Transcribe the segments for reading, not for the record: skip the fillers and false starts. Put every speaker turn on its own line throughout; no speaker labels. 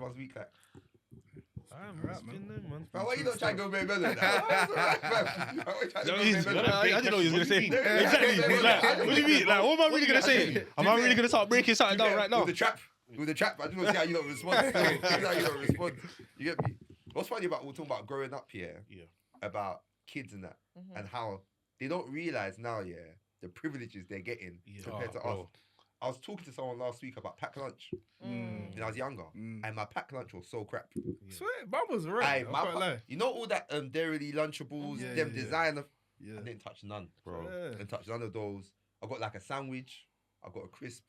everyone's week like?
Man.
Bro, why you not trying to go bare better than that? That's alright, fam. Why you trying to go bare better?
I didn't know what he was gonna say. Exactly. He's like, what do you mean? Like, what am I really gonna say? Am I really gonna start breaking something down right now?
With the trap, I just want to see how you don't respond. See how you don't respond. You get me? What's funny about we're talking about growing up here, about kids and that, and how they don't realize now, the privileges they're getting compared to us. I was talking to someone last week about packed lunch when I was younger, and my packed lunch was so crap.
Sweet, mum was right.
You know all that dairy Lunchables, them designer.
Yeah.
I didn't touch none, bro. I didn't touch none of those. I got like a sandwich. I got a crisp.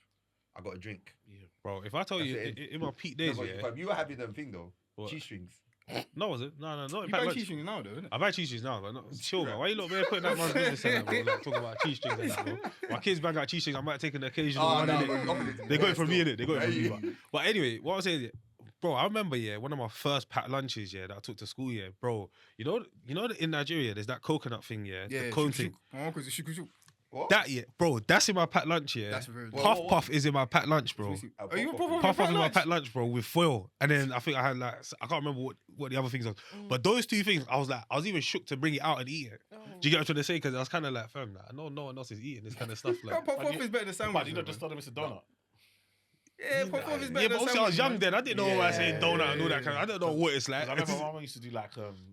I got a drink.
Yeah, bro. If I tell you in my peak days,
you were having them thing though. Cheese strings.
No, was it? No, not
You buy cheese strings now, though, innit?
I buy cheese strings now, but not chill, man. Why you not there putting that man's business in that, bro? Like, talking about cheese strings and that, bro. My kids bang out cheese strings. I might take an occasional one in it. They got it from me, innit? They got it from me. But anyway, what I was saying, bro, I remember, one of my first packed lunches, that I took to school, bro. You know, in Nigeria, there's that coconut thing, the cone thing.
My uncle's a shuku.
What?
That, bro, that's in my packed lunch,
That's very
Puff is in my packed lunch, bro.
Are you a
Puff in my packed lunch, bro, with foil. And then I think I had I can't remember what the other things was. But those two things, I was even shook to bring it out and eat it. Do you get what I'm trying to say? Because I was kind of like, fam, I know no one else is eating this kind of stuff. Like,
Puff is better than sandwich.
But you don't just told him it's a donut.
Yeah, Puff is better than
but
sandwich.
obviously I was young then. I didn't know what I said donut and all that kind of. I don't know what it's like.
I remember my mum used to do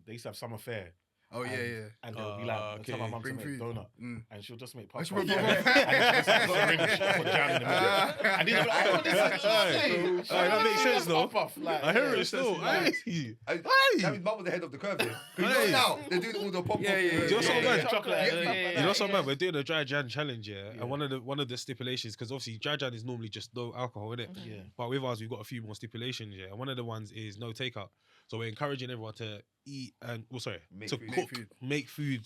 they used to have summer fair.
Oh, yeah.
And they'll be like, tell my mum to make donut. And she'll just make puff. And
she'll
just put jam in the middle. And he's like, oh, this is
that makes sense though.
I
hear it still.
That means mum was the head of the curve here. Because you know now, they're doing all the pop.
You know something bad?
Chocolate.
You know something bad? We're doing a dry Jan challenge, and one of the stipulations, because obviously dry Jan is normally just no alcohol, innit?
Yeah.
But with us, we've got a few more stipulations, and one of the ones is no takeout. So we're encouraging everyone to eat and make food,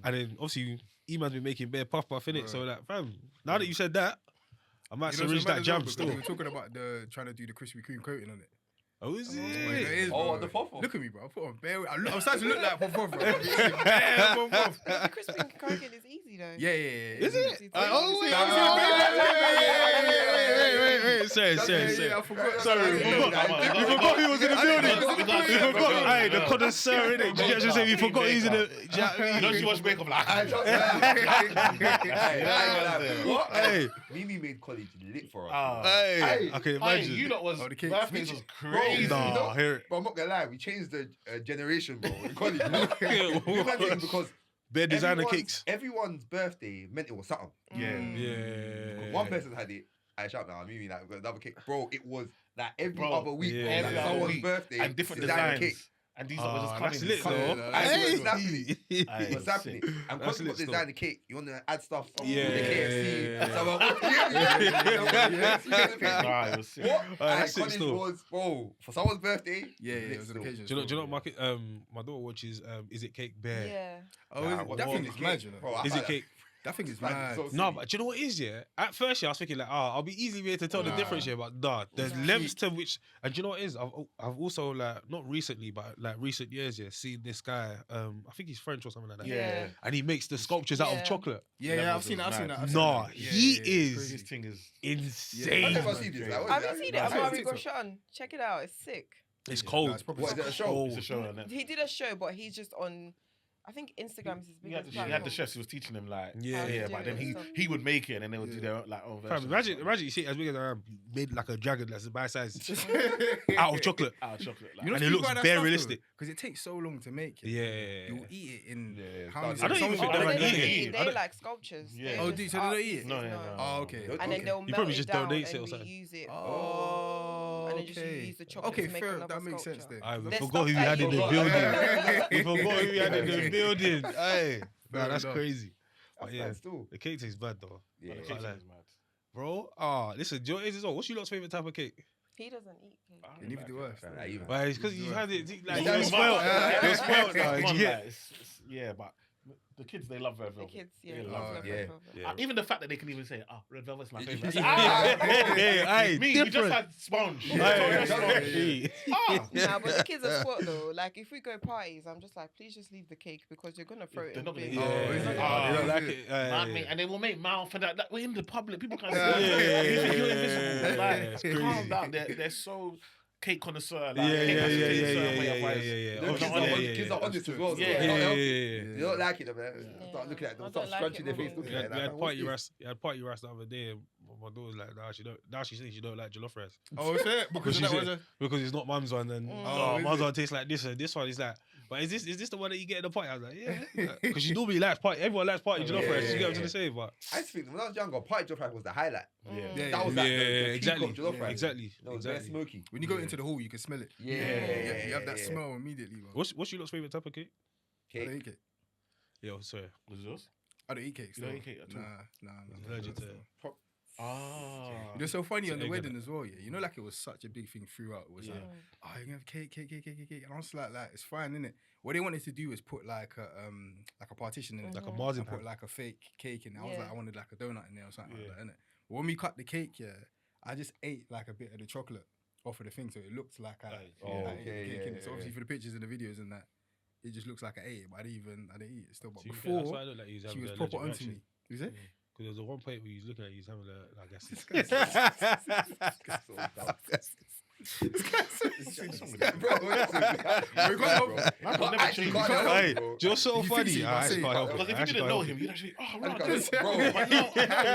and then obviously E-man's been making bare puff in it. So like, fam, now that you said that, I might syringe that jam still.
We were talking about trying to do the Krispy Kreme coating on it.
Oh, is it?
It is,
oh, the puff.
Look at me, bro. I put on bare. I'm starting to look like puff, bro.
The crispy coating is easy though.
Yeah.
Is it?
Wait.
Sorry.
I forgot.
Sorry, we forgot who was in the building. We forgot. Hey, the connoisseur, innit? You get what I'm we forgot who's in the.
You know she watched Wake Up like.
What?
Hey,
Mimi made college lit for us.
hey, I can
Hey,
imagine.
you lot was birthdays was crazy.
Nah, hear it.
But I'm not gonna lie, we changed the generation, bro. In college, because
Bare designer cakes.
Everyone's birthday meant it was something.
Yeah.
One person had it. I shout now, Mimi like another cake, bro. It was like every other week, bro.
Yeah.
Like someone's birthday
And different
designer
designs.
cake.
And these lot were just
That's
coming.
lit though.
What's happening?
Aye,
What's happening? And because you got
lit
design the cake, you want to add stuff on
Yeah.
the KFC. So
Nah, it was sick.
what?
That's sick
College
still.
was, bro, for someone's birthday.
It was an occasion.
Do you know my daughter watches Is It Cake Bear?
Yeah.
Oh, that thing is mad, you know.
Is it cake?
That thing is mad.
No, but do you know what it is, At first, I was thinking like, I'll be easily able to tell the difference here, but the lengths to which, and do you know what it is? I've also like not recently, but like recent years, seen this guy. I think he's French or something like that.
Yeah.
And he makes the sculptures out of chocolate.
Yeah, I've seen that.
Nah, he
This
is
thing is
insane.
I've never seen this.
Have you seen it? Amari Goshan. Check it out. It's sick.
It's cold.
What, is it a show?
It's a show on Netflix.
He did a show, but he's just on. I think Instagram's his
He
biggest
had the
platform.
chefs who was teaching him like
Yeah.
but then he would make it and then they would do their like own version.
Fam, imagine you see it as big as I am, made like a dragon that's my size out of chocolate.
Out of chocolate. Like.
You know
And it looks bare realistic.
because it takes so long to make it.
Yeah.
You'll eat it in how
I
many
don't even
seconds?
think
Oh,
they're
they
like
don't
eating
eat
it.
it. They like sculptures.
Yeah.
They
Oh,
just
so they don't
art
eat it?
pieces,
No.
Oh, okay.
And then they'll
You
melt
probably
it
just
down
donate it
and
or something.
reuse it.
Oh,
And then just
okay.
use the chocolate
Okay,
to make
fair.
another
That makes sense
sculpture.
then.
We
There's
forgot who we
stuff
had
that
in the
you-
building. We forgot who we had in the building. Hey, nah, that's
enough.
crazy. But yeah,
Still.
the cake tastes bad though.
Yeah.
The
Can't
cake
lie.
is mad.
Bro, listen, do you know what it is as well? What's your lot's favourite type of cake?
He doesn't eat cake.
And even the worst.
Well, it's because you had it, like,
Yeah,
you're spoiled. You're spoiled now.
Come on,
You get-
like, it's but the kids they love red
The
velvet.
kids,
They
yeah.
love
love
red
yeah.
velvet.
Yeah.
Even the fact that they can even say, red velvet's my favorite.
Hey,
Me, we just
different.
had sponge.
Hey.
Nah, but the kids are spoiled though. Like if we go parties, I'm just like, please just leave the cake because you're gonna throw it
They're
in
not
the
gonna
bin.
eat it.
Oh, is it?
They don't like
it.
it.
Man, mate, and they will make mouth and that. Like, we're in the public. People can't see
Yeah.
you. You think you're
Yeah.
invisible.
Yeah.
Like,
It's crazy.
calm down. They're so. cake connoisseur. Like,
Yeah.
cake has to be a certain way,
Yeah.
otherwise-
No, kids are honest as well. so
Yeah.
they don't help you.
Yeah.
You don't like it, man. Start looking at them,
I
start
don't like
scrunching
it,
their face,
Mama.
looking
We
at
had,
it.
we
like,
had
what's
party
this?
rice. You had party rice the other day. And my daughter's like, now she thinks she don't like jollof rice
Oh, is it? Because
she
that
said-
was a...
because it's not mum's one. And
Oh, is
mum's
it?
one tastes like this, and this one is like. But is this the one that you get in the party? I was like, yeah, because she normally likes party. Everyone likes party jollof rice. You get what I'm trying to say, but
I used to think when I was younger, party jollof rice was the highlight.
Yeah,
That was like the peak
exactly,
of jollof rice.
exactly,
No, it was very
exactly.
smoky.
When you go into the hall, you can smell it.
Yeah.
You have that smell immediately, bro.
What's your lot's favorite type of cake?
I don't
Cake.
eat cake.
Yo, sorry.
Was yours?
I don't eat cakes.
You don't
though.
eat cake at all?
Nah.
I'm allergic to it.
Ah.
You know, so funny on the
egg,
wedding
innit?
as well, yeah. You know, like it was such a big thing throughout. It was
Yeah.
like, oh, you're gonna have cake. And I was like, it's fine, innit? What they wanted to do was put like a partition in it.
Like a
I
marzipan.
put like a fake cake in there. I was
Yeah.
like, I wanted like a donut in there or something
Yeah.
like that, innit? But when we cut the cake, yeah, I just ate like a bit of the chocolate off of the thing, so it looked like I ate the
okay,
cake,
yeah,
innit? So obviously for the pictures and the videos and that, it just looks like I ate it, but I didn't eat it still. But
To be fair, that's why
before,
I don't like you
she
having
was
the
proper
allergic
onto me.
reaction.
Is it?
Because there was the one point where he was looking at you, he's having a, I guess. Hey, you're so
You
funny.
think so,
I
but
can't help it.
Because if
I
you
actually
didn't
can't
know
help
him,
it.
you'd actually, oh,
I
right,
can't-
this,
bro.
but no,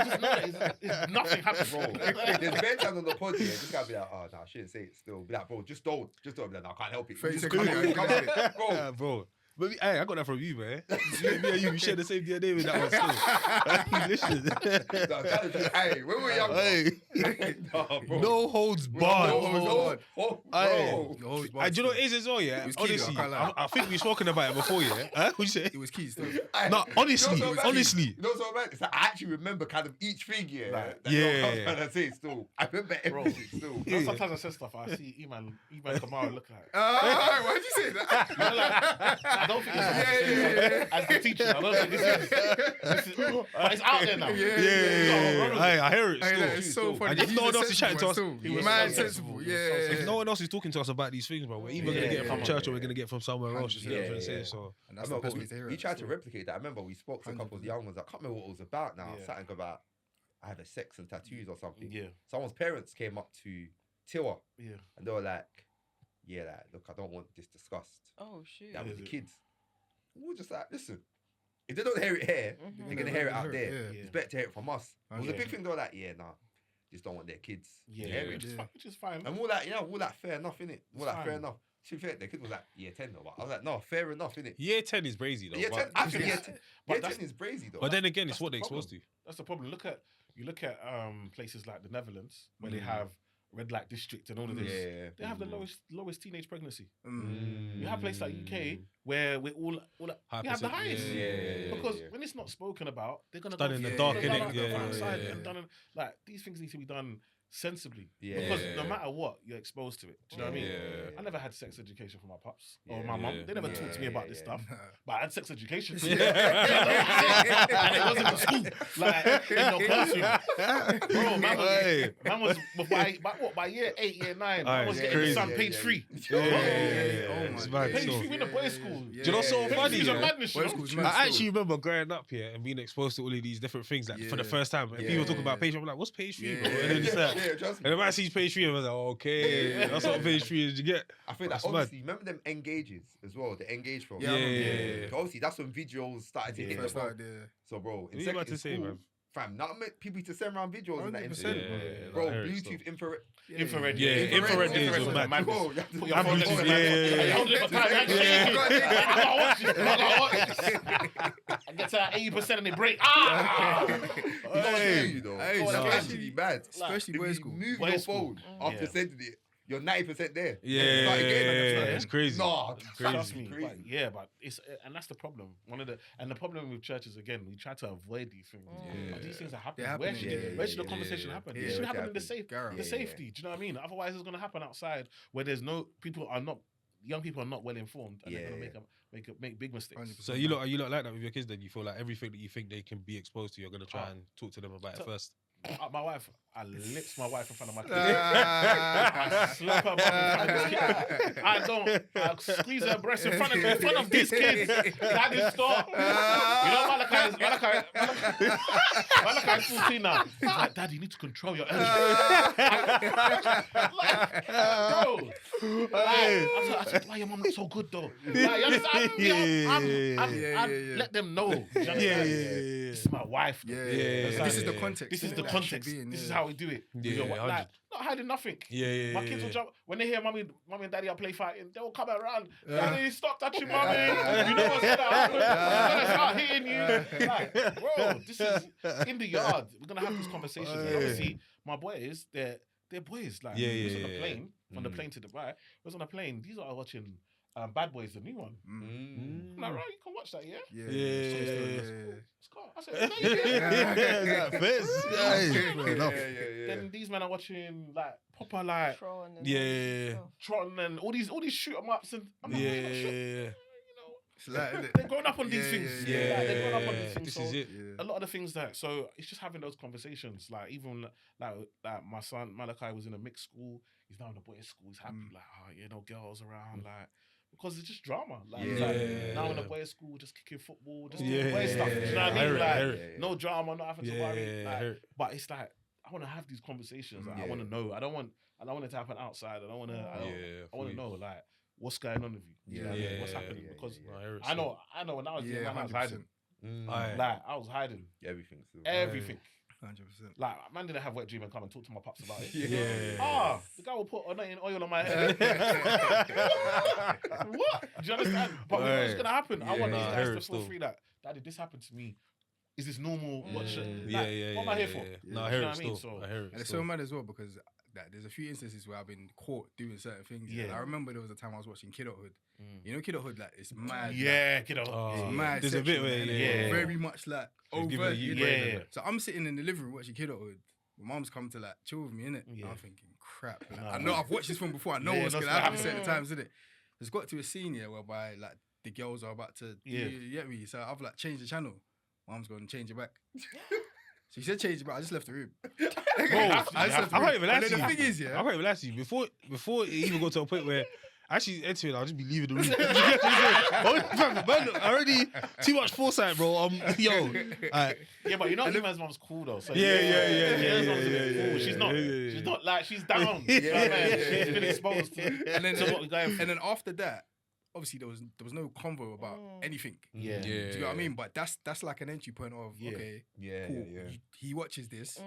just know that nothing happened, bro.
There's bare times on the pod here, this guy be like, oh, no, I shouldn't say it still. Be like, bro, just don't. Be like, no, I can't help it.
30
Just
seconds
come
later,
on, come
you
on.
can have
Bro,
Bro. But hey, I got that from you, man. Me and you, we share the same DNA with that one still. Listen.
no, that is just, hey, when we were younger.
Hey,
no, bro.
no holds
No,
barred.
no, oh,
Hey.
bro.
The whole
And do you know what it is as well, yeah?
It was key, though,
Honestly,
I can't lie.
I think we've spoken about it before, yeah? Huh? What'd you say?
It was keys though.
Hey,
No, honestly,
you know what's so bad?
honestly.
You know what's so bad? It's like I actually remember kind of each thing, yeah.
Like,
that
yeah.
I was trying to say still. I remember everything still.
You know, sometimes I say stuff, I see Iman Kamara look like.
Why'd you say that?
You know, like, I don't think it's as the teacher. I don't think this is but it's out there now.
Yeah. Hey, I hear it
Hey,
still.
that is so funny.
And if
He's
no one
a
else is chatting to us,
sensible one
he
still.
was
Mad
so
sensible.
sensible.
Yeah.
if no one else is talking to us about these things, bro, we're either gonna get it from
Yeah.
church or we're gonna get it from somewhere else. You know what I'm trying to say?
Yeah.
So
And
I
that's the
remember
best way to hear
we
it.
tried to
still.
replicate that. I remember we spoke to a couple of the young ones. I can't remember what it was about now.
Yeah.
Something about either sex and tattoos or something.
Yeah.
Someone's parents came up to Tiwa
Yeah.
and they were like, yeah, like, look, I don't want this discussed.
Oh shoot.
That was
Is
the
it?
kids. We were just like, listen, if they don't hear it here,
Mhm.
they're gonna hear it out there.
Yeah.
It's better to hear it from us. It was a
Okay.
big thing. They were like, yeah, nah, just don't want their kids to
Yeah.
hear
Which
it.
is fine. Which is fine.
And we're like, we're like, fair enough, innit? We're
It's
like, fair
fine.
enough. To be fair, the kid was like, year 10 though. But I was like, no, fair enough, innit?
year 10 is brazy though.
Year 10,
but-
actually, year
But
10, year
that's-
10 is brazy though.
But then again, it's
That's
what
the
they're supposed to.
That's the problem. You look at places like the Netherlands where they
Mm.
have red light district and all of this.
yeah.
They have the lowest teenage pregnancy.
Mm.
You have places like UK where we're all we have the highest.
Yeah.
Because when it's not spoken about, they're gonna
Done
go
in the
for-
dark,
they're gonna
innit?
go
Yeah,
outside
yeah,
and
yeah.
done in- like these things need to be done sensibly.
Yeah.
Because no matter what, you're exposed to it. Do you know what I mean?
Yeah.
I never had sex education from my pops or
Yeah.
my mum.
Yeah.
They never talked to me about this
Yeah.
stuff. But I had sex education.
Yeah.
And it wasn't in school. Like in no classroom. Bro,
Hey.
man was by year 8, year 9,
Aye,
I was
it's
getting the
crazy.
Sun page 3.
Yeah,
Oh
it's
my
mad.
days.
Page
So-
3 in the boys' school.
Do you know what's so
Yeah.
funny?
Page 3's a
Yeah?
madness, you
Boys'
know?
school's mad
I
still.
actually remember growing up here and being exposed to all of these different things like for the
Yeah.
first time. And
Yeah.
people talk about page 3, I'm like, what's page 3, bro?
Yeah.
And then it's like,
Yeah, trust me.
and if I see page 3, I was like, okay, that's what page 3 is. You get?
I feel
That's
like
mad.
obviously, remember them engages as well, the engage film.
Yeah,
Yeah.
Obviously, that's when videos started to hit
First
the phone.
started there.
So, bro,
What
in
are you about
secondary
to say,
school,
man?
fam, not many people used to send around videos and that.
100%,
Bro,
I hear it still.
Bluetooth, infrared.
Infrared.
Yeah, infrared days was mad.
Bro, you have to
Put your
And
phone
Bluetooth,
next to
yeah,
your
yeah,
mouth.
yeah.
Hold it for time.
Yeah.
I gotta watch this. I get to that 80% and they break. Ah!
Hey.
You know,
Hey,
it's
no.
actually bad.
Especially
If
boys'
you
school.
move
Boys'
your
school.
phone after
Yeah.
sending it, you're 90% there.
Yeah,
Start again,
it's crazy.
Nah,
Trust me,
crazy.
but yeah, but it's and that's the problem. The problem with churches again, we try to avoid these things.
Yeah.
But these things are happening.
They're
Where
happening,
should,
yeah,
where should the
yeah,
conversation
yeah.
happen?
Yeah,
It should
where
happen
should
in the
happen?
Gareth.
the
Yeah.
safety. Do you know what I mean? Otherwise, it's going to happen outside where there's no people are not young people are not well informed and they're going
Yeah.
to make big mistakes.
100%.
So are you not like that with your kids then? You feel like everything that you think they can be exposed to, you're going to try and talk to them about it
So-
first?
my wife, I lips my wife in front of my kids. I slap her mum in front of these kids. I squeeze her breast in front of these kids. Daddy, stop. You know, Malakai's 14 now. He's like, Daddy, you need to control your energy. Bro. I said, why your mum not so good though? Like, you understand? I let them know. You understand? This is my wife. Though.
This is the context.
This is the context. This is how we do it.
Yeah,
Like, not hiding nothing. My kids will jump when they hear mommy and daddy are play fighting. They will come around. Daddy, stop touching mommy. You know what's gonna happen? I'm gonna start hitting you. Like, bro, this is in the yard. We're gonna have these conversations. And obviously, my boys, they're boys. Like, we was on the plane from the plane to Dubai. We was on a plane. These are watching. Bad Boys, the new one. I'm like, right, you can watch that, yeah? Let's go. I said, Then these men are watching like proper like
Tron and
Tron and all these shoot 'em ups and I'm like, you know,
Like,
they're growing up on these things. Like, they're growing up on these things.
This
So
is it.
a lot of the things that so it's just having those conversations. Like even like my son Malachi was in a mixed school. He's now in a boys' school. He's happy like girls around like. Because it's just drama. Like, now in a boys' school, just kicking football, just doing boys stuff. You know what I mean? Like, no drama, not having to worry. Like, but it's like I want to have these conversations. Like, I want to know. I don't want it to happen outside. I want to know like what's going on with you. What's happening? Because I know when I was young, I was hiding. Like I was hiding
Everything.
100%.
Like, man didn't have wet dream and come and talk to my pops about it. The guy will put oil on my head. What? Do you understand? But what's gonna happen? I want these guys to feel free that, Daddy, this happened to me. Is this normal? What am I here for?
No, I hear it still. I hear it.
And it's so mad as well because there's a few instances where I've been caught doing certain things. I remember there was a time I was watching Kidulthood. You know Kidulthood, like it's mad.
Kidulthood.
It's mad.
There's a bit where
very much like overt. So I'm sitting in the living room watching Kidulthood. My mom's come to like chill with me, innit? And I'm thinking, crap. Like, I know I've watched this film before. I know what's gonna happen certain times, innit? It's got to a scene here whereby like the girls are about to you get me. So I've like changed the channel. Mom's going to change it back. So he said change it back. I just left the room.
I can't even lie to you.
The thing is,
I can't even lie to you. Before it even got to a point where actually entering, I'll just be leaving the room. Man, already too much foresight, bro.
Yeah, but you know, Iman's mom's cool though. So
Yeah.
She's not like she's down. She's been exposed to.
And then after that, obviously there was no convo about anything. Do you know what I mean? But that's like an entry point of okay, cool. He watches this.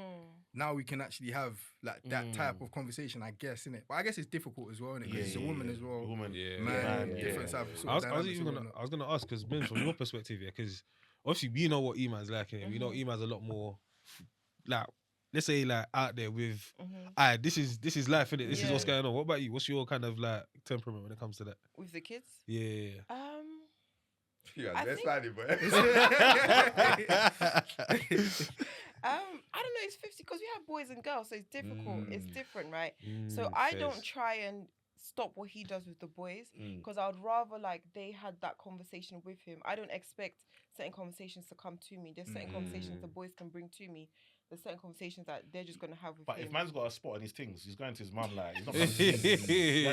Now we can actually have like that type of conversation, I guess, innit? But I guess it's difficult as well, innit? Because it's a woman as well. Different type of
I was gonna ask because Ben, from your perspective, because obviously we know what Iman's like, and we know Iman's a lot more like. Let's say like out there with, this is life, innit? This is what's going on. What about you? What's your kind of like temperament when it comes to that?
With the kids?
Yeah.
That's funny, but
I don't know. It's 50 because we have boys and girls, so it's difficult. It's different, right? So I don't try and stop what he does with the boys because I would rather like they had that conversation with him. I don't expect certain conversations to come to me. There's certain conversations the boys can bring to me. There's certain conversations that they're just gonna have with him.
But if man's got a spot on his things, he's going to his mum like he's not.
Like if he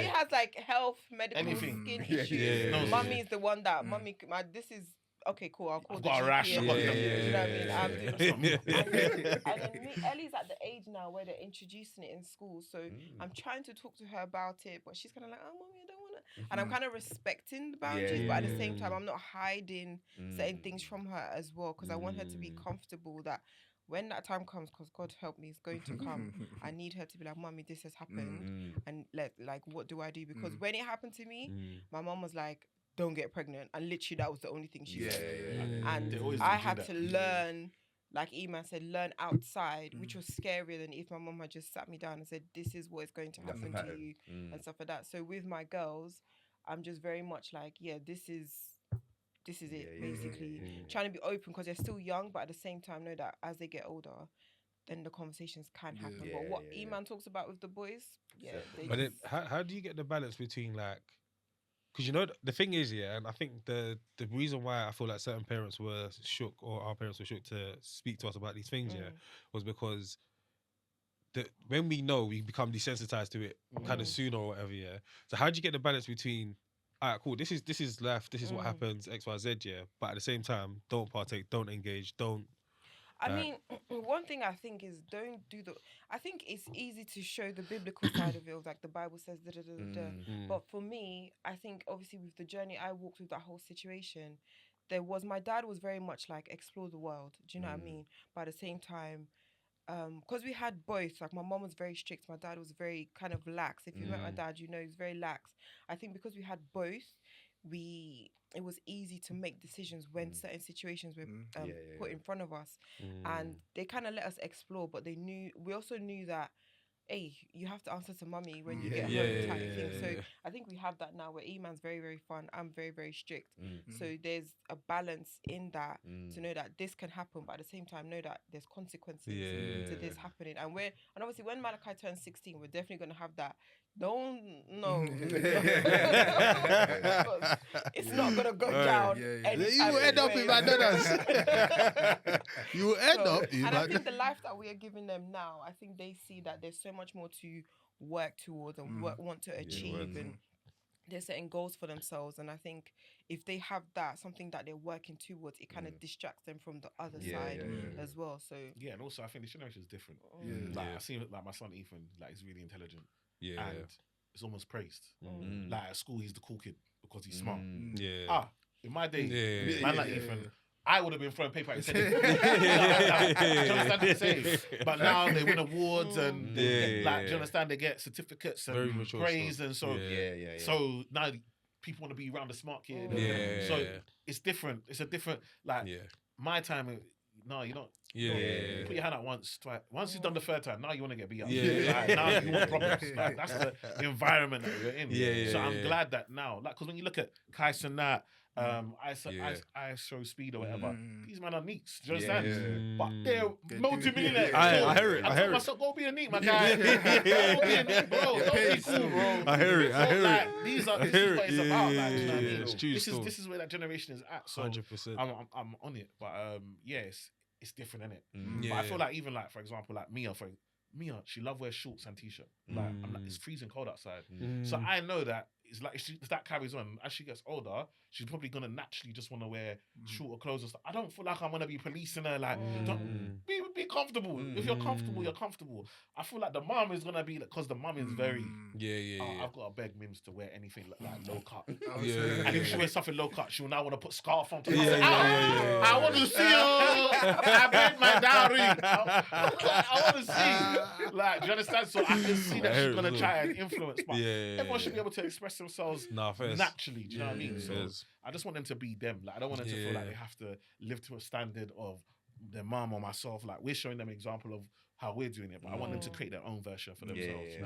has like health, medical, skin issues, mummy's the one that mummy. This is okay, cool. I'll call.
I've got a rash.
You know what I mean? And then Ellie's at the age now where they're introducing it in school, so I'm trying to talk to her about it, but she's kind of like, "Oh, mommy, I don't want to," and I'm kind of respecting the boundaries, but at the same time, I'm not hiding certain things from her as well because I want her to be comfortable that. When that time comes, because God help me, it's going to come. I need her to be like, "Mommy, this has happened," and like, what do I do? Because when it happened to me, my mom was like, "Don't get pregnant," and literally that was the only thing she said. And I had to learn, like Iman said, learn outside, which was scarier than if my mom had just sat me down and said, "This is what is going to happen to you," and stuff like that. So with my girls, I'm just very much like, this is it, basically. Trying to be open because they're still young, but at the same time know that as they get older, then the conversations can happen. But what Iman talks about with the boys,
But then, how do you get the balance between like, because you know the thing is, yeah, and I think the reason why I feel like certain parents were shook, or our parents were shook to speak to us about these things, yeah, was because when we know, we become desensitized to it kind of sooner or whatever, yeah. So how do you get the balance between, all right, cool, this is life, this is what happens, X, Y, Z, yeah, but at the same time, don't partake, don't engage, don't.
I mean, one thing I think is don't do the. I think it's easy to show the biblical side of it, like the Bible says, da da da da. But for me, I think obviously with the journey I walked with that whole situation, my dad was very much like explore the world. Do you know what I mean? But at the same time, because we had both. Like my mom was very strict, my dad was very kind of lax. If you met my dad, you know he's very lax. I think because we had both, it was easy to make decisions when certain situations were put in front of us, and they kind of let us explore. But we also knew that, hey, you have to answer to mummy when you get home type thing. So I think we have that now where Eman's very, very fun. I'm very, very strict. So there's a balance in that to know that this can happen, but at the same time know that there's consequences to this happening. And obviously when Malachi turns 16, we're definitely going to have that. No. It's not going to go down.
You will end up in McDonald's. You will end up in
McDonald's. And I think the life that we are giving them now, I think they see that there's so much more to work towards and want to achieve, and they're setting goals for themselves. And I think if they have that, something that they're working towards, it kind of distracts them from the other side as well. So
yeah, and also I think the generation is different. Like I see, like my son Ethan, like he's really intelligent. And it's almost praised. Like at school, he's the cool kid because he's smart. In my day, man like Ethan, I would have been throwing paper at his head. Do you understand what I'm saying? But now they win awards and like, do you understand? They get certificates and praise, and so so now people want to be around the smart kid. So it's different. It's a different my time. No, you don't. You put your hand out once, twice. Once you've done the third time, now you want to get beat up. Like, now you want problems. Like, that's the environment that you're in. So I'm glad that now, like, because when you look at Kyson, that ISO Speed or whatever, these men are neeks. Do you understand? But they're multi-millionaires.
I hear it.
I told myself, go be a neek, my guy. Go be a neek, bro. Don't be cool, bro.
I hear it.
Like, this is what it's about. Like, you know what I mean?
It's true.
This is where that generation is at. So
100%.
I'm on it. But it's different, innit? But I feel like even like, for example, like Mia, she love wear shorts and t-shirt. Like, it's freezing cold outside. So I know that it's like if that carries on, as she gets older, she's probably gonna naturally just want to wear shorter clothes and stuff. I don't feel like I'm gonna be policing her. Like, be comfortable. If you're comfortable, you're comfortable. I feel like the mum is gonna be because the mum is very. I've got to beg Mims to wear anything like low cut. And if she wears something low cut, she'll now want to put scarf on. I want to see her. I beg my dowry. I want to see. Like, do you understand? So I can see that she's gonna try and influence. But everyone should be able to express themselves naturally. Do you know what I mean? So I just want them to be them. Like, I don't want them to feel like they have to live to a standard of their mum or myself. Like, we're showing them an example of how we're doing it, but I want them to create their own version for themselves.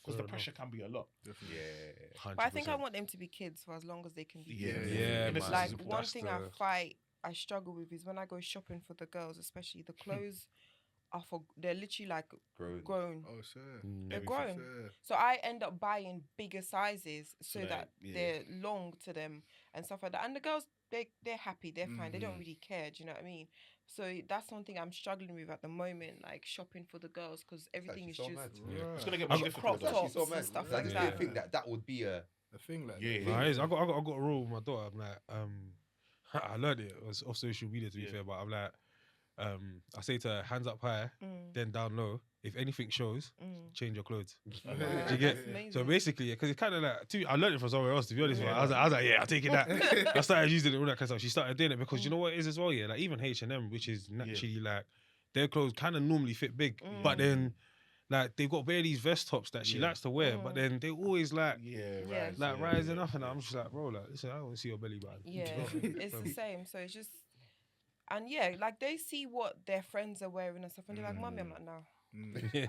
Because the pressure can be a lot.
But I think I want them to be kids for as long as they can be
kids.
Like, one thing I struggle with is when I go shopping for the girls, especially the clothes. They're literally like grown. Oh, sure. They're grown. So I end up buying bigger sizes so that they're long to them and stuff like that. And the girls, they're happy, they're fine, they don't really care. Do you know what I mean? So that's something I'm struggling with at the moment, like shopping for the girls, because everything is just
it's gonna get more difficult.
Crop tops and stuff like that.
I think that would be a
thing like
that. I got a rule with my daughter. I'm like, I learned it. It was off social media, to be fair, but I'm like, I say to her, hands up high, then down low. If anything shows, change your clothes. Do you get? So basically, because it's kind of like, I learned it from somewhere else, to be honest. I was like, yeah, I'll take it that. I started using it, all that kind of stuff. She started doing it because you know what it is as well, yeah? Like even H&M, which is naturally like, their clothes kind of normally fit big, but then like they've got bare these vest tops that she likes to wear, but then they always like rising up, and I'm just like, bro, like, listen, I don't want to see your belly button.
Yeah, it's the same. So it's just. And like they see what their friends are wearing and stuff, and they're like, "Mommy, I'm like, no,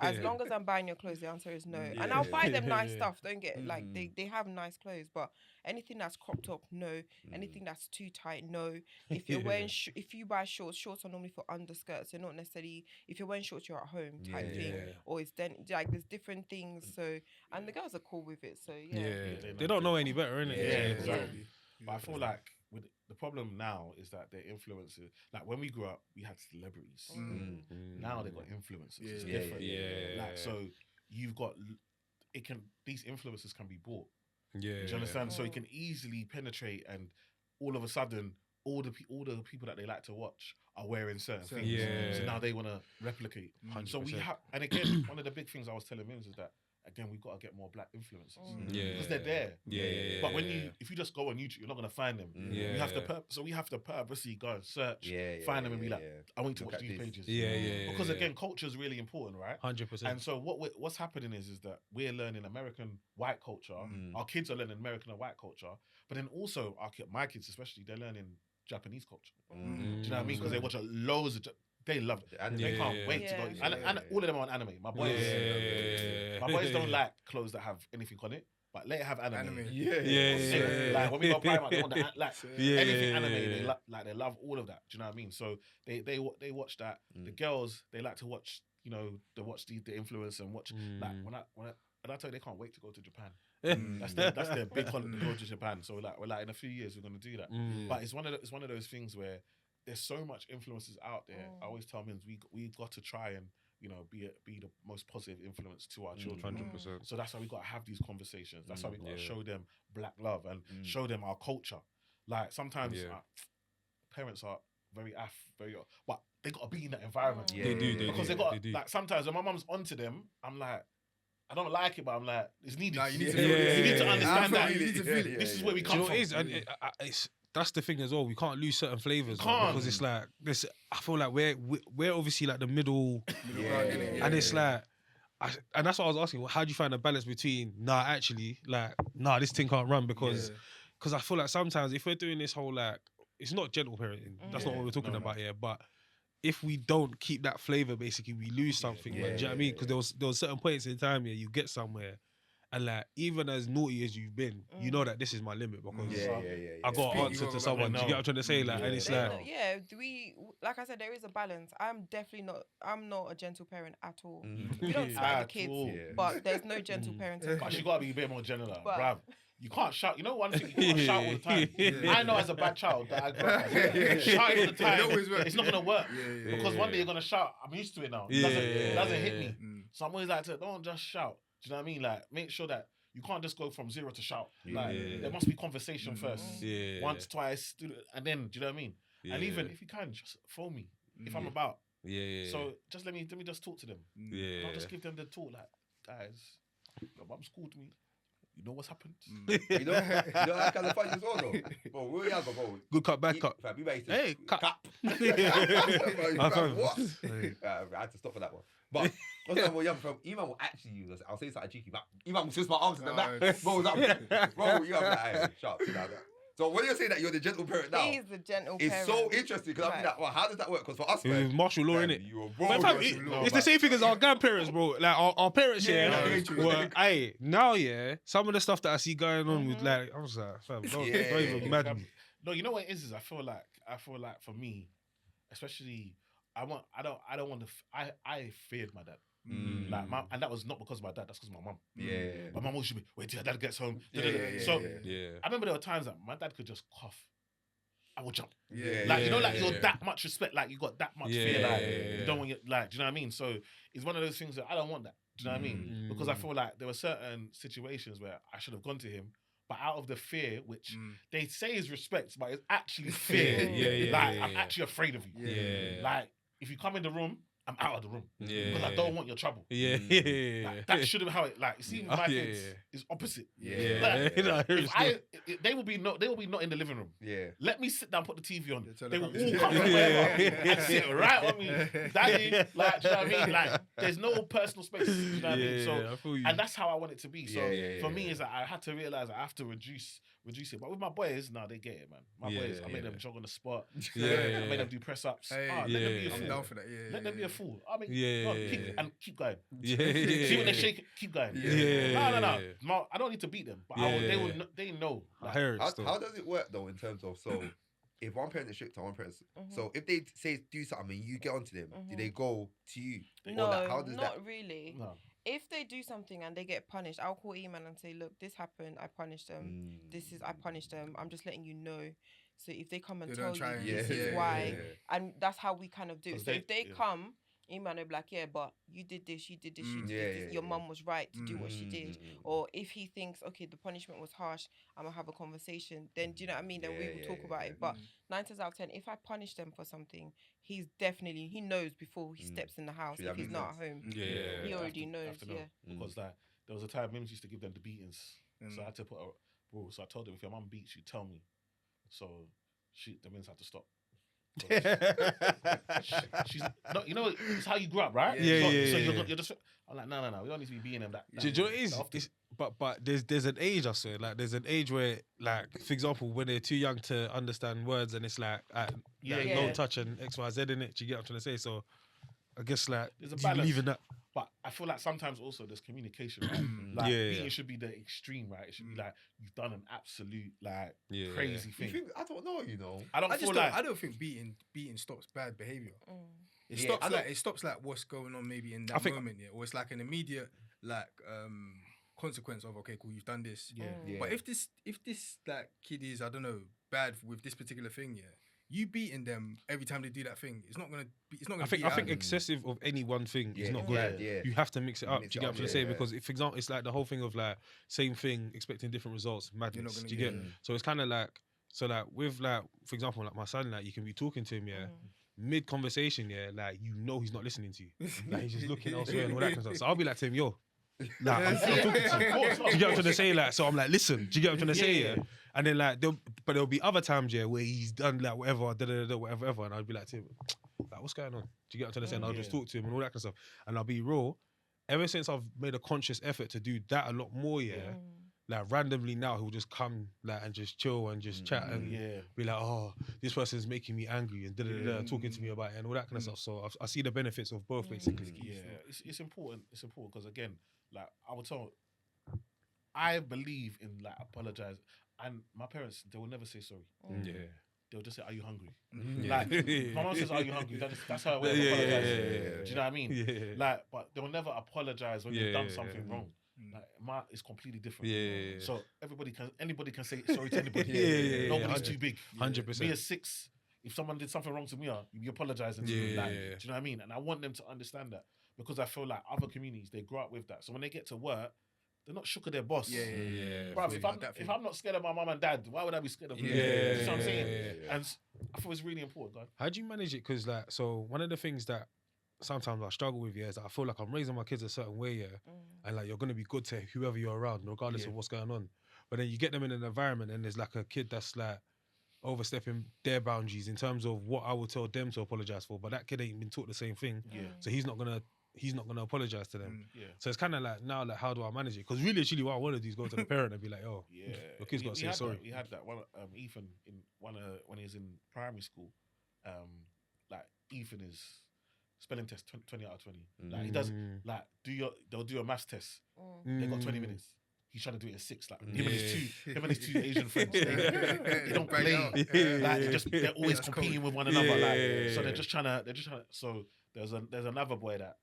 As long as I'm buying your clothes, the answer is no.
Yeah.
And I'll buy them nice
Yeah.
stuff. Don't get like they have nice clothes, but anything that's cropped up, no. Anything that's too tight, no. If you're wearing if you buy shorts are normally for underskirts. They're not necessarily if you're wearing shorts, you're at home type thing, or it's then like there's different things. So and the girls are cool with it. So
They don't know any better, innit?
Yeah, exactly. But I feel like with the problem now is that their influences, like when we grew up, we had celebrities. Now they got influencers. It's different. Like so, you've got these influencers can be bought.
Yeah.
Do you understand? So it can easily penetrate, and all of a sudden, all the people that they like to watch are wearing certain things.
Yeah.
So now they want to replicate. So we have, and again, one of the big things I was telling Mims is that again we've got to get more black influencers because they're there.
Yeah.
But if you just go on YouTube, you're not gonna find them. You have to so we have to purposely go and search, find them, and be like, I want you to watch these pages. Because again, culture is really important, right?
100%.
And so what's happening is that we're learning American white culture. Our kids are learning American and white culture, but then also my kids especially, they're learning Japanese culture. Do you know what I mean? Because they watch loads of. They love it. They can't wait to go. And all of them are on anime. My boys don't like clothes that have anything on it, but let it have anime. Like when we go Primark, they want anything anime. They love all of that. Do you know what I mean? So they watch that. The girls, they like to watch. They watch the influence and watch. Like when I tell you they can't wait to go to Japan. That's their big holiday to go to Japan. So we're like in a few years we're gonna do that. But it's one of those things where there's so much influences out there. I always tell Mims we got to try and be the most positive influence to our children.
100%.
So that's why we got to have these conversations. That's why we got to show them black love and show them our culture. Like sometimes parents are but they got to be in that environment.
They do.
Because they got like sometimes when my mum's onto them, I'm like, I don't like it, but I'm like, it's needed.
You need
You need to understand that.
You need to feel it.
This is where we
Do you
come
know
from.
what it is? And it's that's the thing as well. We can't lose certain flavors because it's like this. I feel like we're obviously like the middle, and it's like, and that's what I was asking. How do you find a balance between this thing can't run because I feel like sometimes if we're doing this whole like it's not gentle parenting. That's not what we're talking about here, but. If we don't keep that flavor, basically, we lose something. Man. Do you know what I mean? Because there was certain points in time here you get somewhere, and like even as naughty as you've been, you know that this is my limit because I got to answer to someone. Do you get what I'm trying to say? Like, and it's like,
like I said, there is a balance. I'm not a gentle parent at all. We don't smack the kids, but there's no gentle parenting.
But she gotta be a bit more gentle, bruv. You can't shout. You know one thing, you can't shout all the time. I know as a bad child that I grew up shouting all the time. It's not gonna work because one day you're gonna shout. I'm used to it now. It doesn't hit me. So I'm always like, don't just shout. Do you know what I mean? Like, make sure that you can't just go from 0 to shout. Like, there must be conversation first. Once, twice, and then, do you know what I mean? And even if you can, just phone me if I'm about. So just let me just talk to them. Don't just give them the talk. Like, guys, your mum's called me. You know what's happened?
you know that kind of funny as well, though. Bro, we were younger, bro.
Good cut, bad cut.
Fam,
Hey, cut.
What? I had to stop for that one. But when we were young, fam, Iman will actually use us. I'll say something cheeky, but Iman will twist my arms in the back. Bro, you have that. Hey, shut up, sit down there. So when you're saying that you're the gentle parent now,
He's the gentle parent.
it's so interesting because I'm like, well, how does that work? Because for us, man,
martial law, innit? It's the
same.
same thing as our grandparents, bro. Like our parents, now, some of the stuff that I see going on with like, I was like, fam, don't even imagine.
No, you know what it is I feel like for me, especially, I feared my dad. And that was not because of my dad, that's because of my mum. My mum always should be, wait till your dad gets home. So I remember there were times that my dad could just cough. I will jump. You're that much respect, like you got that much fear, like you don't want do you know what I mean? So it's one of those things that I don't want that. Do you know what I mean? Because I feel like there were certain situations where I should have gone to him, but out of the fear, which they say is respect, but it's actually fear. I'm actually afraid of you. Like if you come in the room, I'm out of the room because I don't want your trouble. That should have how it like. See, with my kids is opposite. They will be not in the living room. Let me sit down, put the TV on. They will all come and sit right on me, daddy. Like, do you know what I mean? Like, there's no personal space. You know what I mean? So,
I feel you.
and that's how I want it to be. So for me,
yeah.
is that I had to realize I have to reduce it. But with my boys, no, they get it, man. My boys, I made them jog on the spot. I made them do press ups.
Hey,
Let them be a
I'm
fool.
down for that. Yeah,
Let them be a fool. I mean,
Yeah.
keep going.
Yeah.
See when they shake it, keep going.
Yeah.
No. I don't need to beat them, but they know.
I hear it still.
How does it work though in terms of if one parent is strict and one parent, so if they say do something and you get onto them, do they go to you?
No,
Or like, how does
not
that?
really.
No.
If they do something and they get punished, I'll call Eman and say, look, this happened. I punished them. I punished them. I'm just letting you know. So if they come and
They
tell
don't try
you
and-
this is
yeah,
why,
yeah.
and that's how we kind of do it.
'Cause
So if they
yeah.
come, Eman will be like, yeah, but you did this, you did this, you did this. Your mum was right to do what she did. Or if he thinks, okay, the punishment was harsh, I'm gonna have a conversation. Then do you know what I mean? Then we will talk about it. But 9 times out of 10, if I punish them for something, he knows before he steps in the house
True, that
if he's
makes
not at
sense.
home.
Yeah.
He already
I
knows.
have to know.
Yeah.
Because there was a time Mims used to give them the beatings. So I had to put a rule. So I told them, if your mum beats you, tell me. So the Mims had to stop. She's no, you know, it's how you grew up, right?
Yeah,
so,
yeah,
so
yeah.
you're just. I'm like, no, we don't need to be beating them that.
Do you know what it is? But there's an age, I swear. Like there's an age where, like, for example, when they're too young to understand words, and it's like, don't touch and X, Y, Z in it. Do you get what I'm trying to say? So I guess like
There's a
you
balance.
believe in that.
But I feel like sometimes also there's communication, right? Like beating should be the extreme, right? It should be like you've done an absolute crazy
You
thing.
think, I don't know, you know.
I
don't think beating stops bad behavior. It stops like what's going on maybe in that moment, or it's like an immediate consequence of, okay, cool, you've done this. But if this like kid is, I don't know, bad with this particular thing, you beating them every time they do that thing, it's not gonna.
I think excessive of any one thing is not good.
Yeah.
You have to mix it up.
Mix
Do you
it
get what
up,
I'm trying to say?
yeah.
Because if, for example, it's like the whole thing of like same thing, expecting different results, madness.
gonna
Do you get?
get
So it's kind of like with like, for example, like my son, like you can be talking to him, mid conversation, like he's not listening to you, like he's just looking elsewhere and all that kind of stuff. So I'll be like to him, yo. Like, I'm talking to you. Do you get what I'm trying to say? Like, so I'm like, listen. Do you get what I'm trying to say? Yeah. And then like, there'll be other times, where he's done like whatever, whatever, and I'll be like to him, like, what's going on? Do you get what I'm trying to say? And I'll just talk to him and all that kind of stuff. And I'll be real. Ever since I've made a conscious effort to do that a lot more, like randomly now he'll just come like and just chill and just chat and be like, oh, this person's making me angry and talking to me about it and all that kind of stuff. So I see the benefits of both basically.
Yeah, it's important. It's important because again, like I believe in like apologize, and my parents, they will never say sorry. They'll just say, "Are you hungry?" Like my mom says, "Are you hungry?" That's her way of apologizing. Do you know what I mean?
Yeah.
Like, but they will never apologize when you've done something wrong. Like it's completely different. So anybody can say sorry to anybody. Nobody's too big.
100%.
Me as 6, if someone did something wrong to me, you apologizing to me. Like, do you know what I mean? And I want them to understand that because I feel like other communities, they grow up with that. So when they get to work, they're not shook of their boss. Bruv, if I'm not scared of my mum and dad, why would I be scared of them? You know what I'm saying? And I thought it's really important, God.
How do you manage it? Because like, so one of the things that sometimes I struggle with is that I feel like I'm raising my kids a certain way, and like you're gonna be good to whoever you're around, regardless of what's going on. But then you get them in an environment, and there's like a kid that's like overstepping their boundaries in terms of what I would tell them to apologize for, but that kid ain't been taught the same thing, so he's not gonna apologize to them. So it's kind of like now, like, how do I manage it? Because really, actually, what I want to do is go to the parent and be like, "Oh, your kid's got to say sorry."
We had that one. Ethan when he was in primary school, like Ethan is spelling test 20 out of 20. Like he does, like they'll do a maths test. They got 20 minutes. He's trying to do it in 6. Like him and his two Asian friends. They don't play. Like they're always competing with one another. Like so they're just trying to. So there's another boy that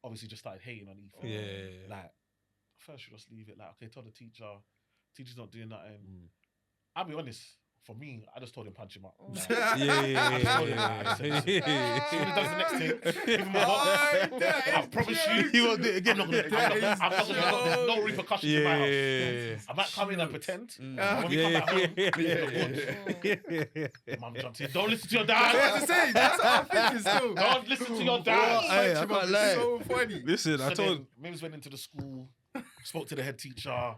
obviously just started hating on Ethan. Like first you just leave it. Like, okay, tell the teacher's not doing nothing. I'll be honest. For me, I just told him punch him up. Like, I just he does the next thing. Give him a hot. I promise you, he won't do it again. I'm not gonna. There's no repercussions in my house. I might come in and pretend. When we come back home, Mum jumps in. Don't listen to your dad.
I was to say, that's what I'm thinking still.
Don't listen to your dad.
Hey, I can't lie.
So funny.
Listen, I told.
Mims went into the school, spoke to the head teacher.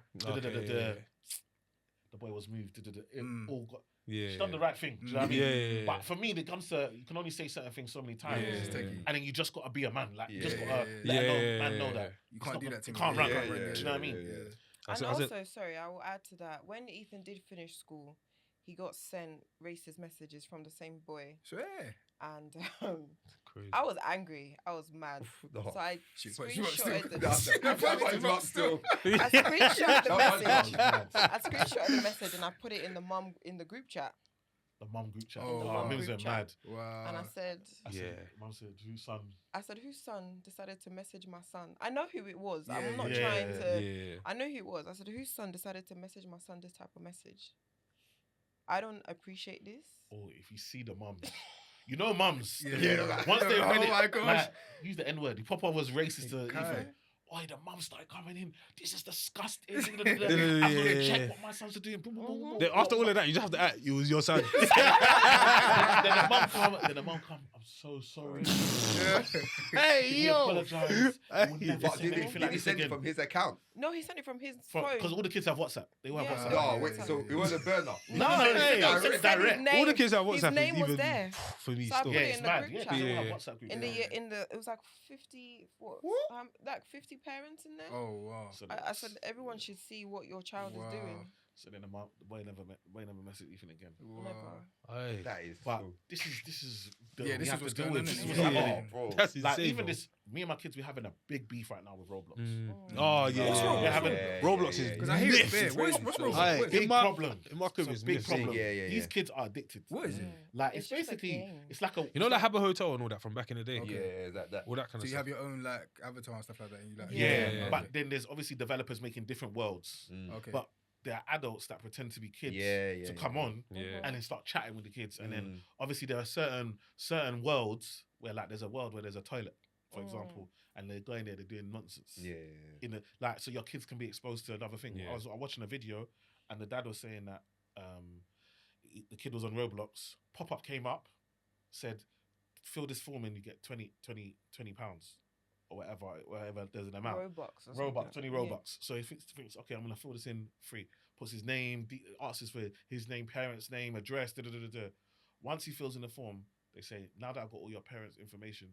the boy was moved. It all got.
Yeah.
She's done the right thing. Do you know what I mean?
Yeah.
But for me, it comes to you can only say certain things so many times, and then you just gotta be a man. Like you just gotta let a man know that
You can't do that to
you
me.
can't run.
Yeah,
Do you know what I mean?
And also, sorry, I will add to that. When Ethan did finish school, he got sent racist messages from the same boy.
Swear.
And
Crazy.
I was angry. I was mad.
No.
So I screenshotted the
Still.
I screenshotted the message. I screenshotted the message and I put it in the group chat.
The mum group chat.
Oh,
The
wow.
mums are
Group chat.
mad.
Wow.
And I said,
Mum said, whose son?
I said, whose son decided to message my son? I know who it was.
Yeah,
I'm not
yeah,
trying to.
Yeah.
I know who it was. I said, whose son decided to message my son this type of message? I don't appreciate this.
Oh, if you see the mums. You know mums.
Yeah.
Once they
Oh
read it,
my gosh.
like, use the N-word. The Papa was racist to
Kai.
Ethan. Oh, the mum started coming in. This is disgusting. I'm going to check what my sons are doing. Boom, boom, boom, boom,
Then after all of that, you just have to act. It was your son.
then the mum come. I'm so sorry.
Hey,
He
yo.
apologized. He would never
But
say
did
anything
he
like this
send it
again.
from his account?
No, he sent it from his phone.
Because all the kids have WhatsApp. They all have
Yeah.
WhatsApp.
No, wait. So it was a burner.
No,
Hey.
he sent it direct.
All the kids have
His
WhatsApp.
name
is
was
even
there.
for me
So I
still.
put
Yeah,
it
it's
in the
mad.
group
Yeah,
chat.
they all
Yeah.
have WhatsApp group.
It was like 50 like 50 parents in there.
Oh wow.
So
I said everyone should see what your child is doing.
So then the boy never messaged Ethan again.
Never.
Aye.
That is.
But
so-
this is
Yeah, this is what's going on,
This is
isn't
what's
it?
Oh,
happening.
bro.
That's
Like
insane.
even
bro.
this, me and my kids, we're having a big beef right now with Roblox.
Oh yeah.
What's wrong?
We're having
Roblox is
Because I hear it
myth.
bare. What's wrong?
Aye.
What is
big
it?
problem.
In my crib
It's
is
a big
myth.
problem.
Yeah.
These kids are addicted.
What is it?
Like
It's
it's
just a
basically
game.
it's like a
You know, like Habbo Hotel and all that from back in the day.
Yeah, that.
All that kind
So
of
you
stuff.
have your own like avatar and stuff like that. And you like
yeah. But then there's obviously developers making different worlds.
Okay.
But there are adults that pretend to be kids
Yeah,
to come on
Yeah.
and then start chatting with the kids. And
Mm.
then obviously there are certain worlds where like there's a world where there's a toilet, for example, and they're going there, they're doing nonsense.
Yeah.
In the like so your kids can be exposed to another thing.
Yeah.
I was watching a video and the dad was saying that the kid was on Roblox. Pop-up came up, said, fill this form and you get 20 pounds. Or whatever there's an amount.
Robux. or something.
Robux, 20 Robux. So he thinks, okay, I'm gonna fill this in free. Puts his name, asks for his name, parents' name, address. Once he fills in the form, they say, now that I've got all your parents' information,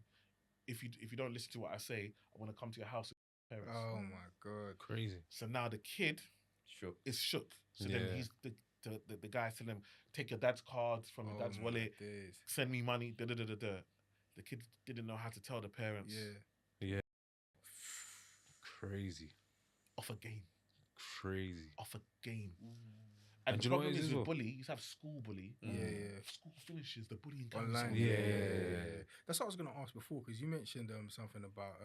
if you don't listen to what I say, I want to come to your house with your parents.
Oh my god.
Crazy.
So now the kid
Sure.
is shook. So
Yeah.
then he's the guy telling him, take your dad's card from your dad's
my
wallet,
days.
send me money. The kid didn't know how to tell the parents
Yeah.
Crazy.
off a game.
Crazy.
Off a game.
And
And
do
the
you know what
problem
it is
is
as
with
well?
bully, you have school bully.
Yeah.
School finishes, the bullying comes
Online.
Yeah.
That's what I was gonna ask before because you mentioned something about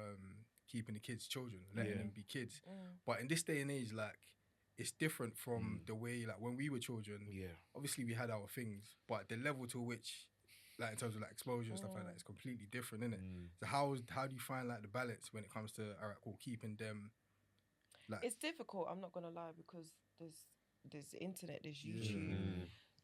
keeping the kids children, letting them be kids. But in this day and age, like it's different from the way like when we were children.
Yeah.
Obviously we had our things, but the level to which like in terms of like exposure and stuff like that is completely different, isn't it? So how do you find like the balance when it comes to keeping them like
It's difficult. I'm not gonna lie because there's the internet, there's YouTube.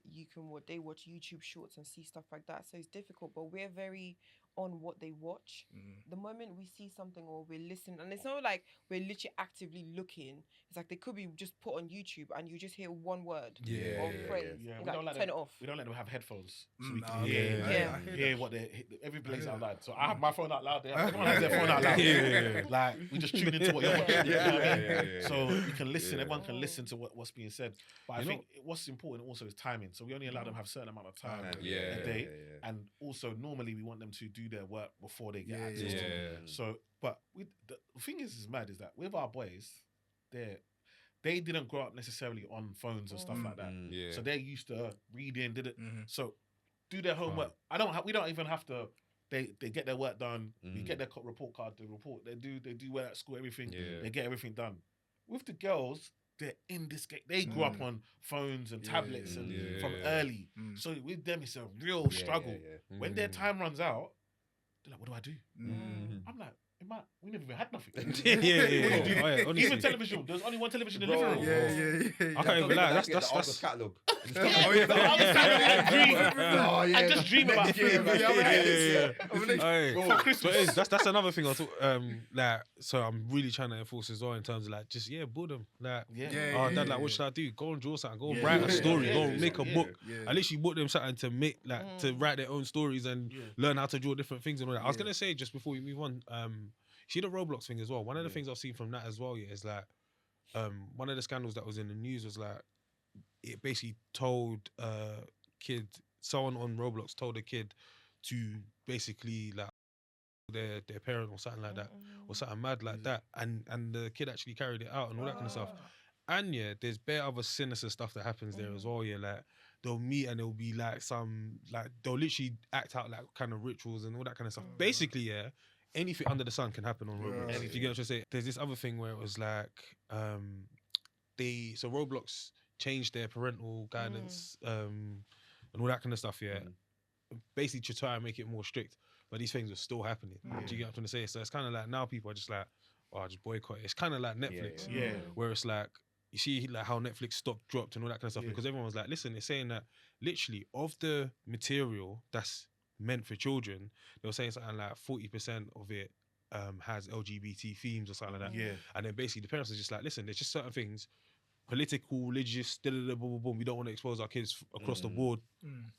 You can they watch YouTube shorts and see stuff like that. So it's difficult, but we're very on what they watch. The moment we see something or we're listening, and it's not like we're literally actively looking. It's like they could be just put on YouTube and you just hear one word or phrase.
Yeah,
It's
we don't
like,
let
turn
them,
it off.
we don't let them have headphones so we can
okay.
hear,
Yeah.
I hear
hear
that.
what every plays out loud. So I have my phone out loud. Everyone has their phone out loud.
Yeah.
Like we just tune into what you're watching. You know what I mean?
Yeah.
So you can listen.
Yeah.
Everyone can listen to what's being said. But I think what's important also is timing. So we only allow them have a certain amount of time
Yeah.
a day.
Yeah.
And also normally we want them to do their work before they get
Yeah,
access to it.
yeah.
So, but the thing is mad is that with our boys, they didn't grow up necessarily on phones and stuff like that.
Yeah.
So they're used to reading, did it.
Mhm.
So do their homework. We don't even have to. They get their work done. We get their report card. They report. They do well at school. Everything.
Yeah.
They get everything done. With the girls, they're in this game. They grew up on phones and tablets and from early. So with them, it's a real struggle. When their time runs out, they're like, "What do I do?" I'm like, we never even had nothing.
Yeah.
Even television. There's only one television in the living room.
Yeah.
I can't even lie.
That's
That's
catalogue.
I just dream about food.
But that's another thing I thought. Like, so I'm really trying to enforce as well in terms of like, just boredom. Like, Dad, like, what should I do? Go and draw something. Go and write a story. Go and make a book. I literally bought them something to make, like, to write their own stories and learn how to draw different things and all that. I was gonna say just before we move on, see the Roblox thing as well. One of the things I've seen from that as well, is like, one of the scandals that was in the news was like, it basically told someone on Roblox told a kid to basically like their parent or something like that, or something mad like that, and the kid actually carried it out and all that kind of stuff. And there's bare other sinister stuff that happens there as well. Like, they'll meet and it'll be like they'll literally act out like kind of rituals and all that kind of stuff. Basically, anything under the sun can happen on Roblox. If you get what I'm saying. There's this other thing where it was like, so Roblox changed their parental guidance and all that kind of stuff. Basically to try and make it more strict, but these things are still happening. Do you get what I'm trying to say? So it's kind of like now people are just like, oh, just boycott it. It's kind of like Netflix, where it's like, you see like how Netflix dropped and all that kind of stuff, because everyone was like, listen, they're saying that literally of the material that's meant for children, they were saying something like 40% of it has LGBT themes or something like that. And then basically the parents are just like, listen, there's just certain things, political, religious, we don't want to expose our kids across the board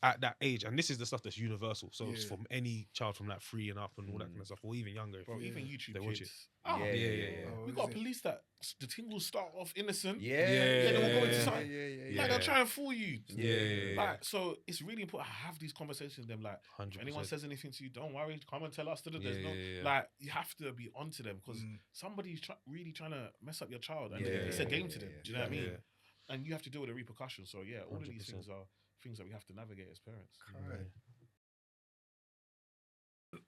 at that age. And this is the stuff that's universal. So it's from any child from like 3 and up and all that kind of stuff, or even younger.
Bro, even YouTube
they watch it.
Oh,
Oh,
we got police that the thing will start off innocent.
Yeah,
Then we'll go into something. Like, they'll try and fool you.
Yeah.
So it's really important to have these conversations with them. Like,
100%.
if anyone says anything to you, don't worry, come and tell us. There's like, you have to be onto them, because somebody's really trying to mess up your child, and it's a game to them. Do you know what I mean? And you have to deal with the repercussions. So all of these things are things that we have to navigate as parents.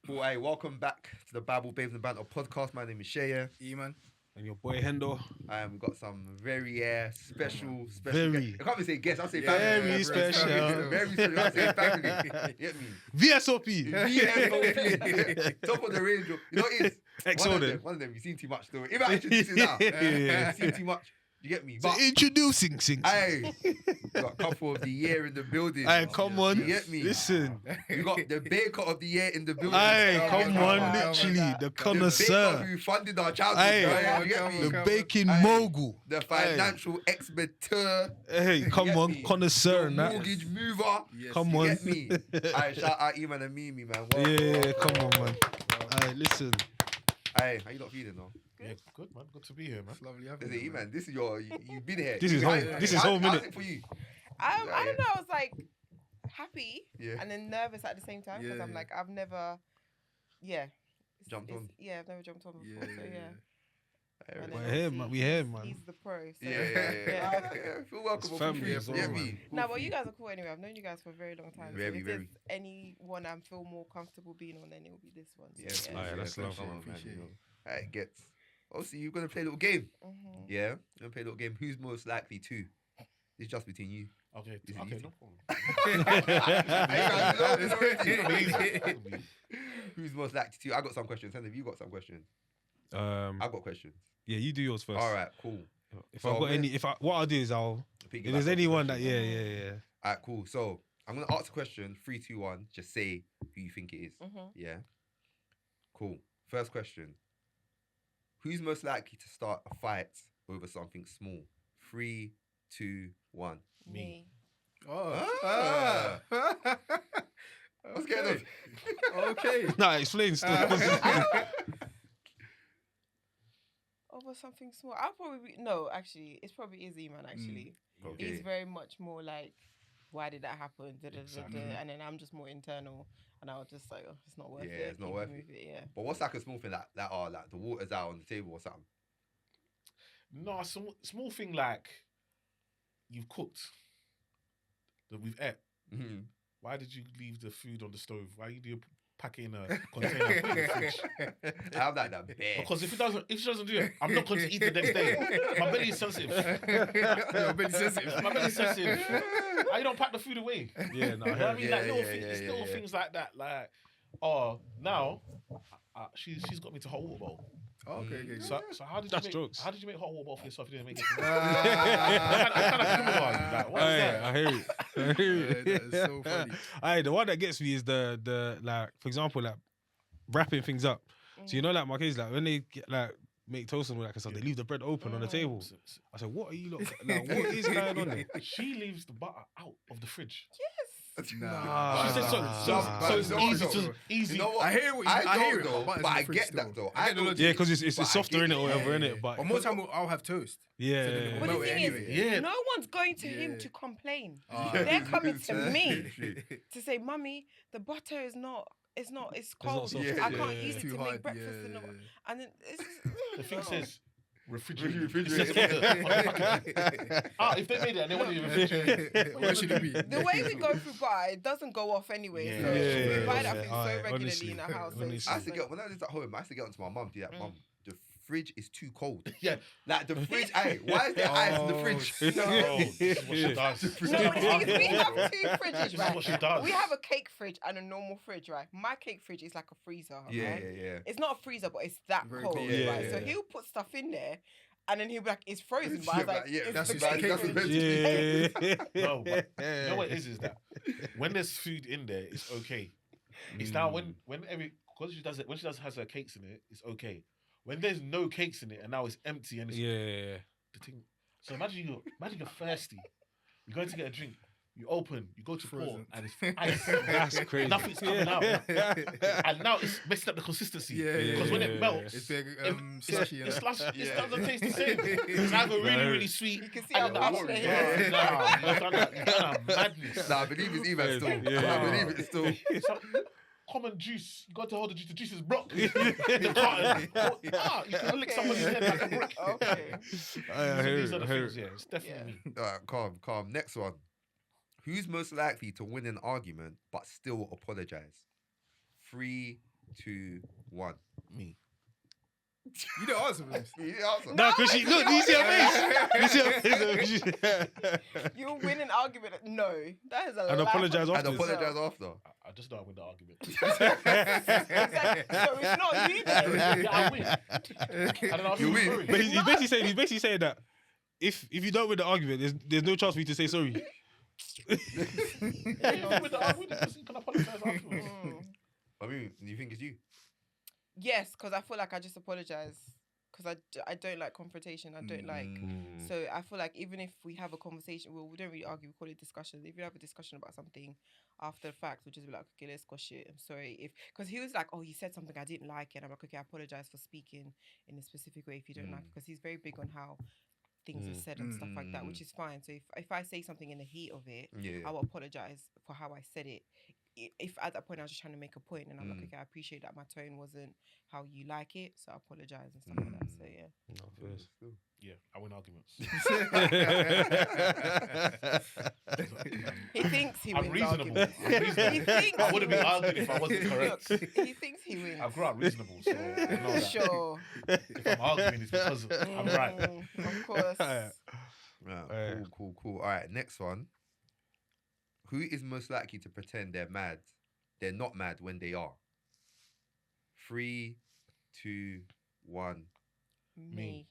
Cool, hey, welcome back to the Bible Babes and Banter podcast. My name is Shea.
E-man.
And your boy Hendo.
We've got some very special
Very.
guests. I can't even say guests, I'll say family.
Very special.
Very special. I'll say family. You get me?
VSOP.
VSOP. Top of the range. You know what it is? One of them, you've seen too much though. If I introduce it now, you've seen too much. You get me?
So introducing things.
Hey, we got couple of the year in the building.
Hey, come on.
You get me?
Listen.
We got the baker of the year in the building.
Hey, come on, literally. The connoisseur.
The baker who funded our childhood.
Hey,
you get me?
the baking mogul.
The financial expert.
Hey, come on, connoisseur.
The
And that.
mortgage mover.
Come
You
on.
get me? Hey, shout out Eman and Mimi, man.
Yeah, come on, man. Hey, listen.
Hey, how you not feeling though?
Yeah, good, man. Good to be here, man.
It's lovely having
Is it
you,
Eman? This is you've been here.
This is home. This is home,
How's
innit?
it for you?
I don't know. I was like happy
Yeah.
and then nervous at the same time, because I'm like, I've never,
Jumped on.
Yeah, I've never jumped on before. So And
We're
then
here,
obviously
man. We here, man.
He's the pro. So
Yeah. Feel welcome.
It's family as well,
Yeah,
man.
me.
No, well, you guys are cool anyway. I've known you guys for a very long time.
Very,
so if
very.
there's anyone I feel more comfortable being on, then it will be this one. So,
Yes,
yeah, that's
no
lovely.
problem, man,
Appreciate
you
it.
know. Alright, gets. Obviously, you're gonna play a little game.
Mhm.
Yeah, you're gonna play a little game. Who's most likely to? It's just between you.
Okay,
Is it
okay,
easy?
no problem.
Who's most likely to? I got some questions. Have you got some questions?
Um,
I've got questions.
yeah, you do yours first.
All right, cool.
If
So
I've got
I'm
any, what I'll do is if there's anyone that, yeah.
All right, cool. So I'm gonna ask a question. 3, 2, 1. Just say who you think it is.
Mhm.
Yeah. Cool. First question. Who's most likely to start a fight over something small? 3, 2, 1.
Me.
Ah. What's going on?
Okay.
Nah, explain still.
Over something small. I'll probably no. Actually, it's probably is E-man. Actually,
Okay.
he's very much more like, why did that happen?
Exactly.
And then I'm just more internal, and I'll just like, oh, it's not worth it.
Yeah, it's not
keep
worth
move it. Yeah.
But what's like a small thing that are like the water's out on the table or something?
No, small thing like you've cooked, that we've ate.
Mm-hmm.
Why did you leave the food on the stove? Why do you pack it in a container and put it in the fridge?
I have like that bear.
Because if she doesn't do it, I'm not going to eat the next day. My belly is sensitive.
Your belly sensitive.
My belly's sensitive. How you don't pack the food away?
Yeah, no,
You know what I mean? Like little
Yeah,
things,
yeah,
it's
yeah,
little
yeah.
things like that. Like, oh, now she's got me to hot water bowl.
Okay.
So how did
That's
you make
jokes.
how did you make hot water for yourself? You didn't make it.
Ah.
What kind of criminal are you? Like, what is that?
I hear it. I hear it.
That is so funny.
Aye, the one that gets me is the like, for example, like wrapping things up. So you know, like my kids, like when they get, like make toast and all that kind of stuff, they leave the bread open on the table. I said, what are you lot? Like, what is going on there?
She leaves the butter out of the fridge.
Nah.
She said so it's easy.
You know what?
I hear what you
I
hear
don't
it,
know,
but
but I
it's in the
get
fridge
that
still.
though.
I get the logic.
Yeah, because it's
But I
softer
get
in it
it,
or whatever,
yeah,
innit?
yeah.
But
But more time I'll have toast.
yeah,
So then it
yeah,
But
will
the
melt
thing
anyway.
is,
Yeah.
no one's going to him
Yeah.
to complain.
Ah.
They're coming to
Yeah.
me to say, "Mummy, the butter is not. It's cold.
soft.
Yeah,
I
yeah,
can't
yeah.
use it
Too
to
hard.
make breakfast."
Yeah.
And then it's just,
The thing says
Refrigerated.
if they made it and they wanted to refrigerate.
What should it be?
the way we go through butter, it doesn't go off anyway.
Yeah.
So
Yeah,
we buy that
yeah,
thing
yeah.
so
Aye,
regularly
honestly,
in our house. So it's
honestly.
I
just
used to
like,
get when I lived at home. I used to get onto my mum. Do that, Mum. The fridge is too cold.
Yeah.
Like the fridge. Hey, why is there ice in the fridge?
Bro, this is what she does.
no, but the thing is, we have two fridges,
This is
right?
what she does.
We have a cake fridge and a normal fridge, right? My cake fridge is like a freezer.
Yeah,
right?
yeah.
It's not a freezer, but it's that
Very
cold,
cold.
Yeah,
right?
yeah,
So
yeah.
he'll put stuff in there, and then he'll be like, "It's frozen." But I
Yeah,
was like,
but yeah,
"It's
that's
the
just
cake
cake
fridge."
fridge.
yeah.
No, but you know what it is that when there's food in there, it's okay. It's now when because she does it when she has her cakes in it, it's okay. When there's no cakes in it and now it's empty and it's
Yeah.
the thing. So imagine you're thirsty. You're going to get a drink. You open, you go to pour,
Frozen.
and it's ice.
That's crazy.
Nothing's coming out. And now it's messing up the consistency.
Yeah,
Because when it melts,
It's big
it's
slushy.
it's slush. It
Yeah.
doesn't taste the same. It's either really, really sweet.
You can see
and
how
then
passionate he
Yeah.
is.
Nah, you've done madness.
Nah, I believe it's even still.
Yeah.
I believe it's still.
So, common juice. You got to hold the juice. The juice is blocked. You can lick somebody's head like a brick.
Okay.
These are the things. Yeah, it's definitely me.
Alright, calm. Next one. Who's most likely to win an argument but still apologize? 3, 2, 1.
Me.
You don't answer for this.
You answer.
No, because she look. Do you see her face? You see her face?
You'll win an argument. No, that is a
And
lie
apologise
from-
And
afterwards.
apologize after.
I just don't win the argument.
Exactly. So it's not you then.
Yeah, I win. And then I'll
You
say
win.
But
sorry.
he's basically saying that if you don't win the argument, there's no chance for you to say sorry.
Yeah, with the argument, you can apologize afterwards.
Mm.
I mean, you think it's you?
Yes, because I feel like I just apologize. Because I don't like confrontation. I don't like.
Mm.
So I feel like even if we have a conversation, well, we don't really argue. We call it discussion. If you have a discussion about something after the fact, we'll just be like, okay, let's squash it. I'm sorry because he was like, oh, you said something I didn't like it. And I'm like, okay, I apologize for speaking in a specific way if you don't like it. Because he's very big on how things are said and stuff like that, which is fine. So if I say something in the heat of it,
Yeah.
I will apologize for how I said it. If at that point I was just trying to make a point and I'm like, okay, I appreciate that my tone wasn't how you like it, so I apologize and stuff like that. So yeah.
Yeah, I win arguments.
He thinks he
I'm
wins
reasonable.
arguments.
I'm reasonable.
He thinks
I wouldn't be
he wins.
arguing if I wasn't correct.
Look, he thinks he wins.
I grew up reasonable, so I know that.
Sure.
If I'm arguing, it's because I'm right.
Of course.
Right, cool. All right, next one. Who is most likely to pretend they're mad? They're not mad when they are. 3, 2, 1.
Me.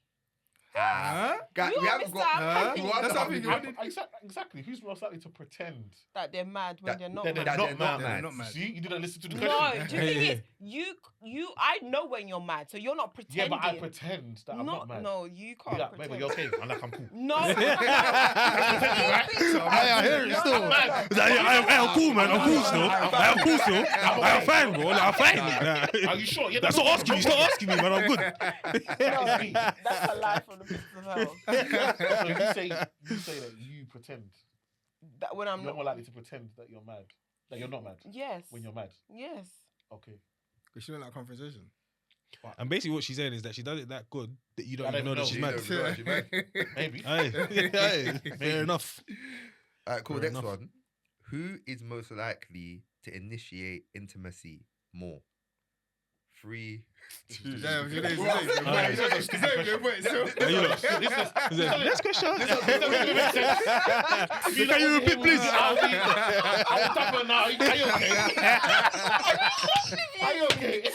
Huh?
Guys,
You
we
are
haven't
Mr.
got.
Happy.
Who are
That's
the
something
happy
you
ones?
Exactly. Who's most likely to pretend
That they're mad when
That-
they're not
that
mad.
they're not mad?
They're not mad.
See, you didn't listen to the
No,
question.
do you think it's I know when you're mad, so you're not pretending.
Yeah, but I pretend that I'm not mad.
No, you can't
Yeah,
pretend.
baby, you're okay. I'm like, I'm cool.
No.
I hear it still. I'm cool, man. I'm cool still. I'm cool still. I'm fine, bro. I'm fine.
Are you sure? Yeah,
That's not asking me. Stop asking me, man. I'm good.
That is me.
That's a lie from the pits of hell.
So you say that you pretend.
That when I'm
You're
not.
more likely to pretend that you're mad. That you're not mad.
Yes.
When you're mad.
Yes.
Okay.
Because she don't like confrontation.
And basically, what she's saying is that she does it that good that you don't
I
even know
don't
that she's
You
mad.
don't know that you're mad.
Maybe.
Aye. Fair enough.
All right, cool.
Fair
Next
enough.
one. Who is most likely to initiate intimacy more? 3, 2.
Damn,
Wait,
today's
Aye. Are you lot- Is it- Next question. Can you repeat, please?
I'll tap her now. Are you okay? Are you okay?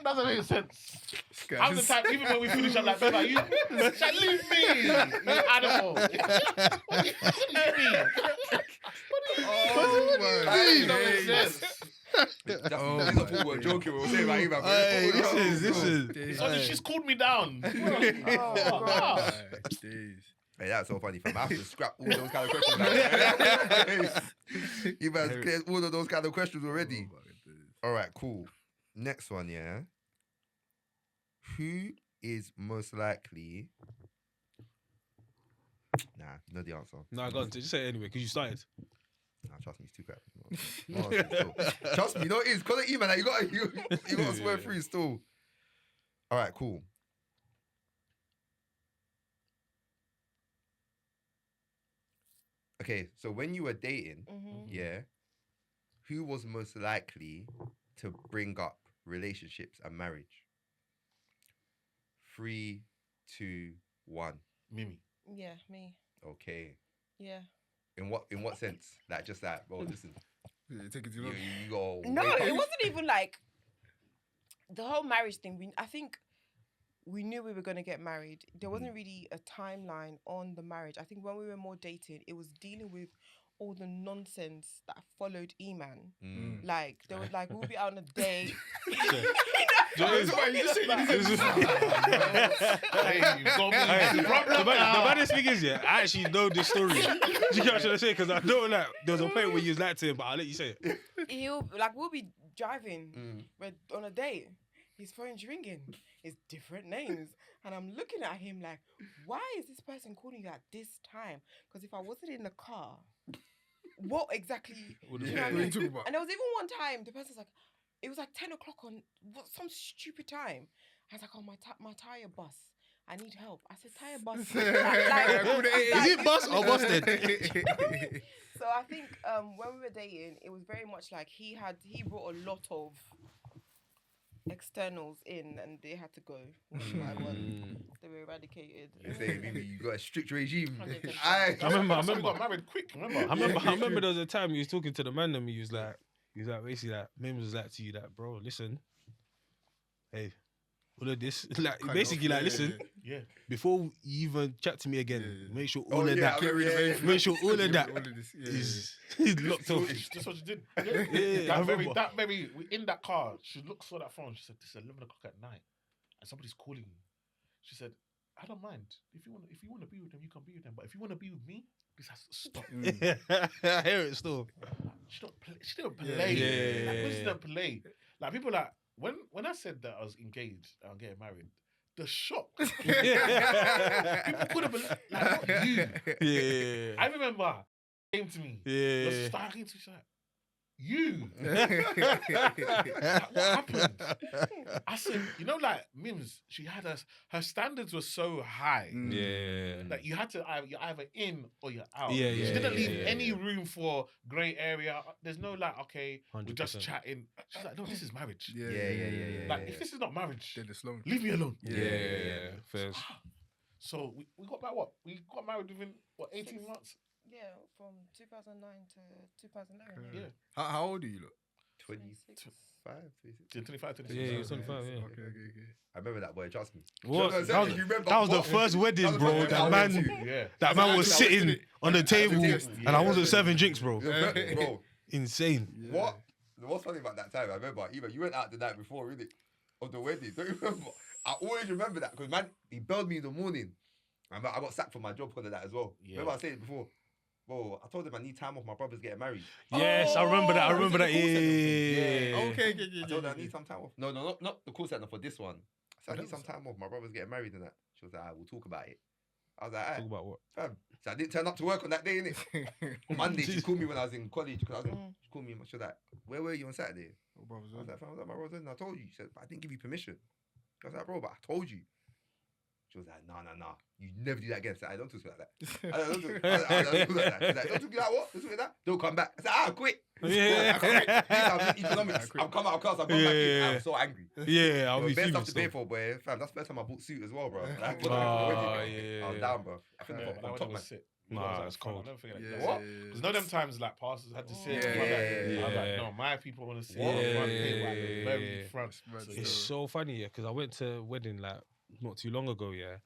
Doesn't make sense.
Guys.
I'm the type, even when we finish, I'm like, babe, you shall leave me, you animal. What do you mean?
Oh my
That doesn't
days.
make sense.
That's
Oh
that's
my
what we were
days.
joking. We were saying about you, man.
Hey, this is.
It's only she's called me down.
Oh, God.
Days.
Hey, that's so funny, fam. I have to scrap all those kind of questions. Like, you guys cleared all of those kind of questions already.
Oh my days.
All right, cool. Next one, yeah. Who is most likely? Nah, you know the answer.
Nah, go on. Just say it anyway, because you started.
Nah, trust me, it's too crap. No answer still. Trust me, you know it is. Because of email, like, you got to swear free still. All right, cool. Okay, so when you were dating, yeah, who was most likely to bring up relationships and marriage? 3, 2, 1.
Mimi.
Yeah, me.
Okay.
Yeah.
In what sense? Like just like, bro, listen,
Yeah, take it too
you,
long.
you go.
No,
wake up.
it wasn't even like the whole marriage thing. I think we knew we were going to get married. There wasn't really a timeline on the marriage. I think when we were more dating, it was dealing with all the nonsense that followed E-Man. Like, there was like, we'll be out on a date.
Hey, you got me.
The baddest thing is, yeah, I actually know this story. Do you get what I'm trying to say? Because I know, like, there was a point where you was like to him, but I'll let you say it.
We'll be driving, we're on a date. His phone's ringing. It's different names. And I'm looking at him like, why is this person calling you at this time? Because if I wasn't in the car, what exactly?
What
do
is
you know
it?
what I
What are you
mean?
talking about?
And there was even one time, the person's like, it was like 10 o'clock on some stupid time. I was like, oh, my tire bus. I need help. I said, tire bus.
Is it bus or busted?
So I think when we were dating, it was very much like he brought a lot of externals in, and they had to go one by one. They were eradicated.
You say, Mimi, you got a strict regime.
100%.
Aye.
I remember.
We got married quick, remember?
I remember there was a time he was talking to the man and he was like basically like, Mims was like to you, like, bro, listen, hey, all of this, like,
Kind
basically,
of,
like,
yeah,
listen,
Yeah.
before you even chat to me again,
Yeah.
make sure
Oh,
all of
yeah,
that,
I remember, yeah.
make sure all of that
All of this, yeah,
is locked
So
off.
that's what you did.
Yeah, I remember.
That very, in that car, she looked for that phone. She said, "This is 11 o'clock at night, and somebody's calling you." She said, "I don't mind if you want to be with them, you can be with them. But if you want to be with me, this has to stop."
I hear it still.
She don't play.
Yeah.
Like, when she don't play. Like people like when I said that I was engaged and I'm getting married, the shock. People couldn't believe, like, not you.
Yeah.
I remember came to me.
Yeah.
The star came to me. She's like, "You." Like, what happened? I said, you know, like Mims, she had her standards were so high
Yeah.
that you had to you're either in or you're out.
Yeah,
She
yeah,
didn't leave
yeah,
any
yeah.
room for grey area. There's no like, okay, we're just
100%.
chatting. She's like, no, this is marriage.
Yeah.
Like, if this is not marriage,
They're the slow.
leave me alone.
Yeah. First.
So we got back what? We got married within what 18 months?
Yeah, from 2009 to 2011.
Yeah.
How old are you, look?
25, 26.
25, 26.
Yeah, he was 25, yeah.
Okay.
I remember that boy, trust me.
What?
You know
That was,
you remember
that was the
what?
first wedding,
That was
bro.
the first
That
wedding I
man,
went to.
Yeah.
that man was sitting on the table,
Yeah.
and I wasn't serving drinks, bro.
Bro,
Insane.
what? What's funny about that time? I remember, even you went out the night before, really, of the wedding. Don't you remember? I always remember that because man, he belled me in the morning. I got sacked from my job because of that as well.
Yeah.
Remember I said it before. Bro, I told him I need time off. My brother's getting married.
Yes, I remember that. I remember that.
Yeah.
Okay.
I told her I need some time off. No, not the call center for this one. So I need some time off. My brother's getting married and that. She was like, we'll talk about it. I was like,
Talk about what?
fam. So I didn't turn up to work on that day, innit? Monday, she called me when I was in college. Because she called me and she was like, where were you on Saturday? I was like, fam, I was at my brother's wedding. I told you. She said, but I didn't give you permission. I was like, bro, but I told you. She was like, no. You never do that again. I said, I don't talk to you like that. I don't talk to you like that. She's like, don't talk to you like what? Don't talk like that. Don't come back. I said, I quit.
Yeah.
I quit. These are economics. I'm coming out of class. I'm going back in.
Yeah.
I'm so angry.
Yeah, I'll
Yo,
be
best
fuming
stuff to pay
still.
for, boy. Fam, that's the first time I bought suit as well, bro. Like,
Oh,
I was
yeah.
down, bro. I think
Yeah,
on
that
top,
one
man.
was sick.
Nah, it's
I'll
cold.
never forget
Yeah.
that.
What?
Because no them times like pastors had to sit in
Yeah,
front.
yeah,
I'm like,
yeah.
no, my people want to sit
Yeah,
in the front,
yeah,
like the
yeah,
very
yeah.
front.
It's
It's so funny, yeah, because I went to a wedding like not too long ago, yeah,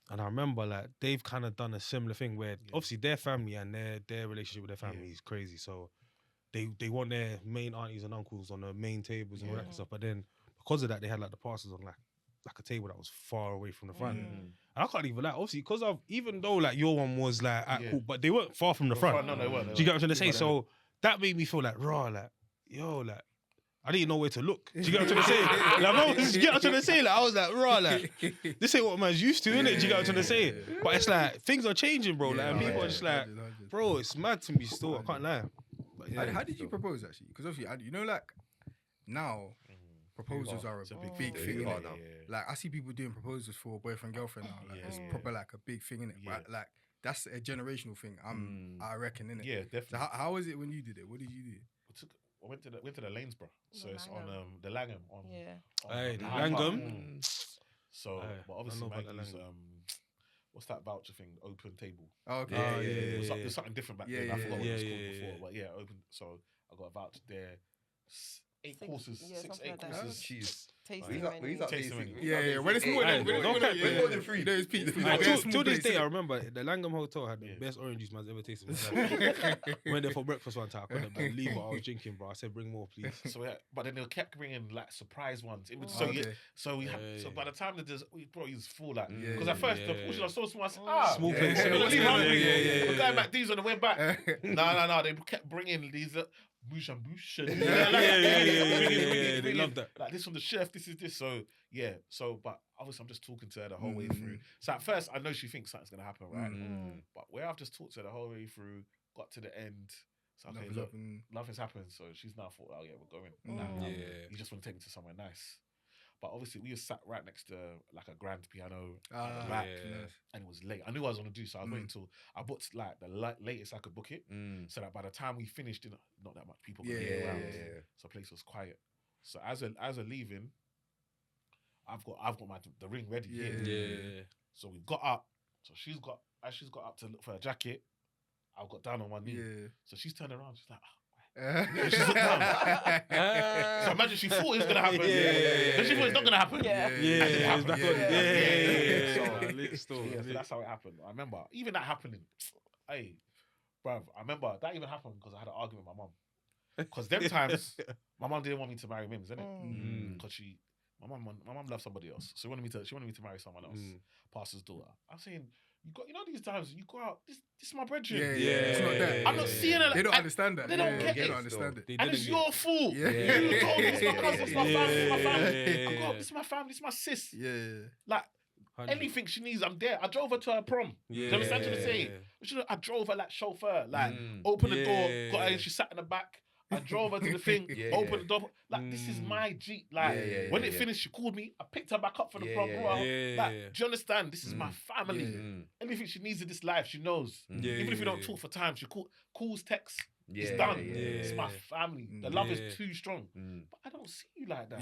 and I remember like they've kind of done a similar thing where obviously their family and their relationship with their family is crazy, so they want their main aunties and uncles on the main tables and all that kind of stuff, but then because of that they had like the pastors on like a table that was far away from the front. And I can't even like obviously because of even though like your one was like cool, but they weren't far from the front.
No, they weren't.
Do you get what I'm trying to say? So that made me feel like raw, like yo, like I didn't know where to look. Do you get what I'm trying to say? Like, do you get what I'm trying to say? Like I was like raw, like this ain't what man's used to, innit? Do you get what I'm trying to say? But it's like things are changing, bro. Like and people are just like, bro, it's mad to me still. I can't lie. But, yeah.
How did you propose actually? Because obviously, you know, like now proposals are a big thing.
Big
Innit?
now.
Like I see people doing proposals for boyfriend girlfriend now. Like it's proper like a big thing in it.
Yeah.
But like that's a generational thing. I reckon innit.
Yeah, definitely.
So how was it when you did it? What did you do?
I went to the Lanesborough, so it's on
Langham.
the Langham. On,
Hey, the
Hyde Park.
Langham.
So,
Aye,
but
I
obviously,
know about the
Maggie's
Langham.
what's that voucher thing? Open table.
Oh, okay.
It was something different back then. I forgot what it was called
yeah,
before,
yeah.
but yeah, open. So I got a voucher there. 8 courses,
yeah,
6,
something
8
like that.
courses.
Jeez.
Tasting
But
menu.
he's up
Tasting
tasting.
menu.
Yeah. When it's more
Hey,
than
don't get-
yeah,
more than free.
You know, it's peak.
Till this day, I remember the Langham Hotel had the best orange juice man's ever tasted. Went there for breakfast one time. I couldn't believe what I was drinking, bro. I said, "Bring more, please."
So yeah, but then they kept bringing like surprise ones. So we had, so by the time that we brought you full like because at first the portion was so small. I said,
Small place.
we're gonna leave
Yeah,
hungry.
yeah, yeah,
We're going
yeah.
back these on the way back. No. They kept bringing these bouche and bouche.
Yeah. They love that.
Like this from the chef. This is this. So yeah. So but obviously I'm just talking to her the whole way through. So at first I know she thinks something's gonna happen, right? But where I've just talked to her the whole way through, got to the end. So okay, look, nothing's happened. So she's now thought, oh yeah, we're going. Now, you just want to take me to somewhere nice. But obviously, we were sat right next to like a grand piano at the back, and it was late. I knew what I was gonna do, so I was waiting until I booked like the latest I could book it, so that by the time we finished, not that much people could be around. So the place was quiet. So as we're leaving, I've got the ring ready.
Yeah.
So we got up. So she's got up to look for a jacket. I've got down on one knee. So she's turned around. She's like. She looked down. So imagine she thought it was gonna happen. Then she thought it's not gonna happen.
It's back on.
So that's how it happened. I remember even that happening. Hey, bruv, I remember that even happened because I had an argument with my mum. Because them times, my mum didn't want me to marry Mims, innit? Because my mum loved somebody else. So she wanted me to marry someone else. Pastor's daughter. I'm saying. These times you go out. This is my brethren.
It's not that.
I'm not seeing it.
They don't understand that.
They don't get it.
They don't understand it.
And it's your fault. You told me it's my cousin, it's my family, I go, this is my family, this is my sis. Like anything she needs, I'm there. I drove her to her prom. Do you understand what I'm saying? I drove her like chauffeur. Like open the door, got her in, she sat in the back. I drove her to the thing, opened the door. Like, this is my Jeep. Like, when it finished, she called me. I picked her back up for the prom. Like, do you understand? This is my family. Anything she needs in this life, she knows. Even if we don't talk for time, she calls, texts. It's done. It's my family. The love is too strong. But I don't see you like that.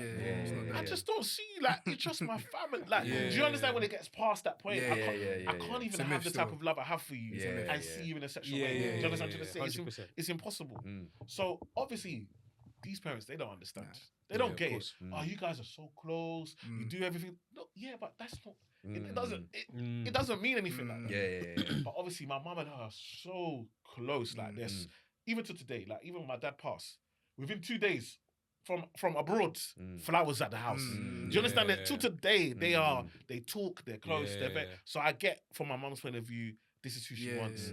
I just don't see you like, you're just my family. Like, do you understand when it gets past that point? I can't even have the type of love I have for you and see you in a sexual way. Do you understand what I'm saying? It's impossible. So, obviously, these parents, they don't understand. They don't get it. Oh, you guys are so close. You do everything. No, but that's not... It doesn't mean anything like that. But obviously, my mum and her are so close like this. Even to today, like even when my dad passed, within 2 days from abroad, flowers at the house. Do you understand that? Till today, they talk, they're close, they're very... So I get from my mum's point of view, this is who she wants.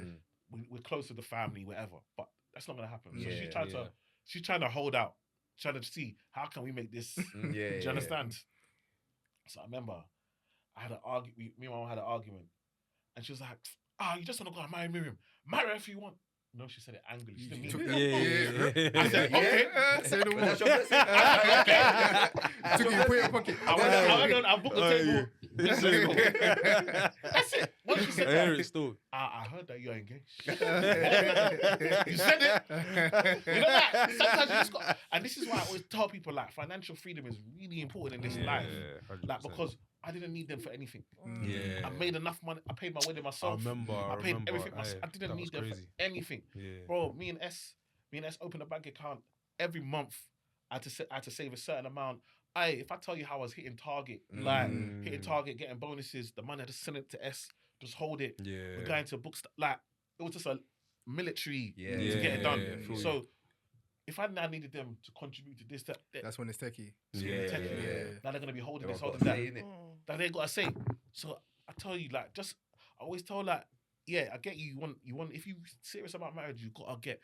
We're close to the family, whatever. But that's not gonna happen. So she's trying to hold out, trying to see how can we make this. Do you understand? So I remember I had an argument. Me and my mum had an argument, and she was like, you just want to go and marry Miriam. Marry her if you want. No, she said it angrily. She didn't mean it. I said, okay.
Say the word.
That's your blessing.
Took you put it in your pocket.
I booked a table. That's it. once you said
I hear
that,
it still.
I heard that you're engaged. You said it. You know that? Sometimes you just got, and this is why I always tell people like financial freedom is really important in this life.
100%.
Like because I didn't need them for anything.
Yeah.
I made enough money. I paid my wedding myself. I paid everything myself. I didn't need them for anything.
Yeah.
Bro, me and S opened a bank account every month. I had to save a certain amount. If I tell you how I was hitting target, hitting target, getting bonuses, the money I just sent it to S, just hold it.
Yeah.
We're going to books. Like it was just a military to get it done. So if I now needed them to contribute to this, that
That's when it's techie.
now they're gonna be holding this, holding that. That they gotta say. So I tell you, like, I always tell like, I get you. You want. If you serious about marriage, you gotta get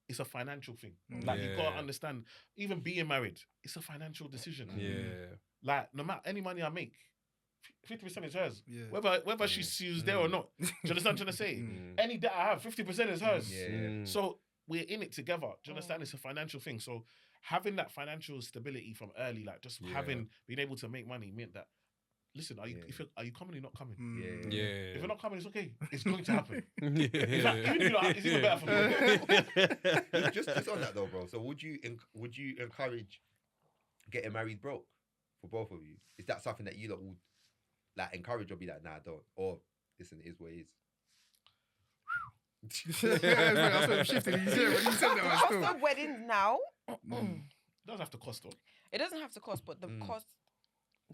it's a financial thing. Like you gotta understand. Even being married, it's a financial decision.
Yeah.
Like no matter any money I make, 50% is hers.
Yeah.
Whether she's there or not. Do you understand what I'm trying to say? Any debt I have, 50% is hers. So we're in it together. Do you understand? It's a financial thing. So having that financial stability from early, like just being able to make money meant that, listen, are you coming or you're not coming? If you're not coming, it's okay. It's going to happen. Even if you're not, it's even better for me.
just on that though, bro. So would you encourage getting married broke for both of you? Is that something that you lot would like encourage or be like, nah, don't? Or listen, it is what it is.
That's what I'm shifting. You said that
The
was
cost
still.
of weddings now,
It doesn't have to cost though.
it doesn't have to cost, but the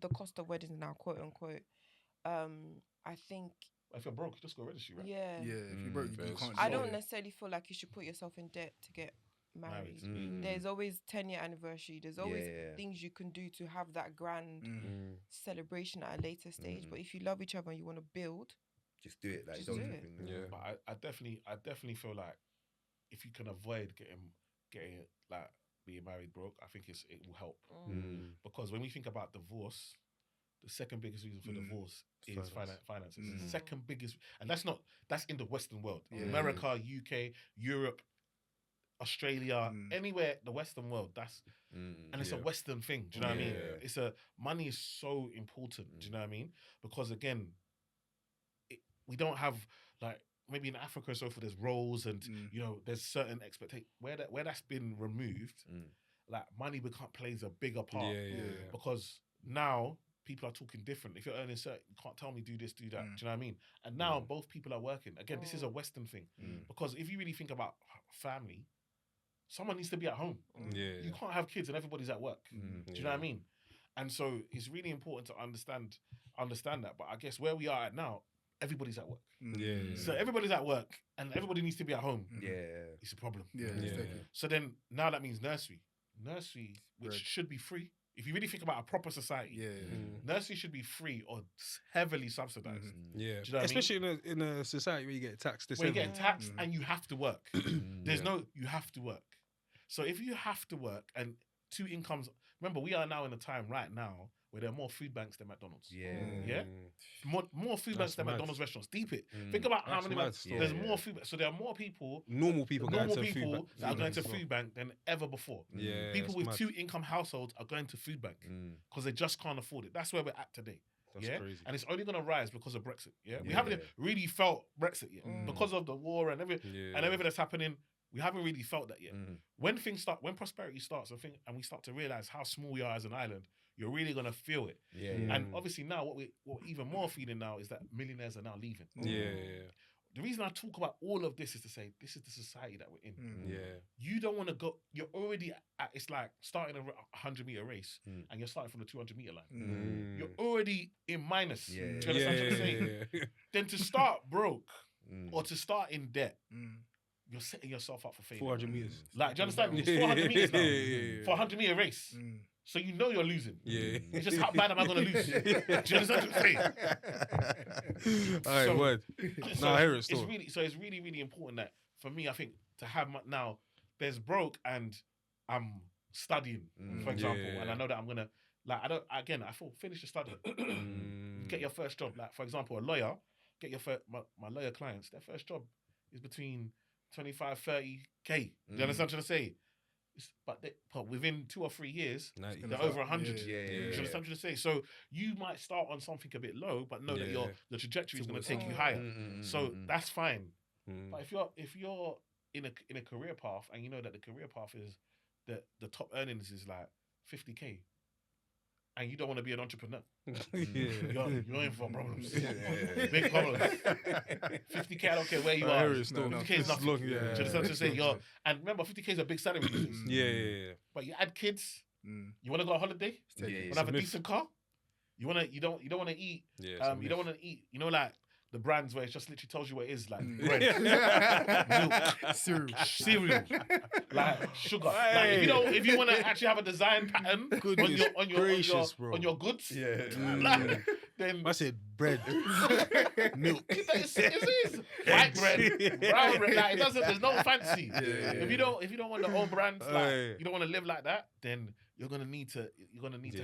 cost of weddings now, quote unquote, I think,
If you're broke, just go registry, right?
yeah.
Yeah, if you broke, you can't.
I don't necessarily feel like you should put yourself in debt to get married. There's always 10-year anniversary. There's always things you can do to have that grand celebration at a later stage. But if you love each other and you want to build,
just do it. Like,
just
don't
do
do
it.
it.
But I definitely feel like if you can avoid getting like being married broke, I think it will help. Because when we think about divorce, the second biggest reason for divorce is finances. Second biggest, and that's in the Western world. America, UK, Europe, Australia, anywhere, the Western world. And it's a Western thing. Do you know what I mean? Money is so important. Do you know what I mean? Because again, we don't have like maybe in Africa and so forth. There's roles and there's certain expectations where that's been removed. Like money plays a bigger part because now people are talking different. If you're earning certain, you can't tell me do this, do that. Do you know what I mean? And now both people are working. Again, this is a Western thing because if you really think about family, someone needs to be at home. You can't have kids and everybody's at work. Do you know what I mean? And so it's really important to understand that. But I guess where we are at now, everybody's at work. So everybody's at work and everybody needs to be at home. It's a problem. So then now that means nursery, which should be free. If you really think about a proper society, nursery should be free or heavily subsidized. Do you know what
especially in a society where you get taxed.
Where you get taxed and you have to work. You have to work. So if you have to work and two incomes, remember we are now in a time right now where there are more food banks than McDonald's. More food banks than McDonald's restaurants. Deep it. Think about how many there's more food banks. So there are more people.
Normal people
that are going to food bank than ever before. People with two income households are going to food bank because they just can't afford it. That's where we're at today. That's crazy. And it's only going to rise because of Brexit. We haven't really felt Brexit yet because of the war and everything that's happening. We haven't really felt that yet. When prosperity starts, and we start to realize how small we are as an island, you're really gonna feel it. And obviously now, what we're even more feeling now is that millionaires are now leaving. The reason I talk about all of this is to say this is the society that we're in. You don't want to go. You're already at. It's like starting a 100-meter race, and you're starting from the 200-meter line. You're already in minus. Do you understand what I'm saying? Then to start broke or to start in debt. You're setting yourself up for failure.
400 meters.
Like, do you understand? It's 400 meters now. For a 100-meter race. So you know you're losing. It's just how bad am I going to lose? Do you understand what I'm saying?
All right, word. No, I hear it still.
It's really, really important that, for me, I think, to have now, there's broke and I'm studying, for example. And I know that I'm going to, like, I thought, finish your study. Get your first job. Like, for example, a lawyer, get your first, my lawyer clients, their first job is between 25, 30K. Do you understand what I'm trying to say? but within 2 or 3 years,
Nice.
they're over 100.
Yeah,
Do you
yeah.
understand what I'm trying to say? So you might start on something a bit low, but know that
Yeah.
the trajectory is going to
Towards
take you
something.
higher. So that's fine.
Mm.
But if you're in a career path and you know that the career path is the top earnings is like 50K, and you don't want to be an entrepreneur, you're in for problems. Big problems. 50K, I don't care where you are. 50K is nothing.
long,
Do you understand what I'm saying? And remember, 50K is a big salary.
Yeah.
But you add kids. You want to go on holiday?
Yeah,
You want to have a decent car? You don't want to eat.
Yeah.
You don't want to eat. You know, like the brands where it just literally tells you what it is, like bread, milk, cereal, like sugar. Like, if you want to actually have a design pattern on your goods, then
I said bread, milk.
It is white bread, brown bread. Like, it doesn't. There's no fancy. If you don't want the own brands, like you don't want to live like that, then you're gonna need to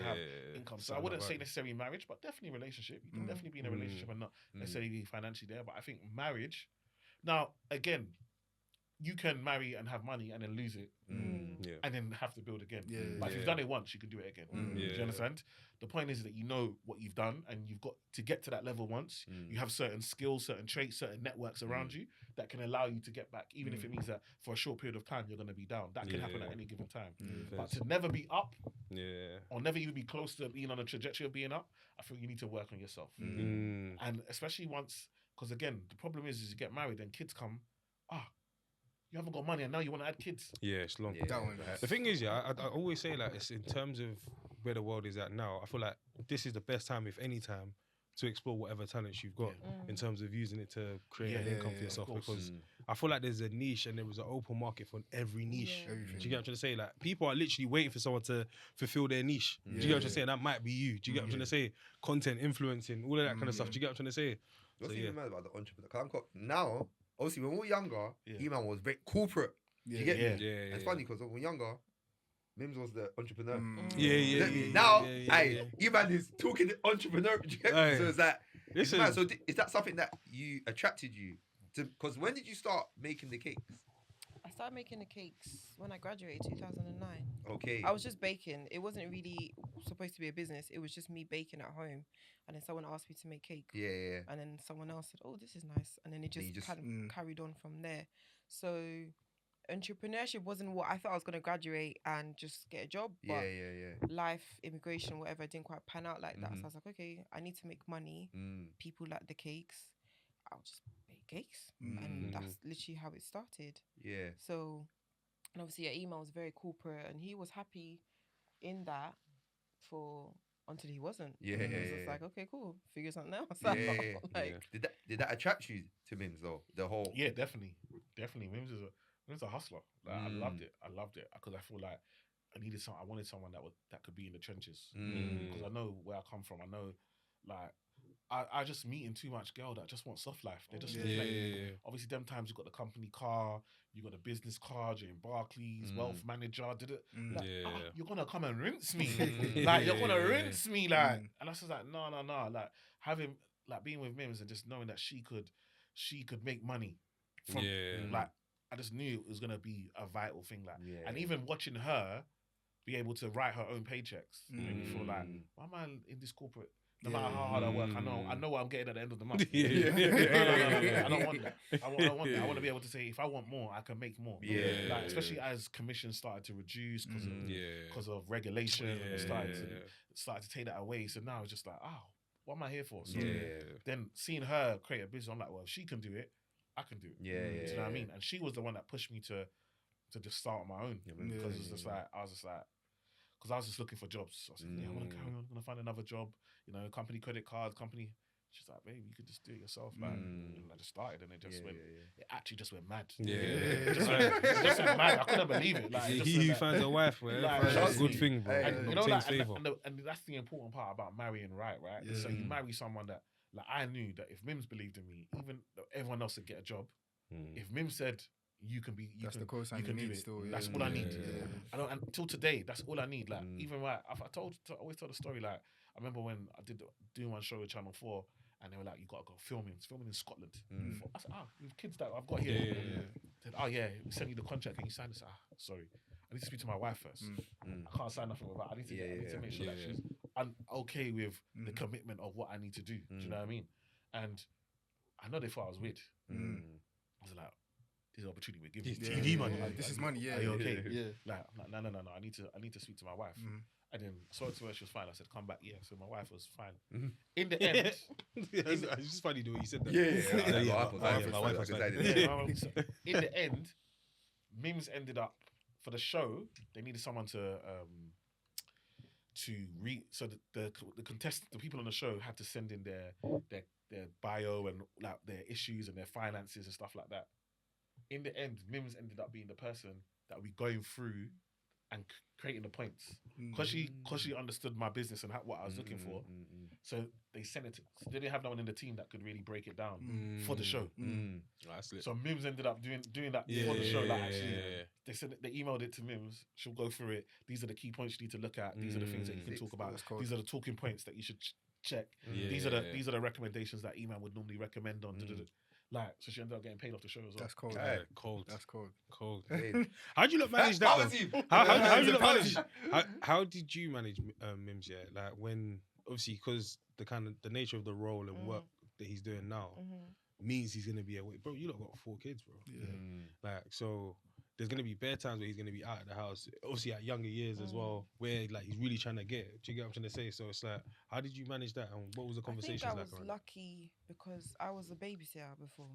have income. So I wouldn't say necessarily marriage, but definitely relationship. You can definitely be in a relationship and not necessarily be financially there. But I think marriage. Now again, you can marry and have money and then lose it, and then have to build again. But if you've done it once, you can do it again. Do you understand? The point is that you know what you've done, and you've got to get to that level once. You have certain skills, certain traits, certain networks around you that can allow you to get back, even if it means that for a short period of time you're going to be down. That can happen at any given time. But to never be up, or never even be close to being on a trajectory of being up, I think you need to work on yourself. And especially once, because again, the problem is you get married and kids come, you haven't got money and now you want to add kids.
Yeah, it's long.
Yeah.
The thing is, I always say, like, it's in terms of where the world is at now, I feel like this is the best time, if any time, to explore whatever talents you've got in terms of using it to create an income for yourself. Because I feel like there's a niche and there is an open market for every niche. Do you get what I'm trying to say? Like, people are literally waiting for someone to fulfill their niche. Do you get what I'm trying to say? And that might be you. Do you get what I'm trying to say? Content, influencing, all of that kind of stuff. Do you get what I'm trying to say?
What's even mad about the entrepreneur? Because now, obviously, when we were younger, E-Man was very corporate. You get me?
Yeah.
It's funny because when we were younger, Mims was the entrepreneur. Now, E-Man is talking the entrepreneur. You get me? So it's like, it's mad. So is that something that attracted you to? Because when did you start making the cakes?
I started making the cakes when I graduated 2009.
Okay.
I was just baking. It wasn't really supposed to be a business. It was just me baking at home. And then someone asked me to make cake.
Yeah.
And then someone else said, oh, this is nice. And then it just kind of carried on from there. So entrepreneurship wasn't what I thought. I was going to graduate and just get a job. But life, immigration, whatever, didn't quite pan out like that. So I was like, okay, I need to make money. People like the cakes. I'll just bake cakes. And that's literally how it started.
Yeah.
So, and obviously, Ema was very corporate and he was happy in that until he wasn't.
Yeah.
And it was just like, okay, cool. Figure something else
Yeah.
out. Like,
Did that attract you to Mims though? The whole.
Yeah, definitely. Mims is a hustler. Like, I loved it because I feel like I wanted someone that could be in the trenches because I know where I come from. I know, like, I just meeting too much girl that just want soft life. They just obviously them times you got the company car, you got the business card, you're in Barclays, wealth manager, you're gonna come and rinse me. Like, you're gonna rinse me, like, and I was just like, no, like having, like, being with Mims and just knowing that she could make money from, like, I just knew it was gonna be a vital thing, like, and even watching her be able to write her own paychecks made me feel like, why am I in this corporate? No matter how hard I work, I know what I'm getting at the end of the month. No, I don't want that. I want that. I want to be able to say, if I want more, I can make more. Like, especially as commissions started to reduce because of regulation, and started to take that away. So now it's just like, what am I here for? So then seeing her create a business, I'm like, well, if she can do it, I can do it. Do you know what I mean? And she was the one that pushed me to just start on my own because it's just like, I was just looking for jobs. So I was like, I want to carry on. I'm going to find another job. You know, company credit cards, company. She's like, babe, you could just do it yourself. Like, and I just started and it just went, it actually just went mad. It just went mad. I couldn't believe it. Like,
he who finds a wife, man, finds a good thing, bro.
And, you know, like, and that's the important part about marrying right? So you marry someone that, like, I knew that if Mims believed in me, even though everyone else would get a job, if Mims said, you can do it.
Still,
that's all I need. I don't, until today, that's all I need. Like, even like, I always tell the story. Like, I remember when I did doing one show with Channel 4, and they were like, "You gotta go filming. It's filming in Scotland." I said, with kids that I've got here. Said, we sent you the contract and you signed this. Sorry. I need to speak to my wife first. I can't sign nothing without. I need to make sure that she's okay with the commitment of what I need to do. Do you know what I mean? And I know they thought I was weird. I was like, this is an opportunity we're giving.
TV money.
This is money. Yeah.
Are you okay?
Yeah.
Like, no. I need to speak to my wife. And then I saw it to her, she was fine. I said, come back. Yeah. So my wife was fine. In the end,
It's just funny the way you said that.
My wife was
in the end, Mims ended up for the show. They needed someone to so the contestant, the people on the show had to send in their bio and like their issues and their finances and stuff like that. In the end, Mims ended up being the person that we going through and creating the points because she understood my business and what I was looking for. So they sent it. So they didn't have no one in the team that could really break it down for the show. So Mims ended up doing that for the show. Like actually, they said they emailed it to Mims. She'll go through it. These are the key points you need to look at. These are the things that you can talk about. These are the talking points that you should check. These are the recommendations that Eman would normally recommend on. Like, so she ended up getting paid off the show as well.
That's cold.
Cold.
That's cold.
Cold. How'd you look manage that? How did you manage Mims? Yeah, like when obviously because the nature of the role and work that he's doing now means he's gonna be away. Bro, you lot got 4 kids, bro. Like so. There's gonna be bare times where he's gonna be out of the house, obviously at younger years as well, where like he's really trying to get it. Do you get what I'm trying to say? So it's like, how did you manage that, and what was the conversation like?
I think I was lucky because I was a babysitter before.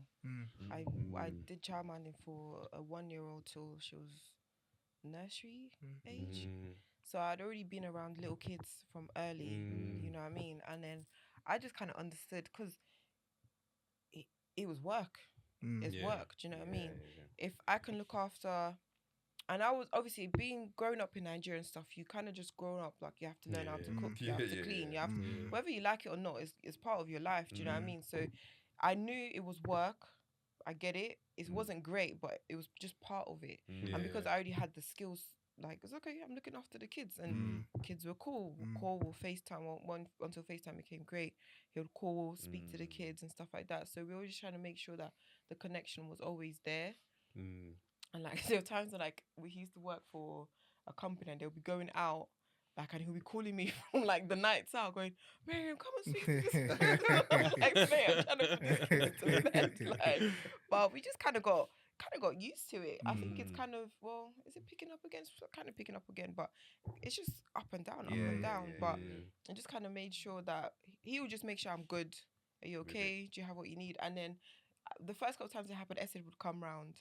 I did childminding for a 1-year-old till she was nursery age. So I'd already been around little kids from early. You know what I mean? And then I just kind of understood because it was work. It's work. Do you know what I mean? If I can look after, and I was obviously growing up in Nigeria and stuff, you kind of just grown up like you have to learn how to cook, you have to clean, you have to, whether you like it or not, it's part of your life. Do you know what I mean? So I knew it was work. I get it. It wasn't great, but it was just part of it. And because I already had the skills, like it's okay. I'm looking after the kids, and kids were cool. We'll call, we'll FaceTime. Until FaceTime became great, he would call, speak to the kids and stuff like that. So we were just trying to make sure that the connection was always there. And like there were times when like we used to work for a company and they'll be going out, like, and he'll be calling me from like the nights out, going, "Miriam, come and speak to this." Like, mate, I'm trying to put this to the end. Like, but we just kind of got used to it. I think it's kind of, well, is it picking up again? It's kind of picking up again, but it's just up and down. But I just kind of made sure that he would just make sure I'm good. Are you okay? Do you have what you need? And then the first couple of times it happened, Esed would come round.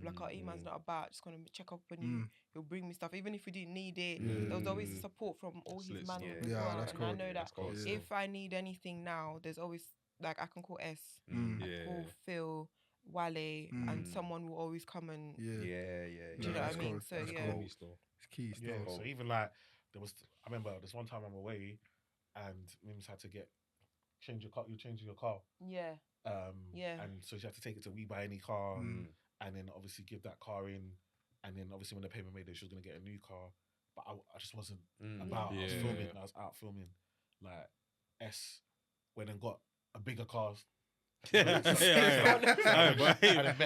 Like, our Eman's not about, just going to check up on you. He'll bring me stuff, even if we didn't need it. There was always support from all his man as well.
That's
and
cool.
I know that if I need anything now, there's always, like, I can call S, I can call Phil, Wale, and someone will always come and do you know what I mean? So
It's key still.
Yeah, so even like I remember this one time I'm away and Mims had to change your car. You're changing your car. And so she had to take it to We Buy Any Car, and then obviously give that car in, and then obviously when the payment made it, she was gonna get a new car, but I just wasn't about. I was filming. I was out filming. Like S went and got a bigger car. I met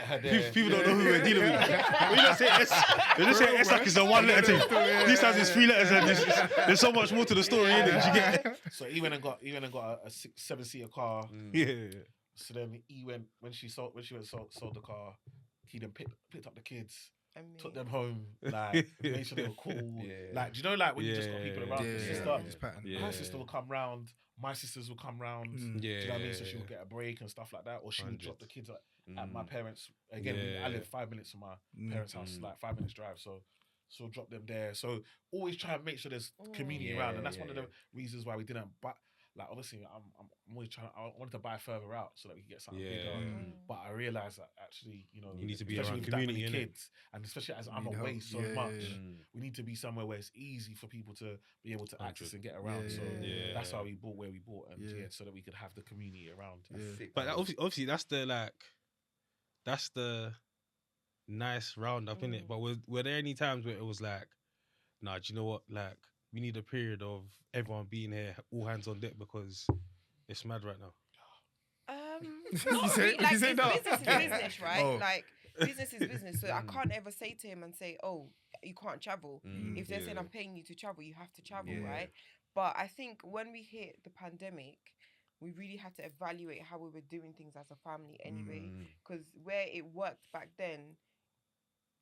her there.
People don't know who we're dealing with. When you don't say S, they just say S like it's a 1-letter thing. These times it's 3 letters, and there's so much more to the story, innit? You get it?
So he went and got a 7-seater car. So then he went when she sold the car. He then picked up the kids, took them home, like made sure they were cool. Like, do you know, like when you just got people around? Her sister will come round. My sisters will come round. Do you know what I mean? So she would get a break and stuff like that, or she would drop the kids at my parents. Again, I live 5 minutes from my parents' house, like 5 minutes drive. So drop them there. So always try and make sure there's community around, and that's one of the reasons why we didn't. But like, obviously, I'm always trying. I wanted to buy further out so that we could get something bigger. But I realized that actually, you need to be around community, that many kids, and especially as I'm away so much, we need to be somewhere where it's easy for people to be able to access and get around. So that's why we bought where we bought, and so that we could have the community around.
But obviously, that's the nice roundup, innit? But were there any times where it was like, nah, do you know what, like, we need a period of everyone being here, all hands on deck, because it's mad right now?
Not really. Like, business is business, right? Like, business is business. So I can't ever say to him and say, oh, you can't travel. If they're saying I'm paying you to travel, you have to travel,
Yeah.
right? But I think when we hit the pandemic, we really had to evaluate how we were doing things as a family anyway. Because where it worked back then,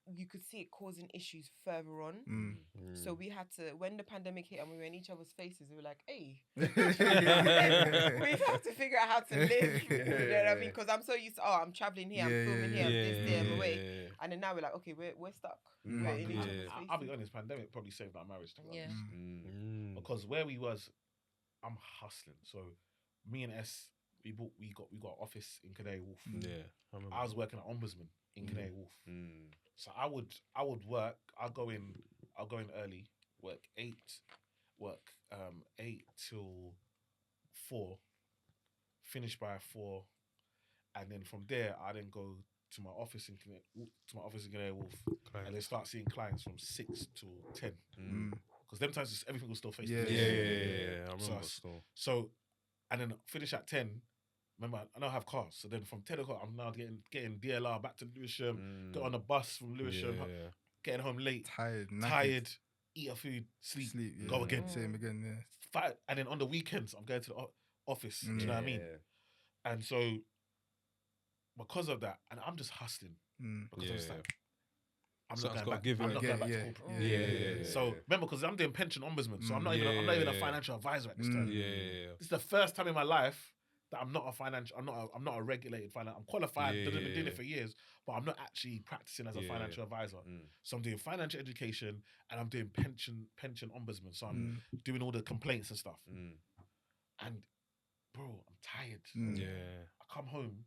you could see it causing issues further on. So we had to, when the pandemic hit and we were in each other's faces, we were like, hey, we have to figure out how to live. You know what I mean? Because I'm so used to, I'm traveling here, I'm filming here, I'm this, there, I'm away. And then now we're like, okay, we're stuck. We're in each other's faces.
I'll be honest, pandemic probably saved our marriage. To be honest. Because where we was, I'm hustling. So me and S, we got office in Canary Wharf. I was working at Ombudsman in Canary Wharf. So I would work. I'll go in early. Work 8 till 4. Finish by 4, and then from there I then go to my office in Canary Wharf, and then start seeing clients from 6 to 10. Because them times everything was still face to face.
Yeah. I remember
So, and then finish at 10. Remember, I don't have cars, so then from 10 o'clock, I'm now getting DLR back to Lewisham, get on a bus from Lewisham, getting home late, tired, eat a food, sleep, go again.
Same again,
And then on the weekends, I'm going to the office, do you know what I mean? And so, because of that, and I'm just hustling, because I'm just like, I'm not going back to corporate. So remember, because I'm doing pension ombudsman, so I'm not even a financial advisor at this time. This is the first time in my life that I'm not a regulated finance. I'm qualified, I've been doing it for years, but I'm not actually practicing as a financial advisor. So I'm doing financial education and I'm doing pension ombudsman. So I'm doing all the complaints and stuff. And bro, I'm tired. I come home.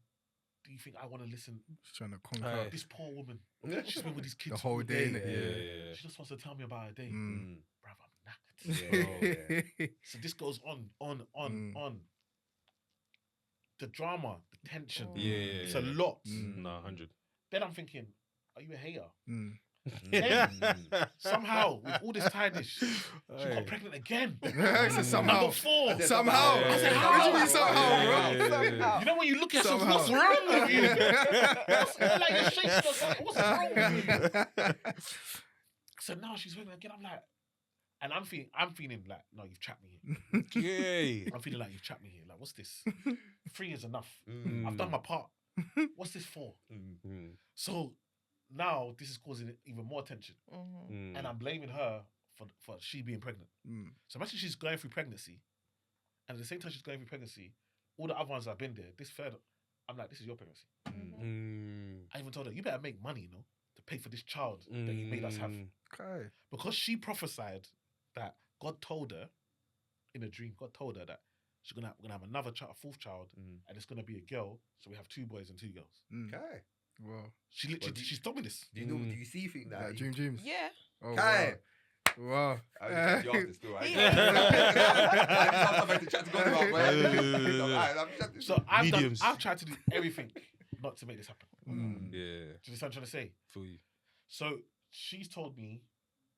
Do you think I want to listen?
She's trying to conquer
this poor woman. She's been with these kids
the whole day.
She just wants to tell me about her day. Bruv, I'm knackered. So this goes on. The drama, the tension. It's a lot.
100.
Then I'm thinking, are you a hater? Somehow, with all this tiredness, she got pregnant again.
Somehow.
Number 4.
Somehow.
I said, how?
What do you mean somehow, bro?
Somehow.
You know when you look at yourself, what's wrong with you? Like you're shaking yourself. What's wrong with you? So now she's pregnant again. I'm like, and I'm feeling like, no, you've trapped me here. I'm feeling like you've trapped me here. Like, what's this? 3 is enough. I've done my part. What's this for? So now this is causing even more tension. And I'm blaming her for she being pregnant. So imagine she's going through pregnancy, and at the same time she's going through pregnancy, all the other ones that have been there, this third, I'm like, this is your pregnancy. I even told her, you better make money, you know, to pay for this child that you made us have.
Okay.
Because she prophesied that God told her in a dream, God told her that we're gonna have another child, a 4th child, and it's gonna be a girl. So we have 2 boys and 2 girls.
Okay.
Wow.
She literally, she's told me this.
Do you know? Do you see things that?
Like dreams?
Yeah.
Oh,
Okay.
Wow.
I was just you asked this too.
So I've tried to do everything not to make this happen. Do you understand what I'm trying to say?
For you.
So she's told me.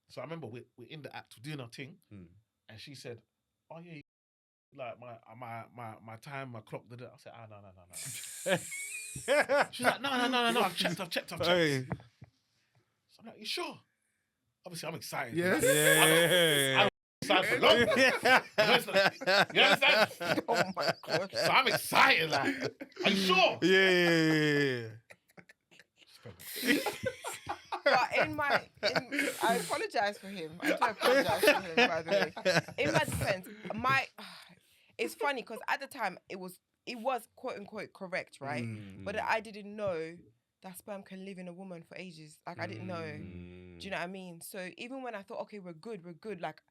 So I remember we're in the act, we're doing our thing, and she said, "Oh yeah, like my time, my clock." I said, "Ah, no." She's like, "No. I've checked."
Hey.
So I'm like, "You sure?" Obviously, I'm excited.
Yes.
I'm excited for long. You understand?
Oh my gosh.
So I'm excited. Like, are you sure?
Yeah.
But I apologize for him. I do apologize for him, by the way. In my defense, it's funny because at the time it was quote unquote correct, right? But I didn't know that sperm can live in a woman for ages. Like I didn't know. Do you know what I mean? So even when I thought, okay, we're good. Like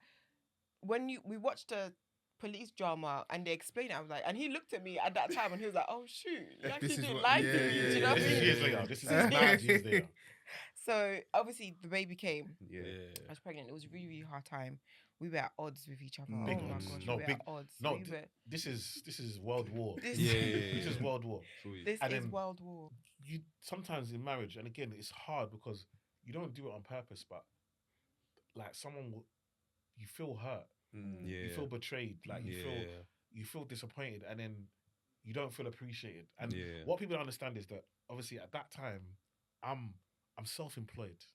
when we watched the police drama and they explained it, I was like, and he looked at me at that time and he was like, oh shoot, you actually didn't lie to me. Do you know what I mean?
This is 9 years later.
So obviously the baby came.
Yeah.
I was pregnant. It was a really, really hard time. We were at odds with each other.
Big
oh my
odds.
gosh,
No,
we were
big-
at odds.
No,
We were-
this is World War.
This
This is World War.
This
And
is
then-
World War.
You sometimes in marriage, and again, it's hard because you don't do it on purpose, but like you feel hurt, you feel betrayed, like you feel disappointed, and then you don't feel appreciated. And what people don't understand is that obviously at that time, I'm self-employed.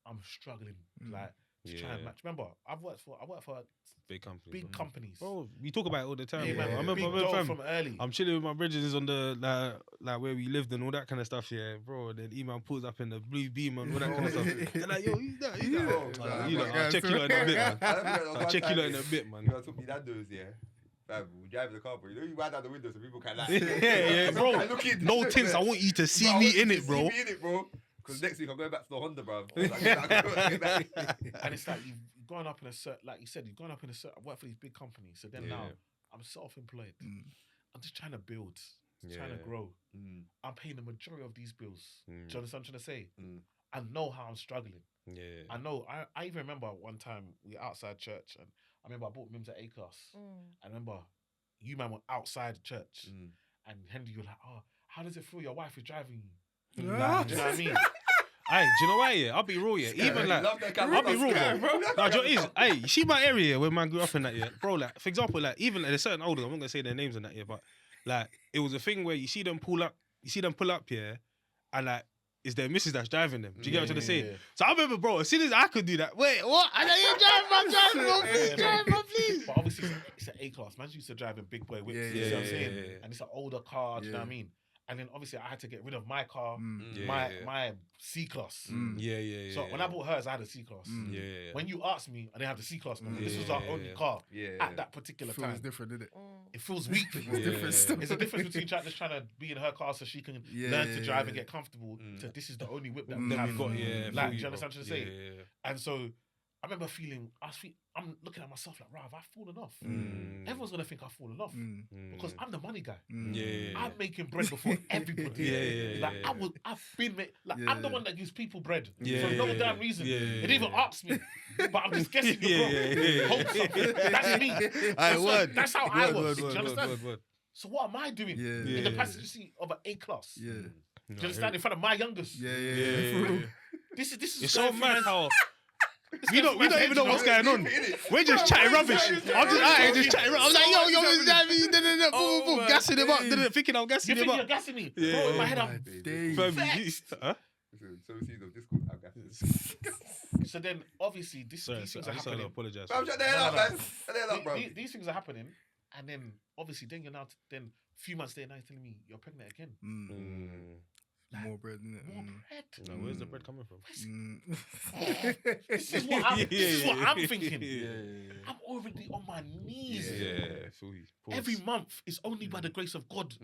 I'm struggling like to try and match. Remember, I worked for
big companies.
big companies.
Bro, we talk about it all the time.
Yeah,
bro.
man,
I remember,
big dough
fam,
from early.
I'm chilling with my bridges on the like where we lived and all that kind of stuff, yeah, bro. Then E-man pulls up in the blue beam and all that kind of stuff. They're like, yo, who's that? I'll check you out in a bit, man. I'll check you out in a bit, man.
You took me Nando's, yeah. Fam, we drive in the car, bro. You know you wind out the window so people can like.
yeah, bro. No tints. I want you to see me in it, bro.
See me in it, bro. Because next week I'm going back to the Honda, bro.
And it's like you've gone up in a certain, like you said, you've gone up in a certain. I work for these big companies, so then now I'm self-employed. I'm just trying to build, trying to grow. I'm paying the majority of these bills. Do you understand what I'm trying to say? I know how I'm struggling.
Yeah.
I know. I even remember one time we were outside church, and I remember I bought Mims at A-class. I remember you man were outside church, and Henry, you were like, "Oh, how does it feel? Your wife is driving you." Do you know what I mean?
Hey, do you know why? Yeah, I'll be real. Yeah, even like, I'll be real, bro. Nah, do you know what it is? Hey, you see my area where man grew up in that, yeah, bro. Like, for example, like even there's certain elders. I'm not gonna say their names in that, yeah, but like it was a thing where you see them pull up, yeah, and like it's their missus that's driving them. Do you get what I'm trying to say?
Yeah.
So I remember, bro, as soon as I could do that, wait, what? I know you drive, man, please.
But obviously, it's an A-class. Man used to drive in big boy whips.
Yeah,
you see what I'm
yeah,
saying?
yeah.
And it's an older car. Do you know what I mean? And then obviously I had to get rid of my car,
Yeah,
my C-class.
Yeah.
So when I bought hers, I had a C-class.
Yeah.
When you asked me, I didn't have the C-class no more. This was our only car at that particular
Feels
time.
different, didn't it?
It feels weak.
Different stuff.
It's a difference between just trying to be in her car so she can learn to drive and get comfortable to this is the only whip that we have.
got,
Like, do you
bro.
understand what I'm trying to say?
Yeah.
And so I remember feeling, I'm looking at myself like, Rav, I've fallen off. Everyone's going to think I've fallen off because I'm the money guy. I'm making bread before everybody. I've been, I'm the one that gives people bread for no damn reason. They didn't even ask me, but I'm just guessing you, bro. Hope something. That's me. That's how I was. Do you understand? So what am I doing in the passenger seat of an A-class? Do you understand? In front of my youngest. This is
It's so mad how we don't
my
even know
head,
what's
you know?
going on. We're just chatting rubbish. I'm just chatting rubbish. I'm like, yo, driving, boom, gassing him up, thinking I'm gassing
You
him
think
up.
you're gassing me? Bro, in my head, I'm...
Huh?
So see the Discord, I'm gassing.
So then, obviously, these things are
I just had to
happening.
apologize.
Bro, shut the hell up, man. Shut the hell up, bro.
These things are happening, and then, obviously, then you're now... Then, a few months later, now you're telling me you're pregnant again.
More bread, isn't it?
More bread?
Now, where's the bread coming from?
This is what I'm thinking. I'm already on my knees.
Yeah, feel you. Pause.
Every month is only by the grace of God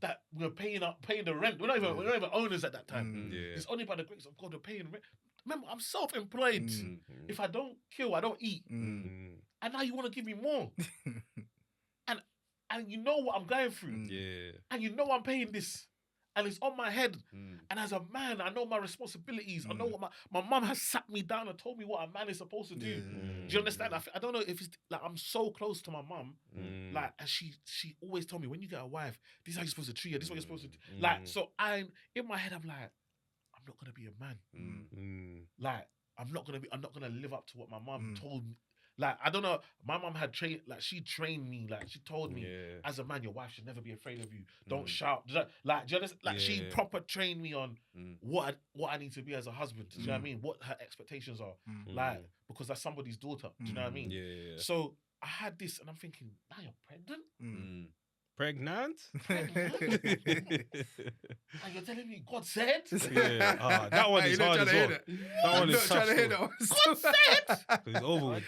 that we're paying the rent. We're not even owners at that time. It's only by the grace of God we're paying rent. Remember, I'm self-employed. If I don't kill, I don't eat. And now you want to give me more. and you know what I'm going through. And you know I'm paying this. And it's on my head. And as a man, I know my responsibilities. I know what my mum has sat me down and told me what a man is supposed to do. Do you understand? I don't know if it's like I'm so close to my mum. Like, and she always told me, when you get a wife, this is how you're supposed to treat her. This is what you're supposed to do. Like, so in my head, I'm like, I'm not gonna be a man. Like, I'm not gonna live up to what my mum told me. Like, I don't know. My mum had she trained me. Like, she told me, as a man, your wife should never be afraid of you. Don't shout. Like, do you understand? Like, she proper trained me on what I need to be as a husband. Do you know what I mean? What her expectations are. Like, because that's somebody's daughter. Do you know what I mean? So I had this, and I'm thinking, now you're pregnant?
Pregnant?
And you're telling me God said?
That one is hard as well. That one is tough.
God said?
It's over with.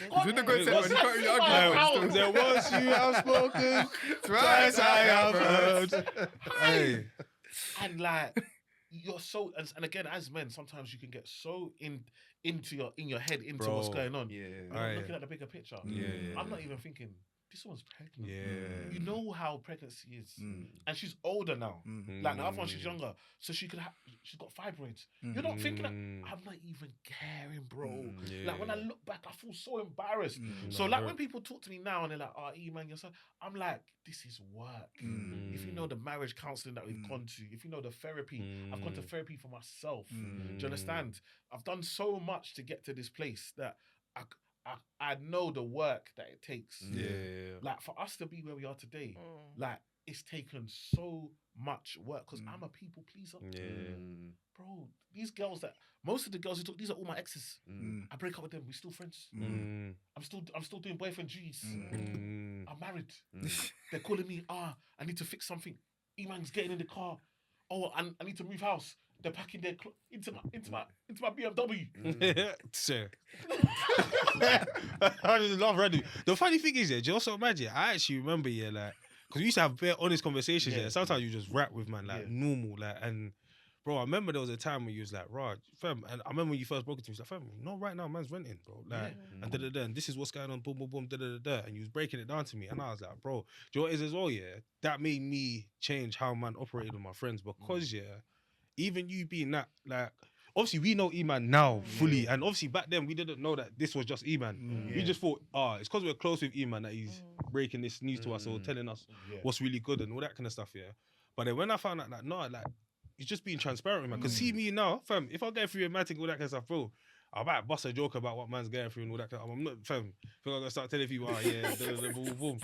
There was you have spoken, twice I have heard. Hey.
And like, you're so, and again, as men, sometimes you can get so in your head into what's going on. I'm looking at the bigger picture. I'm not even thinking, this one's pregnant. You know how pregnancy is. And she's older now. Like, the other one, she's younger. So she's got fibroids. You're not thinking that, I'm not even caring, bro. Like, when I look back, I feel so embarrassed. So, like, when people talk to me now and they're like, oh, E-man, you're so... I'm like, this is work. If you know the marriage counselling that we've gone to, if you know the therapy, I've gone to therapy for myself. Do you understand? I've done so much to get to this place that I know the work that it takes. Like, for us to be where we are today, like, it's taken so much work because I'm a people pleaser. Bro, these girls that most of the girls who talk, these are all my exes.
Mm.
I break up with them. We're still friends.
Mm.
I'm still doing boyfriend duties.
Mm.
I'm married.
Mm.
They're calling me. I need to fix something. Eman's getting in the car. Oh, I need to move house. They're packing their into my BMW.
Sir. I just love Randy. The funny thing is, yeah, do you also imagine? I actually remember, yeah, like, because we used to have very honest conversations, yeah. Sometimes you just rap with man, like normal, like, and bro, I remember there was a time when you was like, Raj, fam, and I remember when you first broke it to me, you was like, fam, no, right now, man's renting, bro, like, and da-da-da, and this is what's going on, boom, boom, boom, da-da-da-da, and you was breaking it down to me, and I was like, bro, do you know what it is as well, yeah? That made me change how man operated with my friends, because, yeah, even you being that, like, obviously we know E-Man now fully, and obviously back then we didn't know that this was just E-Man. We just thought, it's because we're close with E-Man that he's breaking this news to us or telling us what's really good and all that kind of stuff, yeah. But then when I found out that, no, like, he's just being transparent with man. Because see me now, fam, if I go through romantic, all that kind of stuff, bro, I might bust a joke about what man's going through and all that kind of stuff. I'm not, fam, I think I'm going to start telling people, boom, boom, boom.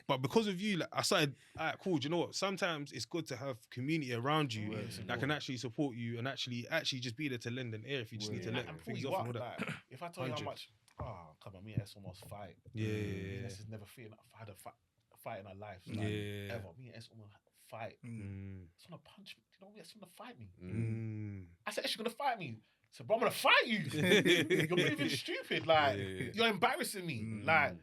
But because of you, like, I started, cool, do you know what? Sometimes it's good to have community around you that can actually support you and actually just be there to lend an ear if you just need to let things off and all that.
Like, if I tell you how much, come on, me and S almost fight. S has never had a fight in our lives. Like, ever. Me and S almost fight. It's gonna punch me. You know, S gonna fight me. I said, S, you're gonna fight me. So, bro, I'm gonna fight you. You're moving stupid. Like, you're embarrassing me. Like,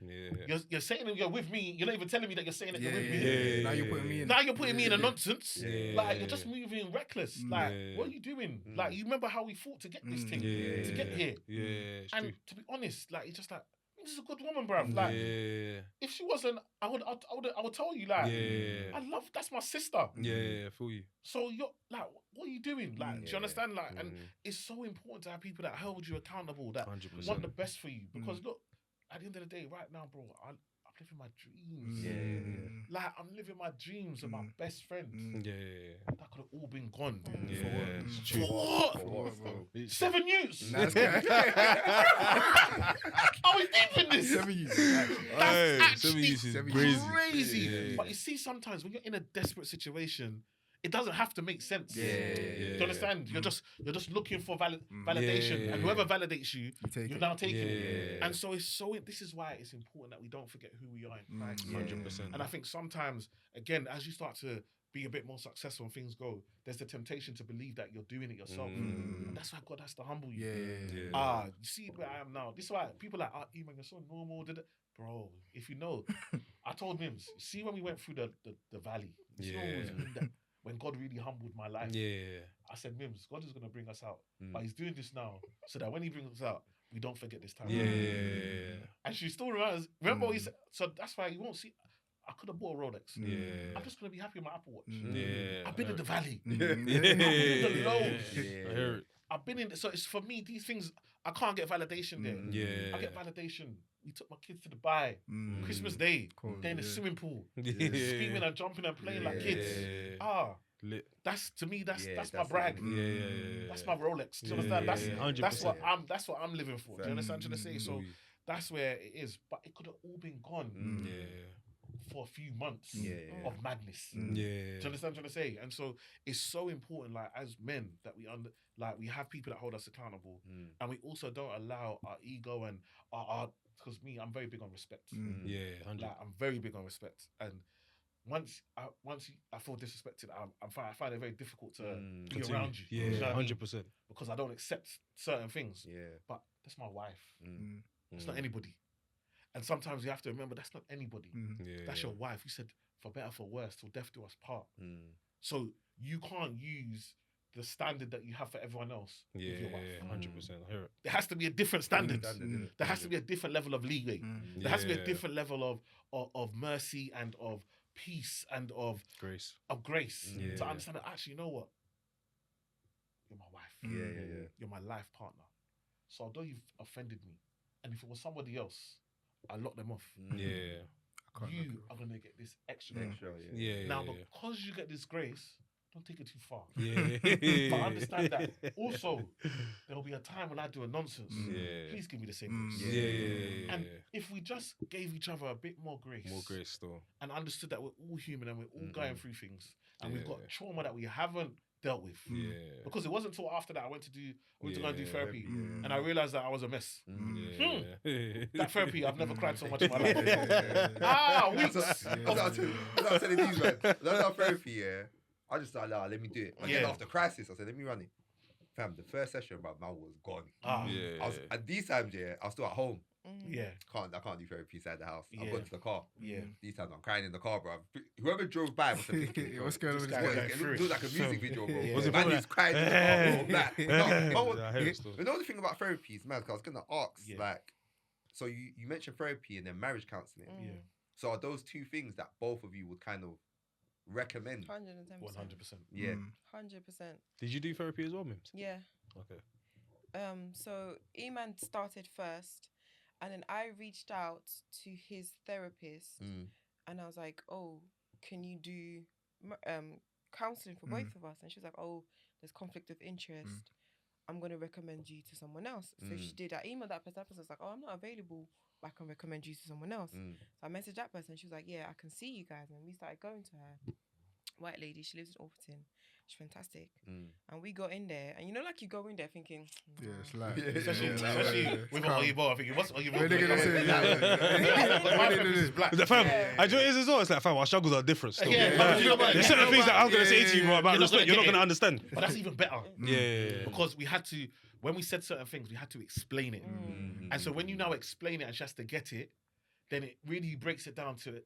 you're saying that you're with me. You're not even telling me that you're saying that you're with me.
Now you're putting me in.
Now you're putting me in a nonsense. Like, you're just moving reckless. Like, what are you doing? Like, you remember how we fought to get this thing, to get here. And
true.
to be honest, like, it's just like, this is a good woman, bruv. Like, if she wasn't, I would tell you, like, I love, that's my sister.
Yeah, feel you.
So you're like, what are you doing? Like, do you understand? Like, and it's so important to have people that hold you accountable, that
100%.
want the best for you. Because look, at the end of the day, right now, bro, I'm living my dreams. Like, I'm living my dreams with my best friends. That could have all been gone. For what?
For what, bro?
7 years.
That's good.
Are we deep in this?
7 years.
That's actually
7 years is
crazy.
crazy.
Yeah.
But you see, sometimes when you're in a desperate situation, it doesn't have to make sense. Do you understand? You're just looking for validation, and whoever validates you, you're now taking it. And so this is why it's important that we don't forget who we are in Christ.
100%.
And I think sometimes, again, as you start to be a bit more successful and things go, there's the temptation to believe that you're doing it yourself. And that's why God has to humble you. You see where I am now. This is why people are like, Eman, you're so normal. Bro, if you know, I told Mims, see when we went through the valley, when God really humbled my life. I said, Mims, God is going to bring us out. But he's doing this now so that when he brings us out, we don't forget this time. And she still remembers. Remember what he said? So that's why you won't see. I could have bought a Rolex. I'm just going to be happy with my Apple Watch. I've been in the valley. I've been in the lows. I've been in. So it's for me, these things, I can't get validation there. I get validation. We took my kids to Dubai, Christmas Day. They're in the swimming pool, screaming and jumping and playing like kids.
Lit.
That's to me. That's my brag. That's my Rolex. Do you understand? That's what I'm living for. Do you understand what I'm trying to say? So that's where it is. But it could have all been gone. For a few months of madness. Do you understand what I'm trying to say? And so it's so important, like, as men, that we have people that hold us accountable, and we also don't allow our ego and our because I'm very big on respect.
100%.
Like, I'm very big on respect, and once I feel disrespected, I find it very difficult to be around you.
Yeah,
you know what I mean?
100%.
Because I don't accept certain things. But that's my wife. It's not anybody. And sometimes you have to remember that's not anybody. That's your wife. You said, for better, for worse, till death do us part. So you can't use the standard that you have for everyone else with your wife.
100%. I hear it.
There has to be a different standard. There has to be a different level of leeway. There has to be a different level of mercy and of peace and of
grace.
To understand that, actually, you know what? You're my wife. You're my life partner. So although you've offended me, and if it was somebody else, I lock them off. You are going to get this extra. Now, because you get this grace, don't take it too far. But understand that also, there will be a time when I do a nonsense. Please give me the same grace. And if we just gave each other a bit more grace.
Still.
And understood that we're all human and we're all going through things. And we've got trauma that we haven't dealt with. Because it wasn't until after that I went to go and do therapy,
Yeah.
and I realized that I was a mess.
Yeah.
That therapy, I've never cried so much in my life. Weeks.
That's what I'm telling these man. That's our therapy, yeah. I just started, let me do it. And then after crisis, I said, let me run it. Fam, the first session, bro, man was gone. And these times, I was still at home.
Yeah.
I can't do therapy inside the house. I've
Yeah.
gone to the car.
Yeah.
These times I'm crying in the car, bro. Whoever drove by must have thinking,
What's going on with
this
this
guy?
guy?
it looked like a music video, bro.
Yeah.
Was it
Man
probably
is crying in the car, bro. Like,
I hear it still.
but the only thing about therapy is, man, 'cause I was going to ask,
Yeah.
like, so you mentioned therapy and then marriage counselling.
Yeah.
So are those two things that both of you would kind of recommend?
110%.
100%.
Yeah.
100%.
Did you do therapy as well, Mims?
Yeah.
Okay.
So Eman started first, and then I reached out to his therapist, and I was like, "Oh, can you do counseling for both of us?" And she was like, "Oh, there's conflict of interest. I'm gonna recommend you to someone else." So she did. I emailed that person. That person was like, "Oh, I'm not available, but I can recommend you to someone else." So I messaged that person. She was like, "Yeah, I can see you guys." And we started going to her. White lady, she lives in Orpington. She's fantastic. And we got in there, and like you go in there thinking,
Yeah, it's like
Especially with
calm.
Oyibo, I'm thinking, what's Oyibo?
What are they gonna say?
My therapist is black.
Is that fam? I do it as well. It's like fam, our struggles are different. Still.
Yeah,
Like,
you know what?
there's certain things that I'm gonna say to you, bro, about
You're not
respect.
gonna
You're not
get
gonna
it.
understand.
But that's even better.
Yeah.
Because we had to, when we said certain things, we had to explain it. And so when you now explain it and she has to get it, then it really breaks it down to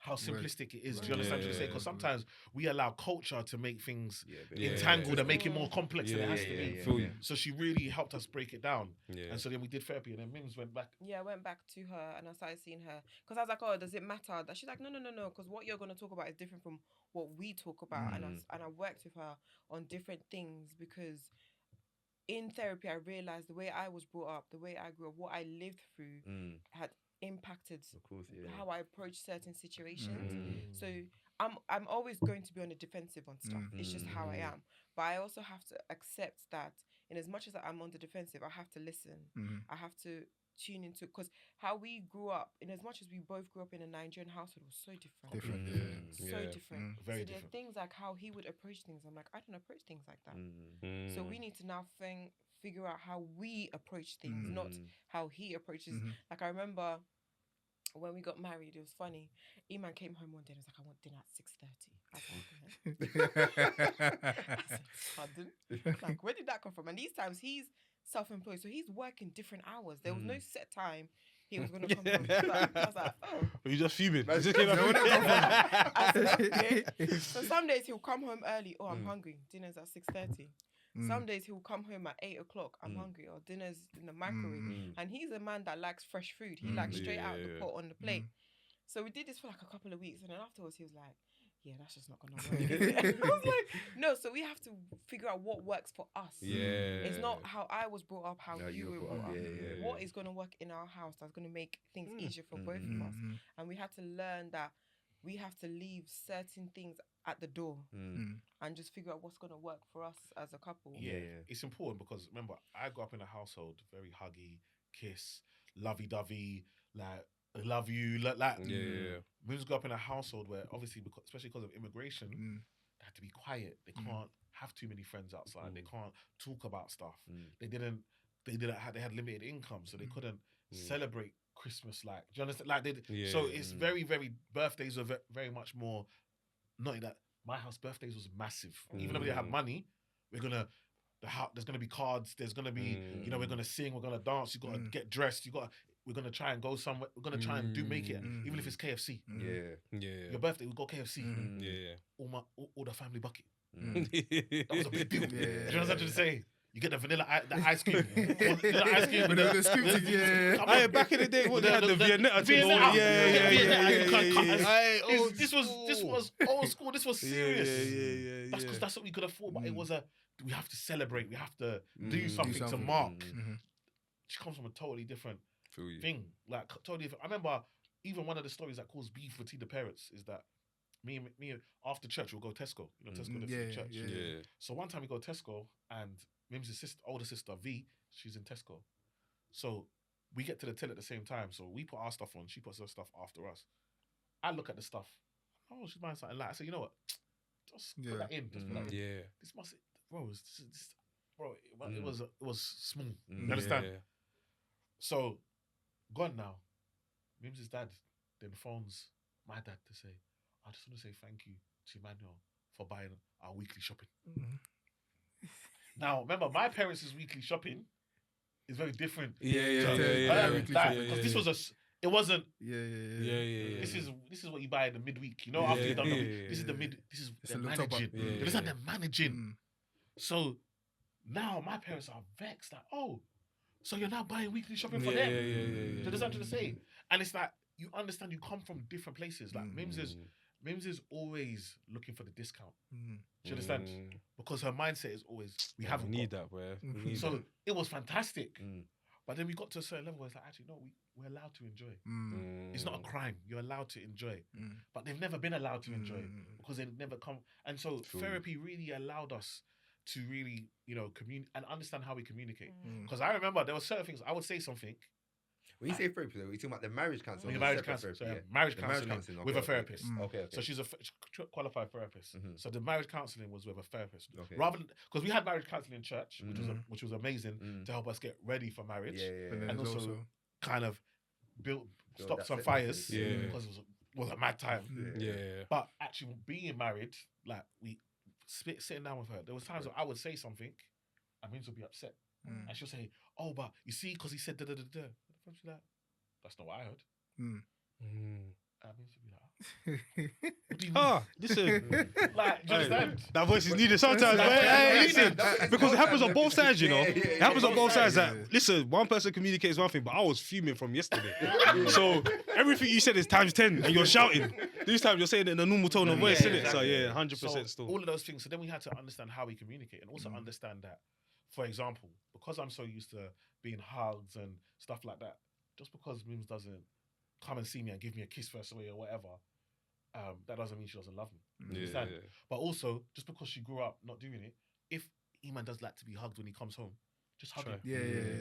how simplistic it is. Do you understand what I'm saying? Because sometimes we allow culture to make things entangled and make it more complex than it has to be.
Feel you.
So she really helped us break it down.
Yeah.
And so then we did therapy, and then Mims went back.
yeah, I went back to her and I started seeing her because I was like, "Oh, does it matter?" She's like, "No, because what you're gonna talk about is different from what we talk about." And I worked with her on different things because in therapy I realized the way I was brought up, the way I grew up, what I lived through had impacted
Of course,
how I approach certain situations. So I'm always going to be on the defensive on stuff. It's just how I am. But I also have to accept that in as much as I'm on the defensive, I have to listen. I have to tune into, because how we grew up, in as much as we both grew up in a Nigerian household, was so different. So different.
Very
so
different.
there's things like how he would approach things. I'm like, I don't approach things like that. So we need to now figure out how we approach things, not how he approaches. Like I remember when we got married, it was funny. Eman came home one day and was like, "I want dinner at 6:30." I said, "Pardon?" Like, where did that come from? And these times he's self-employed, so he's working different hours. There was no set time he was gonna come home. I was like, "Oh."
You just fuming.
Man,
You just came out.
I said, "Okay." So some days he'll come home early. "Oh, I'm hungry. Dinner's at 6:30." Some days he'll come home at 8 o'clock. "I'm hungry," or "Dinner's in the microwave." And he's a man that likes fresh food. He likes straight out the pot on the plate. So we did this for like a couple of weeks, and then afterwards he was like, "Yeah, that's just not gonna work." I was like, "No." So we have to figure out what works for us. It's not how I was brought up, how you were brought up. What is gonna work in our house that's gonna make things easier for both of us. And we had to learn that we have to leave certain things at the door and just figure out what's going to work for us as a couple.
It's important because remember, I grew up in a household very huggy, kiss, lovey-dovey, like I love you, like We just grew up in a household where obviously, especially because of immigration, they had to be quiet. They can't have too many friends outside. They can't talk about stuff. They had limited income, so they couldn't celebrate Christmas. Like, do you understand? Like so it's very, very, birthdays are very much more. Not that my house birthdays was massive. Even though we didn't have money, there's gonna be cards. There's gonna be we're gonna sing. We're gonna dance. You gotta get dressed. We're gonna try and go somewhere. We're gonna try and make it, even if it's KFC. Your birthday, we go KFC. All the family bucket. That was a big deal. Do you know what I'm trying to say? You get the ice cream. The ice cream with the scoop.
Hey, back in the day, what they had the Viennetta thing.
This was old school. This was serious. That's because that's what we could afford. But it was we have to celebrate. We have to do something to mark. She comes from a totally different thing. Like totally different. I remember even one of the stories that caused beef between the parents is that me after church we'll go Tesco. You know Tesco next to church. So one time we go Tesco and Mim's older sister V, she's in Tesco. So we get to the till at the same time. So we put our stuff on, she puts her stuff after us. I look at the stuff. Oh, she's buying something light. I said, you know what? Just put that in. Just put that in.
Yeah.
This must, bro. Bro, it was small. You understand?
Yeah.
So, gone now. Mims' dad then phones my dad to say, I just want to say thank you to Emmanuel for buying our weekly shopping. Now, remember, my parents' weekly shopping is very different. Because this was it wasn't.
Yeah.
This is what you buy in the midweek. You know, after you done this is the mid. This is the managing. This is the managing. So now my parents are vexed. Like, oh, so you're now buying weekly shopping for them? So there's something to say, and it's like you understand. You come from different places. Like Mims is always looking for the discount. Do you understand? Because her mindset is always we haven't
need
got.
that, bro.
So it was fantastic. But then we got to a certain level where it's like, actually, no, we're allowed to enjoy. It's not a crime. You're allowed to enjoy. But they've never been allowed to enjoy because they've never come. And so therapy really allowed us to really, communicate and understand how we communicate. Because I remember there were certain things, I would say something.
When you say therapy, though, we're talking about the marriage counselling.
Marriage counselling with a therapist.
Okay.
So she's a qualified therapist. So the marriage counselling was with a therapist. Okay. Rather than, because we had marriage counselling in church, which was amazing to help us get ready for marriage. And also kind of stop some fires because it was a mad time. But actually being married, like sitting down with her, there was times where I would say something and Mims would be upset. And she'll say, oh, but you see, because he said da-da-da-da. Like, that's not what I heard. I mean, to be like, what do you mean?
Listen.
Like, do you understand?
That voice is needed sometimes, man. Listen, because it happens on both sides, you know. It happens on both sides. Listen, one person communicates one thing, but I was fuming from yesterday. So everything you said is times 10, and you're shouting. This time you're saying it in a normal tone of voice, isn't it? So 100% still.
All of those things. So then we had to understand how we communicate, and also understand that, for example, because I'm so used to being hugged and stuff like that, just because Mims doesn't come and see me and give me a kiss first away or whatever, that doesn't mean she doesn't love me. You understand? But also, just because she grew up not doing it, if Iman does like to be hugged when he comes home, just hug him.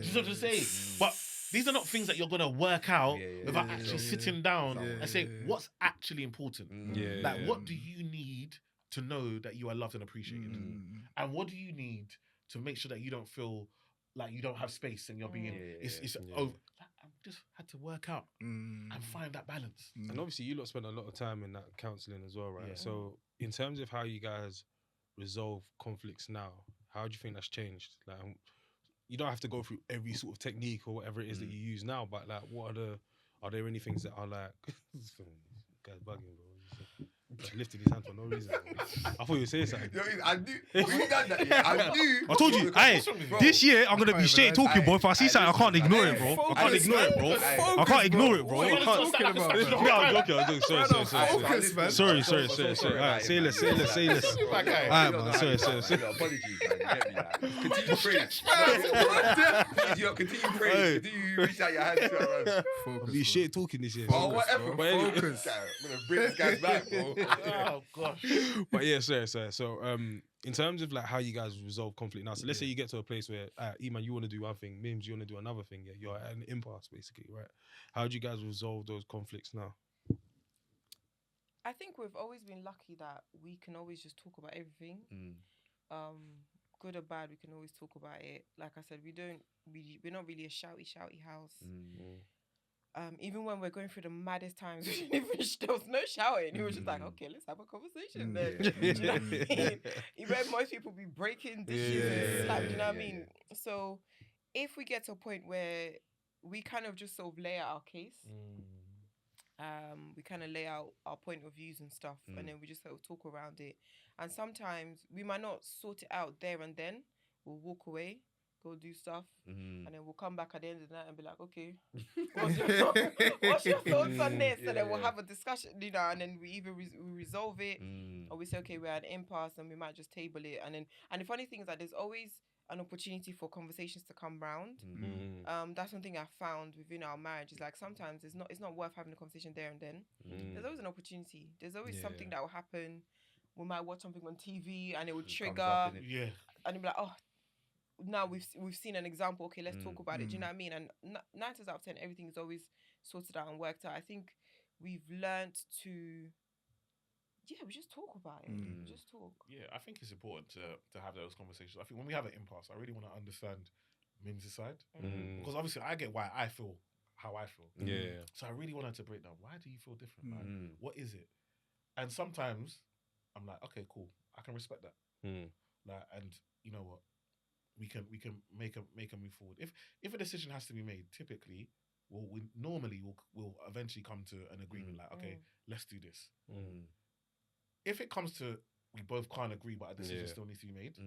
Just what to say. But these are not things that you're gonna work out without actually sitting down and saying what's actually important. Like, what do you need to know that you are loved and appreciated, and what do you need to make sure that you don't feel like you don't have space and you're being it's over. I just had to work out and find that balance.
And obviously you lot spent a lot of time in that counselling as well, right? So in terms of how you guys resolve conflicts now, how do you think that's changed? Like, you don't have to go through every sort of technique or whatever it is that you use now, but like, are there any things that are like, this guy's bugging, bro. Like, lifted his hand for no reason. I thought you were saying something.
I knew. When you done that, I knew.
I told you, hey, this year I'm gonna be straight talking, bro. If I see something, I can't ignore it, bro. I can't ignore it, bro. I can't ignore it, bro. I can't. Sorry. Alright, say less. Alright, man. Sorry.
Apologies, man. Continue praying. Continue praying. Continue reach out your hands to her.
I'll be straight talking this year.
Oh, whatever. Focus. I'm gonna bring this guy back, bro.
Oh gosh.
But yeah, sorry. So in terms of like how you guys resolve conflict now, so let's say you get to a place where Iman, you want to do one thing, Mims, you want to do another thing. Yeah, you're at an impasse basically, right? How do you guys resolve those conflicts now?
I think we've always been lucky that we can always just talk about everything. Good or bad, we can always talk about it. Like I said, we're not really a shouty house. Even when we're going through the maddest times, there was no shouting. It was just like, okay, let's have a conversation then. Do you know what I mean? Even most people be breaking dishes and slap, you know what I mean? So if we get to a point where we kind of just sort of lay out our case, we kind of lay out our point of views and stuff, and then we just sort of talk around it. And sometimes we might not sort it out there and then. We'll walk away, go do stuff, and then we'll come back at the end of the night and be like, okay, what's your thoughts on this? And then we'll have a discussion, and then we either we resolve it, or we say, okay, we're at an impasse, and we might just table it. And the funny thing is that there's always an opportunity for conversations to come round. That's one thing I found within our marriage is like sometimes it's not worth having a conversation there and then. There's always an opportunity. There's always something that will happen. We might watch something on TV and it would trigger, and you'll be like, oh, now we've seen an example. Okay, let's talk about it. Do you know what I mean? And 9 times out of 10, everything is always sorted out and worked out. I think we've learned to yeah, we just talk about it. We just talk.
Yeah, I think it's important to have those conversations. I think when we have an impasse, I really want to understand Mims' side because obviously I get why I feel how I feel.
Yeah.
So I really wanted to break down. Why do you feel different? Like, what is it? And sometimes I'm like, okay, cool. I can respect that. Like, and you know what? We can make a move forward. If a decision has to be made, typically, we'll eventually come to an agreement. Like, okay, let's do this. If it comes to we both can't agree, but a decision still needs to be made,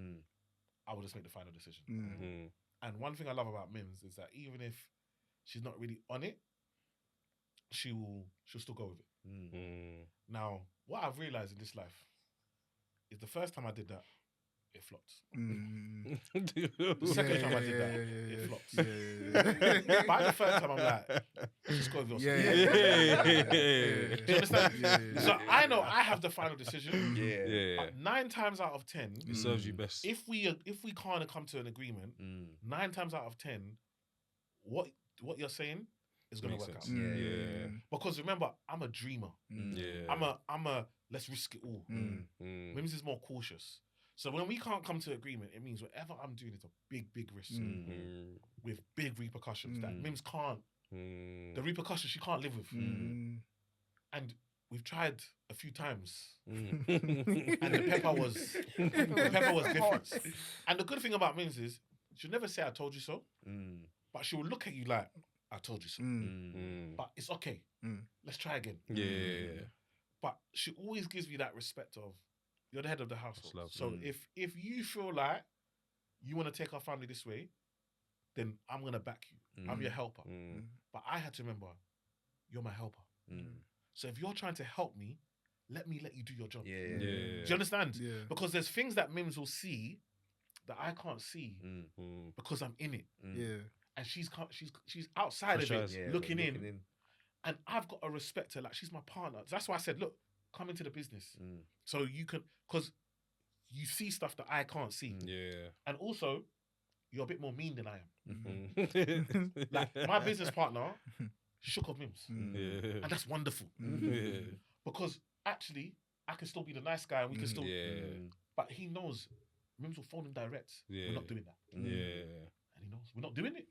I will just make the final decision. And one thing I love about Mims is that even if she's not really on it, she'll still go with it. Now, what I've realized in this life is the first time I did that, it flopped. The second time I did that, it flopped. By the third time, I'm like, just go with yourself. Do you understand? So I know I have the final decision. But 9 times out of 10,
it serves you best.
If we can't come to an agreement, 9 times out of 10, what you're saying is gonna work out. Because remember, I'm a dreamer. I'm a let's risk it all. Mims is more cautious. So when we can't come to agreement, it means whatever I'm doing is a big risk with big repercussions that Mims can't. The repercussions she can't live with. And we've tried a few times, and the pepper was different. And the good thing about Mims is she'll never say I told you so, but she will look at you like I told you so. But it's okay. Let's try again. But she always gives me that respect of you're the head of the household. So if you feel like you want to take our family this way, then I'm gonna back you. I'm your helper. But I had to remember, you're my helper. So if you're trying to help me, let me let you do your job. Do you understand? Because there's things that Mims will see that I can't see because I'm in it. And she's outside of it, looking in. And I've got to respect her. Like, she's my partner. That's why I said, look, come into the business. So you can, because you see stuff that I can't see. And also, you're a bit more mean than I am. Like, my business partner shook off Mims. And that's wonderful. Because actually, I can still be the nice guy and we can still... But he knows Mims will phone him direct. We're not doing that. And he knows we're not doing it.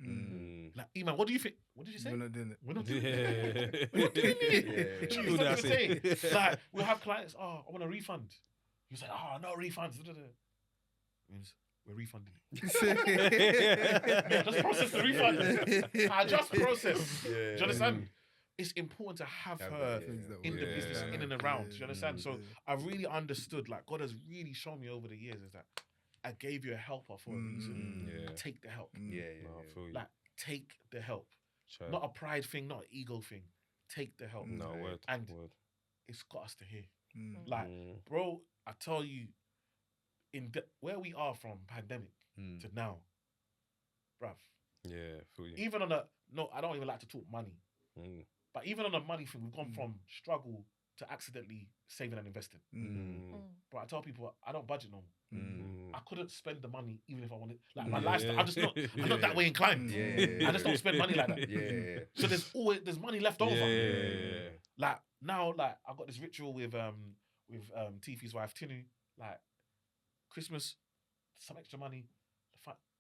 Like, Iman, what do you think? What did you say?
We're not doing it.
We're not doing it. We're not doing it. He's not even saying. Like, we'll have clients, I want a refund. You say, no refunds. Means we're refunding it. Just process the refund. I just process. Do you understand? It's important to have her in the business, in and around. Do you understand? So I really understood, like, God has really shown me over the years is that I gave you a helper for a reason. Take the help. Like, take the help. Not a pride thing, not an ego thing. Take the help. And it's got us to here. Like, bro, I tell you, where we are from pandemic to now, bruv.
Feel you.
Even on I don't even like to talk money. But even on the money thing, we've gone from struggle to accidentally saving and investing. But I tell people, I don't budget no more. I couldn't spend the money even if I wanted. Like, my lifestyle, I'm not that way inclined. I just don't spend money like that. So there's money left over. Like, now, like, I've got this ritual with Tifi's wife, Tinu. Like, Christmas, some extra money.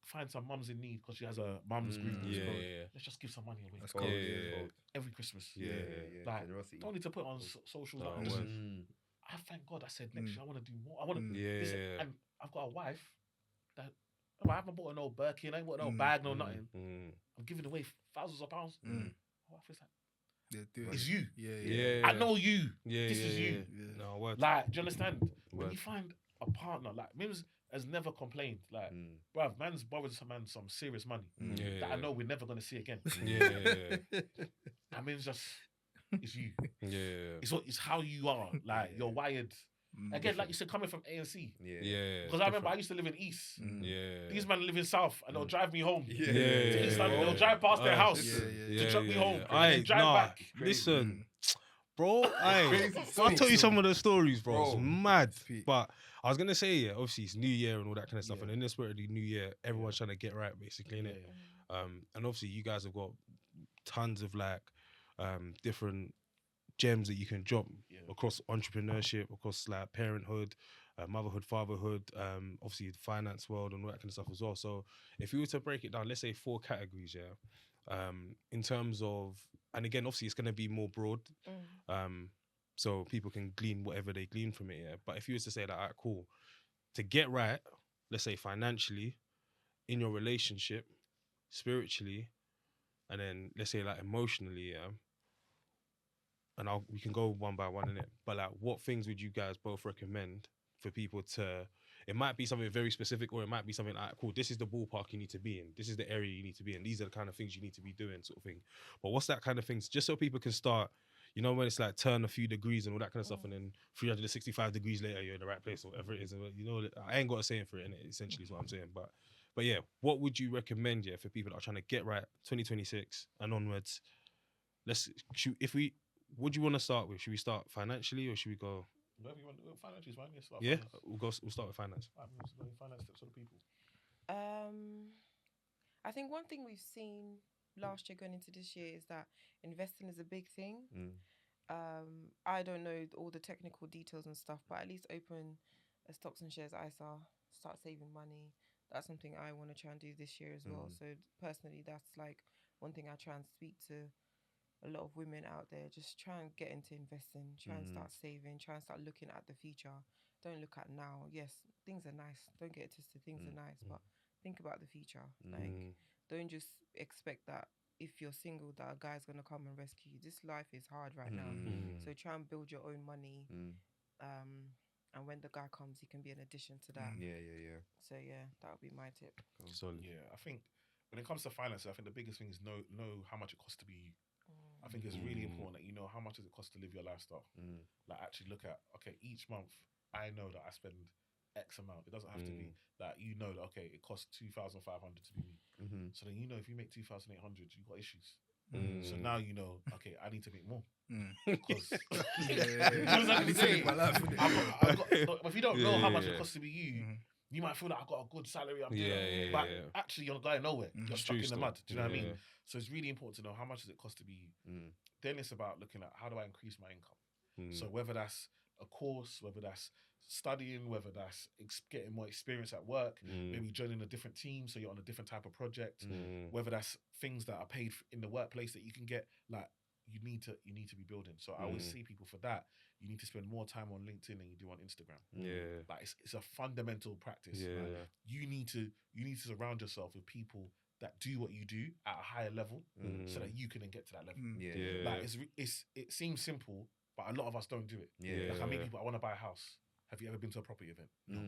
Find some mums in need because she has a mum's group. Let's just give some money away.
That's cool.
Every Christmas. Like,
Generosity.
don't need to put it on socials. I thank God. I said next year I want to do more. I want to. And I've got a wife that I haven't bought an old Birkin. I ain't bought no bag, no nothing. I'm giving away thousands of pounds. My wife is like, it's you. I know you. This is you.
No, word.
Like, do you understand? When you find a partner, like, Mims has never complained. Like, bruv, man's borrowed some serious money that I know we're never going to see again. I mean, it's you. It's how you are. Like, you're wired. Again, like you said, coming from ANC. Because I remember I used to live in East. These men live in South and they'll drive me home. To East London. They'll drive past their house to drop me home. And drive back.
Listen, bro, I'll tell you some of the stories, bro. It's mad. But I was gonna say, obviously it's New Year and all that kind of stuff, and in the spirit of the New Year, everyone's trying to get right, basically, innit? And obviously you guys have got tons of like different gems that you can drop across entrepreneurship, across like parenthood, motherhood, fatherhood, obviously the finance world and all that kind of stuff as well. So if you were to break it down, let's say 4 categories, in terms of, and again, obviously it's going to be more broad, so people can glean whatever they glean from it, But if you was to say that, all right, cool, to get right, let's say financially, in your relationship, spiritually, and then let's say like emotionally, and we can go one by one in it. But like, what things would you guys both recommend for people to? It might be something very specific, or it might be something like, cool, this is the ballpark you need to be in. This is the area you need to be in. These are the kind of things you need to be doing, sort of thing. But what's that kind of things? Just so people can start, you know, when it's like turn a few degrees and all that kind of stuff, and then 365 degrees later, you're in the right place or whatever it is. And, you know, I ain't got a saying for it, and essentially is what I'm saying. But yeah, what would you recommend, for people that are trying to get right 2026 and onwards? What do you want to start with? Should we start financially or should we go?
Whatever you want to do, finance is fine.
Yeah, we'll start with finance.
Finance tips for the people.
I think one thing we've seen last year going into this year is that investing is a big thing. I don't know all the technical details and stuff, but at least open a stocks and shares ISA, start saving money. That's something I want to try and do this year as well. So personally, that's like one thing I try and speak to a lot of women out there. Just try and get into investing, try and start saving, try and start looking at the future. Don't look at now. Yes, things are nice. Don't get it twisted. Things are nice, but think about the future. Like, don't just expect that if you're single that a guy's gonna come and rescue you. This life is hard right now, so try and build your own money. And when the guy comes, he can be an addition to that. So that would be my tip.
Solid.
Yeah, I think when it comes to finances, I think the biggest thing is know how much it costs to be you. I think it's really important that you know how much does it cost to live your lifestyle. Like actually look at, okay, each month I know that I spend X amount. It doesn't have to be that you know that, okay, it costs 2,500 to be me. So then you know if you make 2,800, you've got issues. So now you know, okay, I need to make more. Because if you don't know how much it costs to be you, you might feel like I've got a good salary, but actually you're going nowhere. You're stuck in the mud. Do you know what I mean? So it's really important to know how much does it cost to be you. Then it's about looking at how do I increase my income. So whether that's a course, whether that's studying, whether that's getting more experience at work, maybe joining a different team so you're on a different type of project, whether that's things that are paid in the workplace that you can get, like you need to be building. So I always see people for that, you need to spend more time on LinkedIn than you do on Instagram. Like it's a fundamental practice. Like, you need to surround yourself with people that do what you do at a higher level so that you can then get to that level. Like it seems simple, but a lot of us don't do it. Like I meet people, I want to buy a house. Have you ever been to a property event? No.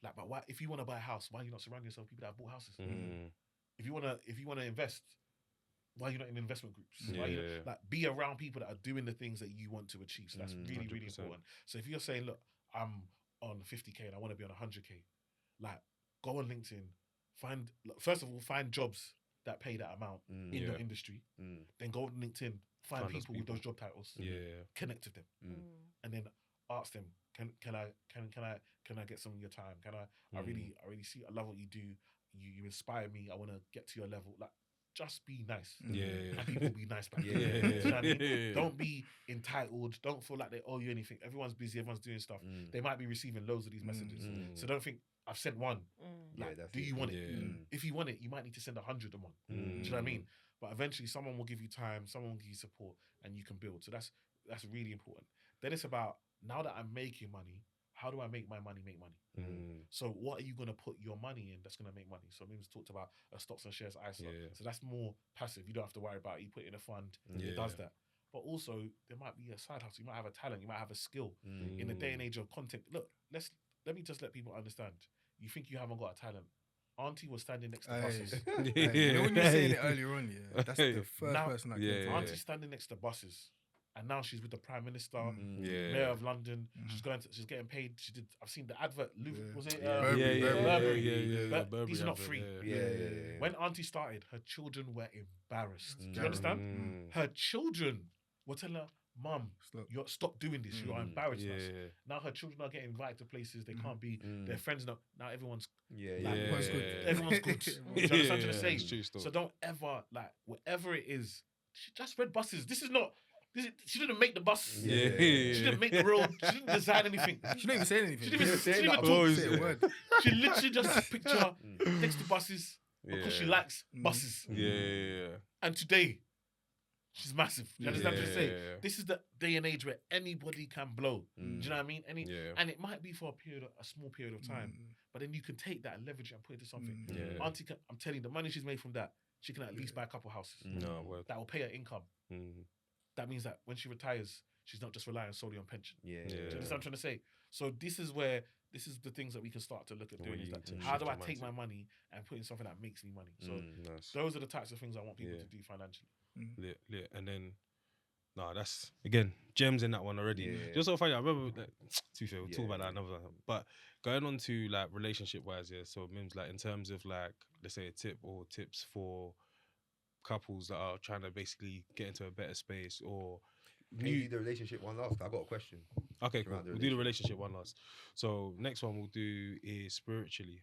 Like, but why? If you want to buy a house, why are you not surrounding yourself with people that have bought houses? If you wanna invest, why are you not in investment groups? Why like be around people that are doing the things that you want to achieve? So that's really, really important. So if you're saying, look, I'm on 50K and I want to be on 100K, like go on LinkedIn, first of all, find jobs that pay that amount in your industry. Then go on LinkedIn, find people with those job titles, connect with them, and then ask them, can I get some of your time? I really see, I love what you do. You inspire me. I want to get to your level. Like, just be nice. And people will be nice back. You know what I mean? Don't be entitled. Don't feel like they owe you anything. Everyone's busy. Everyone's doing stuff. They might be receiving loads of these messages. So don't think I've sent one. Like, do you want it? If you want it, you might need to send 100 a month. Do you know what I mean? But eventually, someone will give you time. Someone will give you support, and you can build. So that's really important. Then it's about, now that I'm making money, how do I make my money make money? So what are you going to put your money in that's going to make money? So Mims talked about a stocks and shares ISA. So that's more passive. You don't have to worry about it. You put it in a fund, it does that. But also, there might be a side hustle. You might have a talent. You might have a skill. In the day and age of content. Look, let me just let people understand. You think you haven't got a talent. Auntie was standing next to buses.
You know when you were saying it earlier on, that's the first person I came to.
Auntie's standing next to buses. And now she's with the Prime Minister, Mayor of London. She's getting paid. I've seen the advert. Was it? Burberry. These are not free. When Auntie started, her children were embarrassed. Do you understand? Her children were telling her, "Mum, stop doing this. You are embarrassing us." Now her children are getting invited to places they can't be. Their friends now everyone's good. Everyone's good. Do you understand what I'm trying to say? So don't ever, like, whatever it is, just red buses. This is She didn't make the bus.
Yeah.
She didn't make the road. She didn't design anything.
She didn't even say anything.
She didn't even
say
she didn't
that.
even talk.
Say a word.
She literally just picture next to buses because she likes buses.
Yeah.
And today, she's massive. You understand what I'm saying?
Yeah.
This is the day and age where anybody can blow. Do you know what I mean?
Yeah.
And it might be for a small period of time, but then you can take that and leverage it and put it into something.
Yeah.
Auntie, I'm telling you, the money she's made from that, she can at least buy a couple houses.
No, word.
That will pay her income. That means that when she retires, she's not just relying solely on pension.
Yeah.
Do you understand what I'm trying to say? So this is the things that we can start to look at doing. Is that how do I take my money and put in something that makes me money? So
Nice.
those are the types of things I want people to do financially.
Lit. And then, that's again gems in that one already.
Yeah.
Just so funny. I remember. To be fair, we'll talk about that another time. But going on to like relationship wise, yeah. So Mims, like in terms of like, let's say a tip or tips for couples that are trying to basically get into a better space or
Can you do the relationship one last? I got a question.
Okay, cool.
Around the
We'll do the relationship one last. So next one we'll do is spiritually.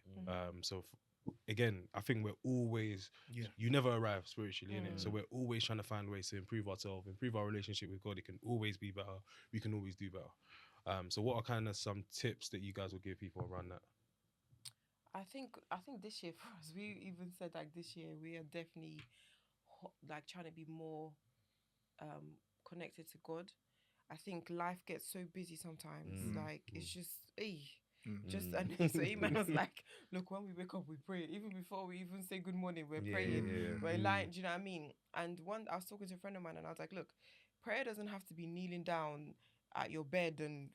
Again, I think we're always you never arrive spiritually, innit? So we're always trying to find ways to improve ourselves, improve our relationship with God. It can always be better. We can always do better. So what are kind of some tips that you guys will give people around that?
I think this year for us, we even said like this year we are definitely like trying to be more connected to God. I think life gets so busy sometimes. Like it's just and so Iman was like, look, when we wake up we pray. Even before we even say good morning, we're praying. We're lying, do you know what I mean? And I was talking to a friend of mine and I was like, look, prayer doesn't have to be kneeling down at your bed and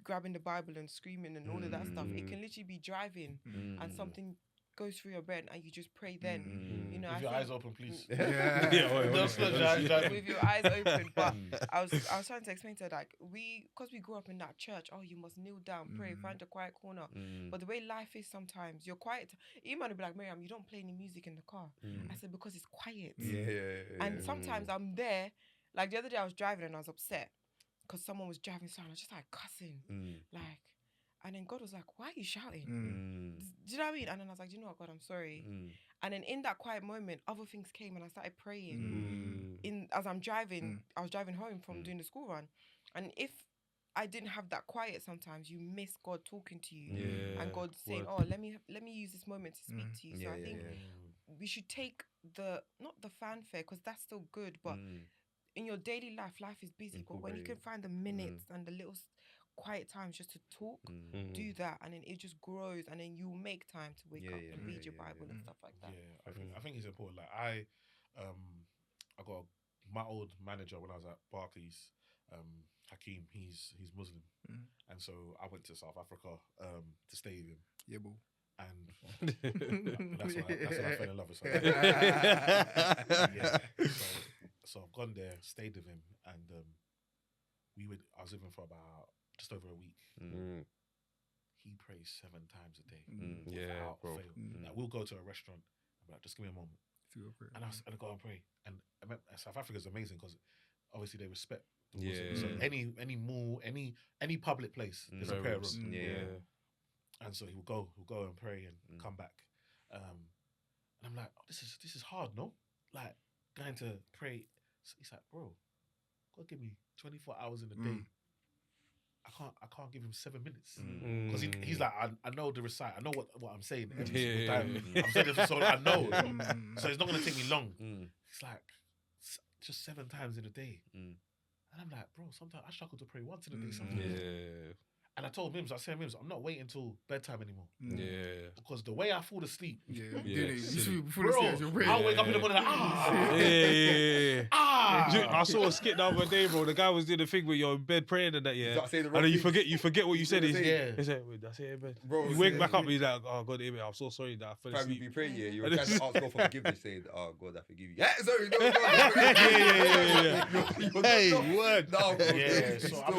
grabbing the Bible and screaming and all of that stuff. It can literally be driving and something goes through your brain and you just pray then. You know,
With your eyes open, please.
with your eyes open. But I was trying to explain to her, like, because we grew up in that church, you must kneel down, pray, find a quiet corner. But the way life is sometimes, you're quiet. Iman would be like, Miriam, you don't play any music in the car. I said, because it's quiet. And sometimes I'm there, like the other day I was driving and I was upset because someone was driving slow and I was just like cussing. Like, and then God was like, why are you shouting? Do you know what I mean? And then I was like, do you know what, God, I'm sorry. And then in that quiet moment, other things came and I started praying. As I'm driving, I was driving home from doing the school run. And if I didn't have that quiet, sometimes you miss God talking to you and God saying, let me use this moment to speak to you. So I think we should take not the fanfare, because that's still good, but in your daily life is busy. But when you can find the minutes and the little quiet times just to talk, do that, and then it just grows, and then you make time to wake up and read your Bible and stuff like that.
I think it's important. Like I got my old manager when I was at Barclays, Hakeem. He's Muslim, and so I went to South Africa to stay with him.
Yeah, boo.
And that's when I fell in love with him. So I've gone there, stayed with him, and I was with him for about just over a week. He prays 7 times a day. Without fail. Like, we'll go to a restaurant and be like, just give me a moment. And I go and pray. And South Africa is amazing because obviously they respect the Muslims. So any mall, any public place, there's a prayer room. And so he'll go and pray and come back. And I'm like, this is hard, no? Like going to pray. He's like, bro, God give me 24 hours in a day. I can't give him 7 minutes because he's like, I know the recite, I know what I'm saying every single time. I'm saying this so I know, so it's not gonna take me long. It's like just 7 times in a day, and I'm like, bro, sometimes I struggle to pray once in a day. Sometimes. And I told Mims, I'm not waiting till bedtime anymore. Because the way I fall asleep. Bro, I'll wake up in the morning like,
I saw a skit the other day, bro. The guy was doing the thing where you're in bed praying and that, and then you forget what you said. He said, wait, that's it in bed. Bro, you wake back up and he's like, oh, God, I'm so sorry that I fell asleep.
You be praying, you were trying to ask God for forgiveness, saying, oh, God, I forgive you. Yeah, sorry, no.
Hey, word.
No,
so I'm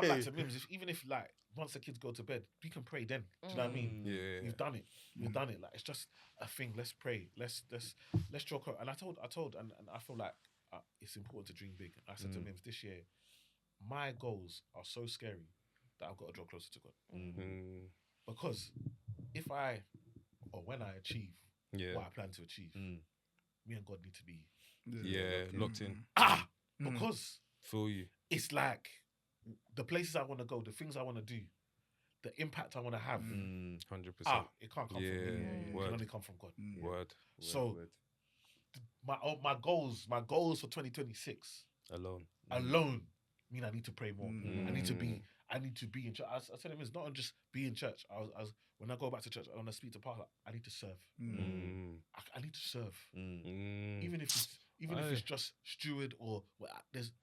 like to Mims, even if like, once the kids go to bed, we can pray then. Do you know what I mean? We've done it. We've done it. Like, it's just a thing. Let's pray. Let's draw close. And I told, and I feel like it's important to dream big. I said to Mims, this year, my goals are so scary that I've got to draw closer to God. Because if when I achieve what I plan to achieve, me and God need to be
locked in.
Because
Feel you.
It's like the places I want to go, the things I want to do, the impact I want to have.
100%.
It can't come from me.
Yeah,
It
word.
can only come from God.
Word.
So my goals for 2026
Alone.
alone mean I need to pray more. I need to be in church. I tell him it's not just be in church. I was when I go back to church, when I speak to pastor, I need to serve. I need to serve. Even if it's just steward or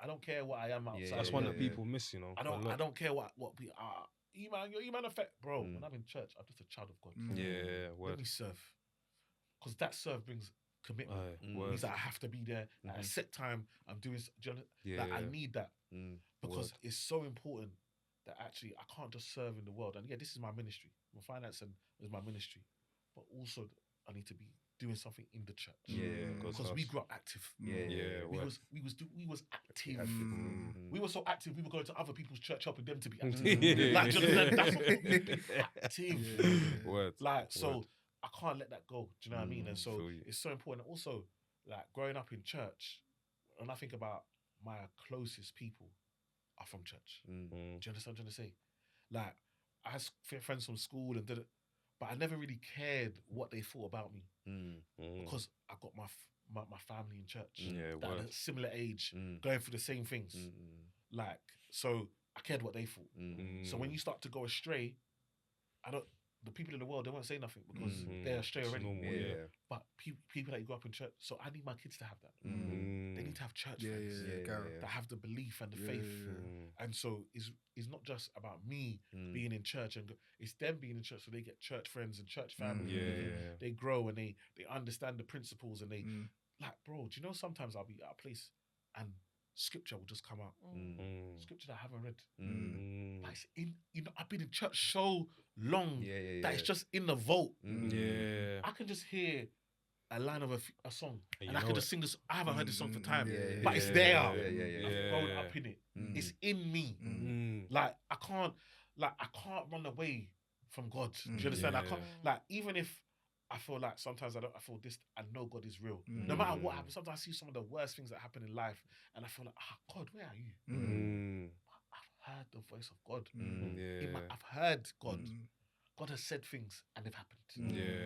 I don't care what I am outside.
That's one that people miss, you know.
I don't care what we are. You man affect, bro. When I'm in church, I'm just a child of God.
Yeah,
Let
word.
me serve, because that serve brings commitment.
Word.
Means that I have to be there at a set time. I'm doing. I need that because it's so important that actually I can't just serve in the world. And yeah, this is my ministry. My finance is my ministry, but also I need to be doing something in the church. Because we grew up active. We was active. We were so active. We were going to other people's church helping them to be active. Like that's what we do. Active.
Word.
Like so, I can't let that go. Do you know what I mean? And so it's so important. Also, like growing up in church, when I think about my closest people are from church. Do you understand what I'm trying to say? Like I had friends from school and did it. But I never really cared what they thought about me because I got my family in church that at a similar age, going through the same things. Like, so I cared what they thought. So when you start to go astray, the people in the world, they won't say nothing because they're astray already.
Normal,
But people that you grew up in church, so I need my kids to have that. They need to have church friends that have the belief and the faith. And so it's not just about me being in church, and it's them being in church, so they get church friends and church family. They grow and they understand the principles, and they like, bro, do you know sometimes I'll be at a place and scripture will just come out. Scripture that I haven't read. But it's I've been in church so long that it's just in the vault. I can just hear a line of a song and I can just sing this. I haven't heard this song for time, but it's there. I've grown up in it. It's in me. Like I can't run away from God. Do you understand? I can't, like, even if I feel like sometimes I feel this, I know God is real. No matter what happens, sometimes I see some of the worst things that happen in life and I feel like, God, where are you? I've heard the voice of God. I've heard God. God has said things and they've happened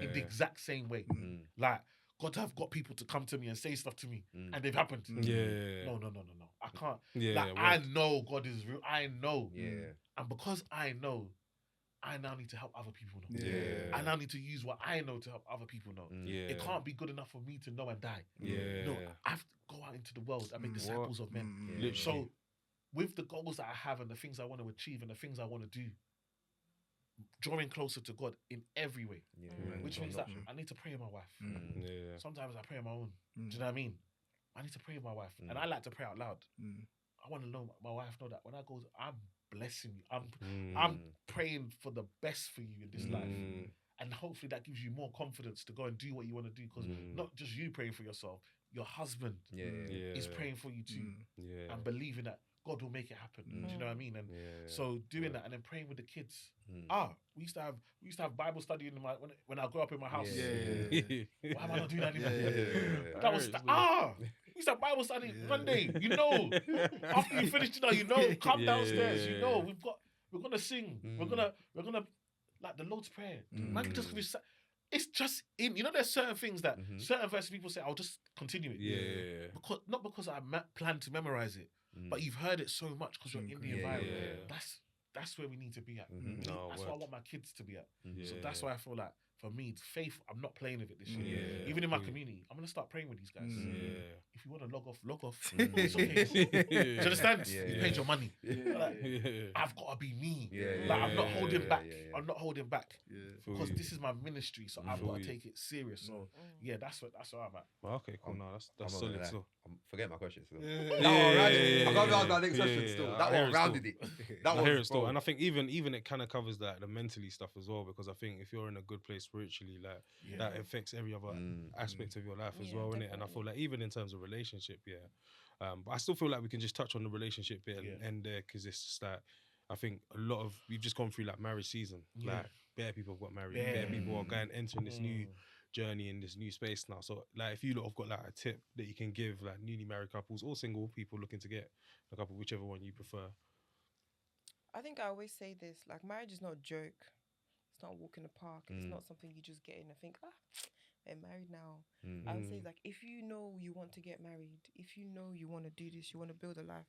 in the exact same way. Like, God have got people to come to me and say stuff to me and they've happened. No. I can't. I know God is real. I know. And because I know, I now need to help other people know. I now need to use what I know to help other people know. It can't be good enough for me to know and die. No, I have to go out into the world and make disciples of men. So with the goals that I have and the things I want to achieve and the things I want to do, drawing closer to God in every way, which means that I need to pray with my wife. Sometimes I pray on my own. Do you know what I mean? I need to pray with my wife, and I like to pray out loud. I want to know my wife know that when I go, I'm blessing you. I'm praying for the best for you in this life, and hopefully that gives you more confidence to go and do what you want to do. Because not just you praying for yourself, your husband is praying for you too, and believing that God will make it happen. Do you know what I mean? And so doing that and then praying with the kids. We used to have Bible study in when I grew up in my house. Why am I not doing that anymore? That was we used to have Bible study Monday. You know, after you finish, come downstairs. We're gonna sing. We're gonna like the Lord's Prayer. Man, it's just in. There's certain things that certain verses people say, I'll just continue it. Not because I plan to memorize it. But you've heard it so much because you're in the environment. That's where we need to be at. That's where I want my kids to be at. So that's why I feel like, for me, faith, I'm not playing with it this year. Even in my community, I'm going to start praying with these guys. If you want to log off. It's okay. Do you understand? You paid your money. I've got to be me. I'm not holding back. I'm not holding back. Because this is my ministry, so I've got to take it serious. So, that's where I'm at.
Okay, cool. No, that's solid.
I'm forgetting my question still. I can't ask my next question still. That one rounded it.
I hear it still. And I think even it kind of covers that, the mentally stuff as well, because I think if you're in a good place spiritually, like that affects every other aspect of your life as well, innit? And I feel like even in terms of relationship, but I still feel like we can just touch on the relationship bit and end there, because it's just that I think we've just gone through like marriage season. Like bare people have got married, bare people are entering this journey in this new space now. So like, if you lot have got like a tip that you can give like newly married couples or single people looking to get a couple, whichever one you prefer.
I think I always say this, like, marriage is not a joke. It's not a walk in the park. It's not something you just get in and think, we're married now. I would say, like, if you know you want to get married, if you know you want to do this, you want to build a life,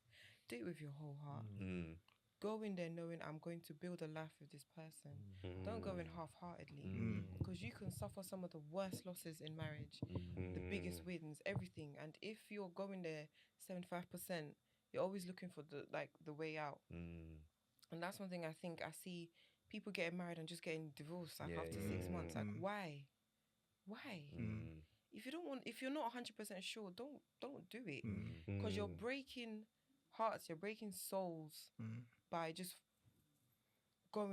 do it with your whole heart. Go in there knowing I'm going to build a life with this person. Don't go in half-heartedly, because you can suffer some of the worst losses in marriage, the biggest wins, everything. And if you're going there 75%, you're always looking for the way out. And that's one thing I think I see people getting married and just getting divorced after 6 months. Like, why? If you're not 100% sure, don't do it, because you're breaking hearts, you're breaking souls by just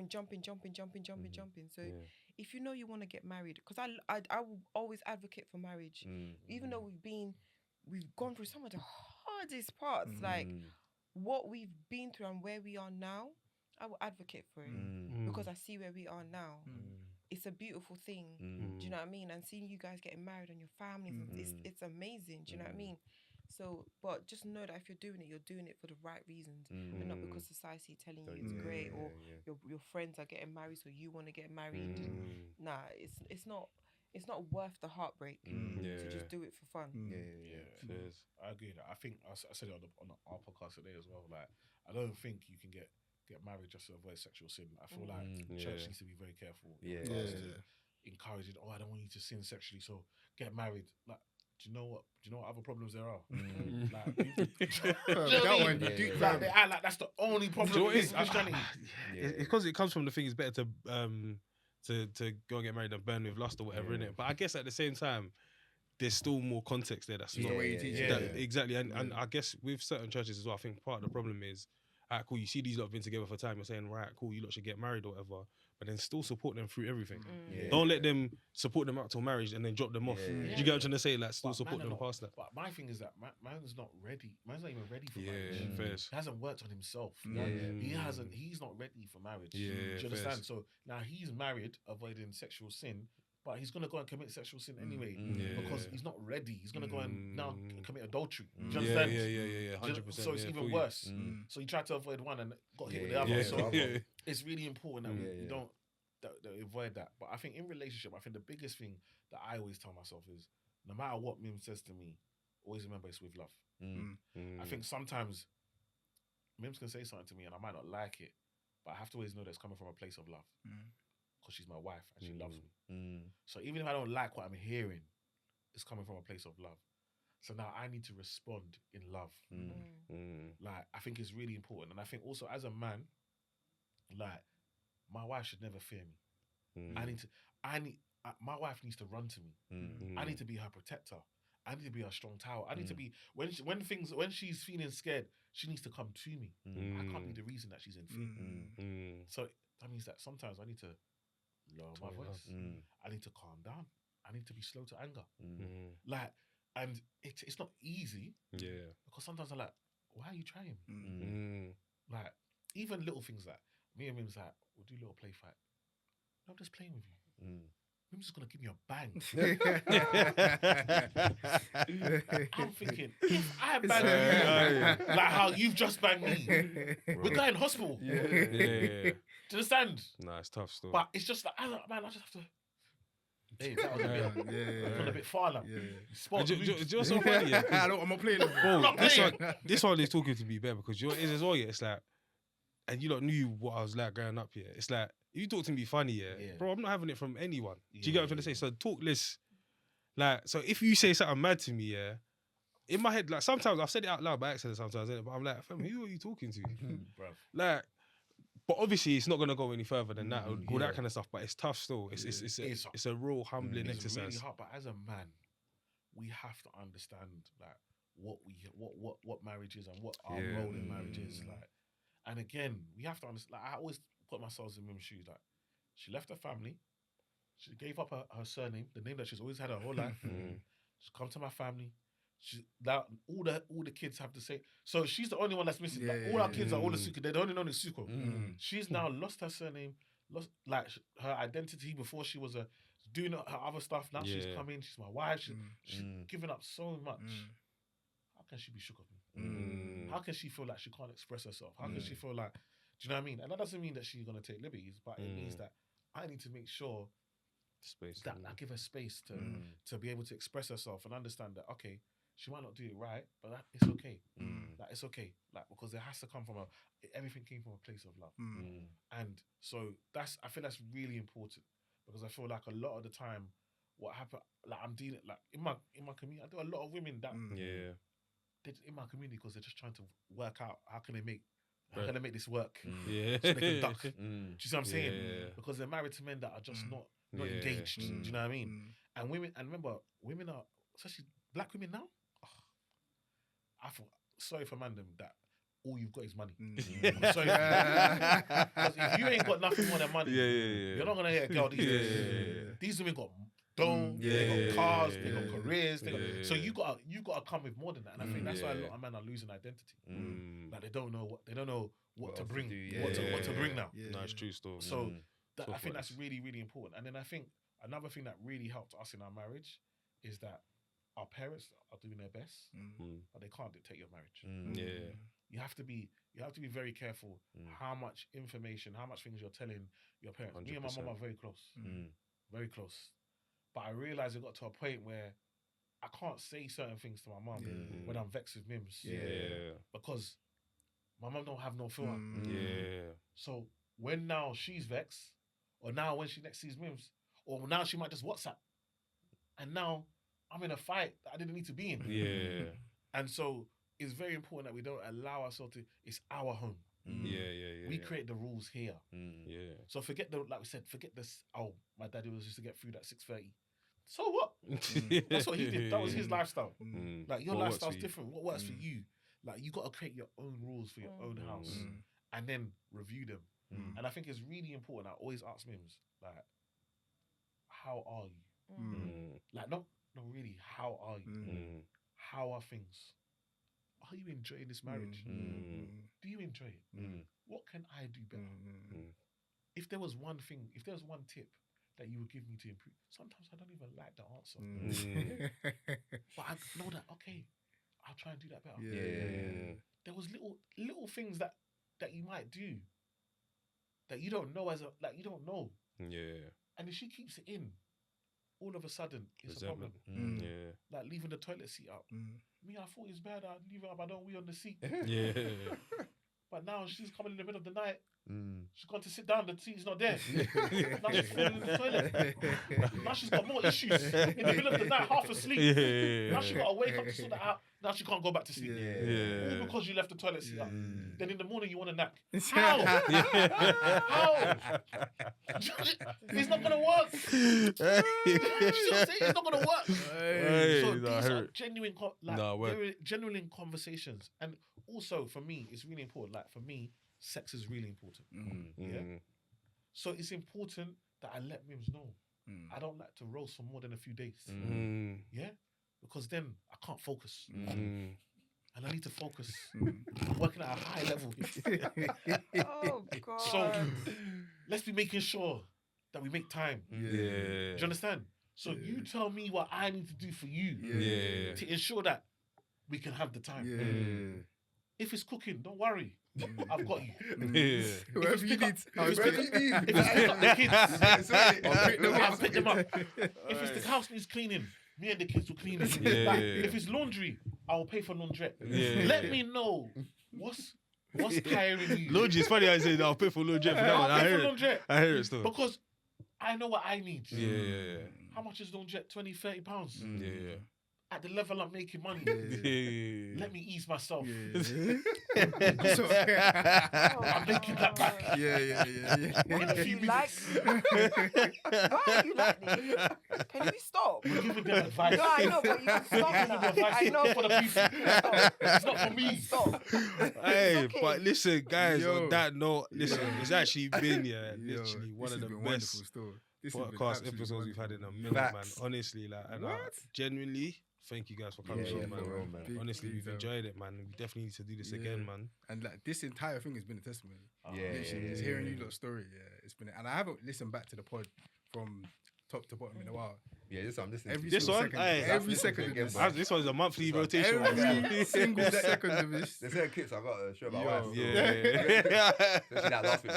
jumping. So if you know you want to get married, because I will always advocate for marriage, even though we've gone through some of the hardest parts, like what we've been through and where we are now. I will advocate for it because I see where we are now. It's a beautiful thing. Do you know what I mean? And seeing you guys getting married and your families, it's amazing. Do you know what I mean? So, but just know that if you're doing it for the right reasons, and not because society telling you it's great, or your friends are getting married, so you want to get married. Nah, it's not worth the heartbreak to just do it for fun.
I agree with that. I think I said it on our podcast today as well. Like, I don't think you can get married just to avoid sexual sin. I feel like church needs to be very careful. Encouraging, I don't want you to sin sexually, so get married. Like, do you know what other problems there are? They act like that's the only problem. It's
because it comes from the thing. It's better to go and get married than burn with lust or whatever, innit? But I guess at the same time, there's still more context there. That's not exactly. And I guess with certain churches as well, I think part of the problem is, alright, cool, you see these lot have been together for time, you're saying, right, cool, you lot should get married or whatever, but then still support them through everything. Don't let them support them out till marriage and then drop them off. Do you get what I'm trying to say? Like, still support them past that.
But my thing is that man's not ready. Man's not even ready for marriage.
First.
He hasn't worked on himself. He's not ready for marriage. Do you understand?
First.
So now he's married, avoiding sexual sin, but he's going to go and commit sexual sin anyway because he's not ready. He's going to go and now commit adultery. Do you understand?
100%.
So it's even worse. So he tried to avoid one and got hit with the other. So it's really important that we don't avoid that. But I think in relationship, I think the biggest thing that I always tell myself is, no matter what Mim says to me, always remember it's with love. I think sometimes Mims can say something to me and I might not like it, but I have to always know that it's coming from a place of love. Because she's my wife and she loves me. So even if I don't like what I'm hearing, it's coming from a place of love. So now I need to respond in love. Like, I think it's really important. And I think also as a man, like, my wife should never fear me. My wife needs to run to me. I need to be her protector. I need to be her strong tower. I need to be, when she's feeling scared, she needs to come to me. I can't be the reason that she's in fear. So that means that sometimes I need to lower my voice. I need to calm down. I need to be slow to anger. Like, and it's not easy. Because sometimes I'm like, why are you trying me? Like, even little things like, me and Mim's like, we'll do a little play fight. No, I'm just playing with you. Mim's just going to give me a bang. I'm thinking, if I bang you, like how you've just banged me, we're going to hospital. Do you understand?
Nah, it's tough still.
But it's just like, I just have to. Hey, that was a bit far now.
Do you know what's so funny?
I'm not playing it.
Bro, this one is talking to me better because you know what it is as well, it's like, and you lot knew what I was like growing up here. It's like, if you talk to me funny, bro, I'm not having it from anyone. Do you get what I'm trying to say? So talk less. Like, so if you say something mad to me, in my head, like sometimes I've said it out loud by accident sometimes, but I'm like, fam, who are you talking to? Like, but obviously it's not gonna go any further than that, all that kind of stuff. But it's tough still. It's a real humbling exercise.
It's really hard, but as a man, we have to understand like what marriage is and what our role in marriage is. Like, and again, we have to understand. Like, I always put myself in Mim's shoes. Like, she left her family, she gave up her surname, the name that she's always had her whole life. She's come to my family. Now all the kids have the same. So she's the only one that's missing. Like, all our kids are all the Suko. They're the only known as Suko. She's now lost her surname, lost like her identity before she was doing her other stuff. Now she's coming. She's my wife. She's given up so much. How can she be shook of me? How can she feel like she can't express herself? How can she feel like, do you know what I mean? And that doesn't mean that she's gonna take liberties, but it means that I need to make sure that I give her space to be able to express herself and understand that, okay, she might not do it right, but it's okay. Like, it's okay. Like, because it has to come from everything came from a place of love. And so I feel that's really important, because I feel like a lot of the time what happened, like I'm dealing, like in my community, I do a lot of women that they're in my community because they're just trying to work out how can they make this work. So they can duck. Do you see what I'm saying? Because they're married to men that are just not engaged. Do you know what I mean? And women, and remember, women are, especially black women now, I feel sorry for man them that all you've got is money. I'm sorry. Because if you ain't got nothing more than money, you're not gonna get a girl these days. These women got they got cars, they got careers. So you gotta come with more than that. And I think that's why a lot of men are losing identity. Like they don't know what to bring, what to bring now.
No, it's true still.
So I think that's really, really important. And then I think another thing that really helped us in our marriage is that our parents are doing their best, but they can't dictate your marriage. You have to be very careful how much information, how much things you're telling your parents. 100%. Me and my mum are very close, very close. But I realised it got to a point where I can't say certain things to my mum when I'm vexed with Mims. Because my mum don't have no filter. So when now she's vexed, or now when she next sees Mims, or now she might just WhatsApp, and now I'm in a fight that I didn't need to be in. And so it's very important that we don't allow ourselves to. It's our home. We create the rules here. So forget like we said, forget this. Oh, my daddy was used to get food at 6:30. So what? That's what he did. That was his lifestyle. Like your lifestyle's different. What works for you? Like you got to create your own rules for your own house, and then review them. And I think it's really important. I always ask Mims, like, how are you? Like, no, really, how are you? How are things? Are you enjoying this marriage? Do you enjoy it? What can I do better? If there was one thing, if there was one tip that you would give me to improve, sometimes I don't even like the answer. But I know that, okay, I'll try and do that better. There was little things that you might do that you don't know you don't know. And if she keeps it in, all of a sudden it's a problem. Like leaving the toilet seat up. Me, I thought it's bad. I'd leave it up. I don't wee on the seat. But now she's coming in the middle of the night. She's gone to sit down. The seat's not there. Now she's falling in the toilet. Now she's got more issues. In the middle of the night, half asleep. Now she got to wake up to sort that out. Now she can't go back to sleep. All because you left the toilet seat up. Then in the morning you want a nap. How? How? It's not gonna work. You see what I'm saying? It's not gonna work. So these are genuine conversations. And also for me, it's really important. Like for me, sex is really important. So it's important that I let Mims know. I don't like to roast for more than a few days. Because then I can't focus. And I need to focus. I'm working at a high level.
Oh, God.
So let's be making sure that we make time. Do you understand? So you tell me what I need to do for you to ensure that we can have the time. If it's cooking, don't worry. I've got you.
Whoever you need.
If it's pick up the kids, I'll pick them up. If it's the house needs cleaning, me and the kids will clean it. Like, if it's laundry, I will pay for laundrette. Let me know what's tiring you.
Laundry, it's funny how you say I'll pay for laundrette. I hear it still.
Because I know what I need. How much is laundrette? 20, 30 pounds. At the level I'm making money, let me ease myself. I'm making that back.
Why are you like this? Why are you like this? Can you stop?
We're giving them advice.
No, I know, but you can stop now. I know
for the people. It's not for me.
Stop.
Hey,
okay.
but listen, guys, on that note, listen, it's actually been, literally one of the best podcast episodes we've had in a minute, man. Honestly, like, and genuinely, thank you guys for coming
Yeah,
on, man.
for real, man.
Honestly, we've
Big
enjoyed it, man. We definitely need to do this
Yeah.
again, man.
And like this entire thing has been a testimony.
Yeah,
Literally, just hearing you lot story. Yeah, it's been. And I haven't listened back to the pod from top to bottom in a while.
Yeah, this I'm listening.
Every
This
single
one?
second,
Aye.
every
That's
second of
again,
this.
bro.
This one's a monthly
This one.
rotation.
Every single second of this.
There's certain clips I got to show about
Yo.
wife.
Yeah.
Especially that last bit.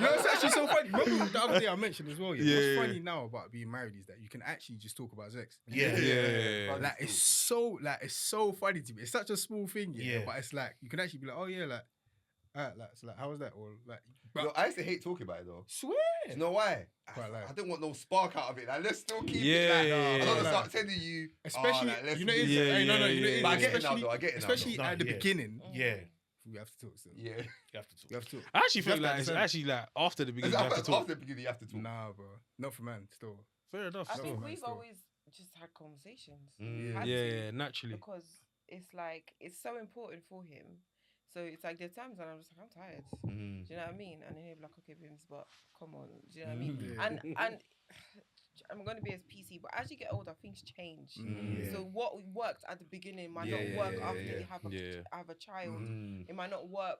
No, it's actually so funny. Remember the other day I mentioned as well. Yeah,
Yeah.
what's funny now about being married is that you can actually just talk about sex.
Yeah.
Like it's so funny to me. It's such a small thing,
Yeah.
but it's like you can actually be like, oh yeah, like, like, so like how was that? Or like,
Yo, I used to hate talking about it though.
swear.
Do you know why?
Quite like-
I didn't want no spark out of it. Like, let's still keep
Yeah,
it. Like,
yeah,
I don't
yeah.
want to
Like,
start telling you.
Especially,
like, let's
you know,
do
it's,
this.
Yeah,
no,
yeah,
you know,
yeah,
it's
But I get it now,
especially,
though. I get it now.
especially
though.
at the
Yeah.
beginning.
Yeah,
We have to talk still.
Yeah.
you have to
We
talk.
have to talk.
I actually
You
feel
have to
like it's
understand.
actually like after the beginning, you have to
After
talk.
the beginning, you have to talk.
Nah, bro. Not for man. Still.
Fair enough.
I
still.
think
man,
we've
still.
always just had conversations.
Mm.
Had
Yeah,
to,
yeah, naturally.
because it's like it's so important for him. So it's like there's times when I'm just like I'm tired.
Mm.
Do you know what I mean? And then he'll be like, okay, Bims, but come on. Do you know what I mean?
Yeah.
And I'm gonna be as PC, but as you get older, things change.
Yeah.
So what worked at the beginning might
Yeah,
not
yeah,
work
yeah,
after
yeah.
you have a
Yeah.
have a child.
Mm.
It might not work.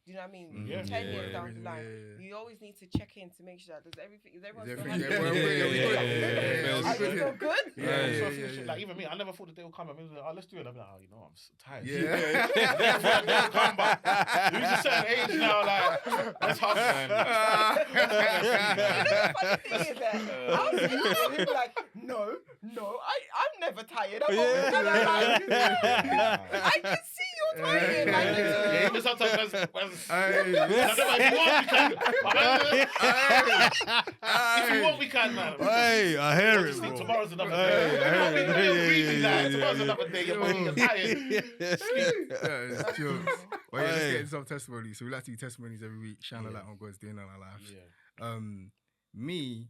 Do you know what I mean?
Yeah.
10 years
Yeah.
down the line,
Yeah.
you always need to check in to make sure that there's everything. Is everyone still
Everything-
happy?
yeah,
Are
we good?
yeah,
Yeah,
yeah,
you still good?
Yeah,
Yeah,
yeah,
So
yeah,
shit,
yeah.
like even me, I never thought the day would come. I mean, like, oh, let's do it. I'm like, oh, you know, I'm so tired.
Yeah.
Come back. You reach a certain age now, like let's hustle, man.
You know the funny thing is that I'll be like, no, I'm never tired. I'm always tired. I can see you're tired. Like,
Yeah, even sometimes when
Hey.
if you want, we can, man.
Hey, I hear it,
Obviously,
bro.
tomorrow's another
Hey,
day.
I heard it.
Tomorrow's
Yeah.
another day. You're tired.
Yeah, it's jokes. Well, yeah, let's
Hey.
get into some testimonies. So we like to do testimonies every week, shine a light on God's doing in our lives.
Yeah.
Me,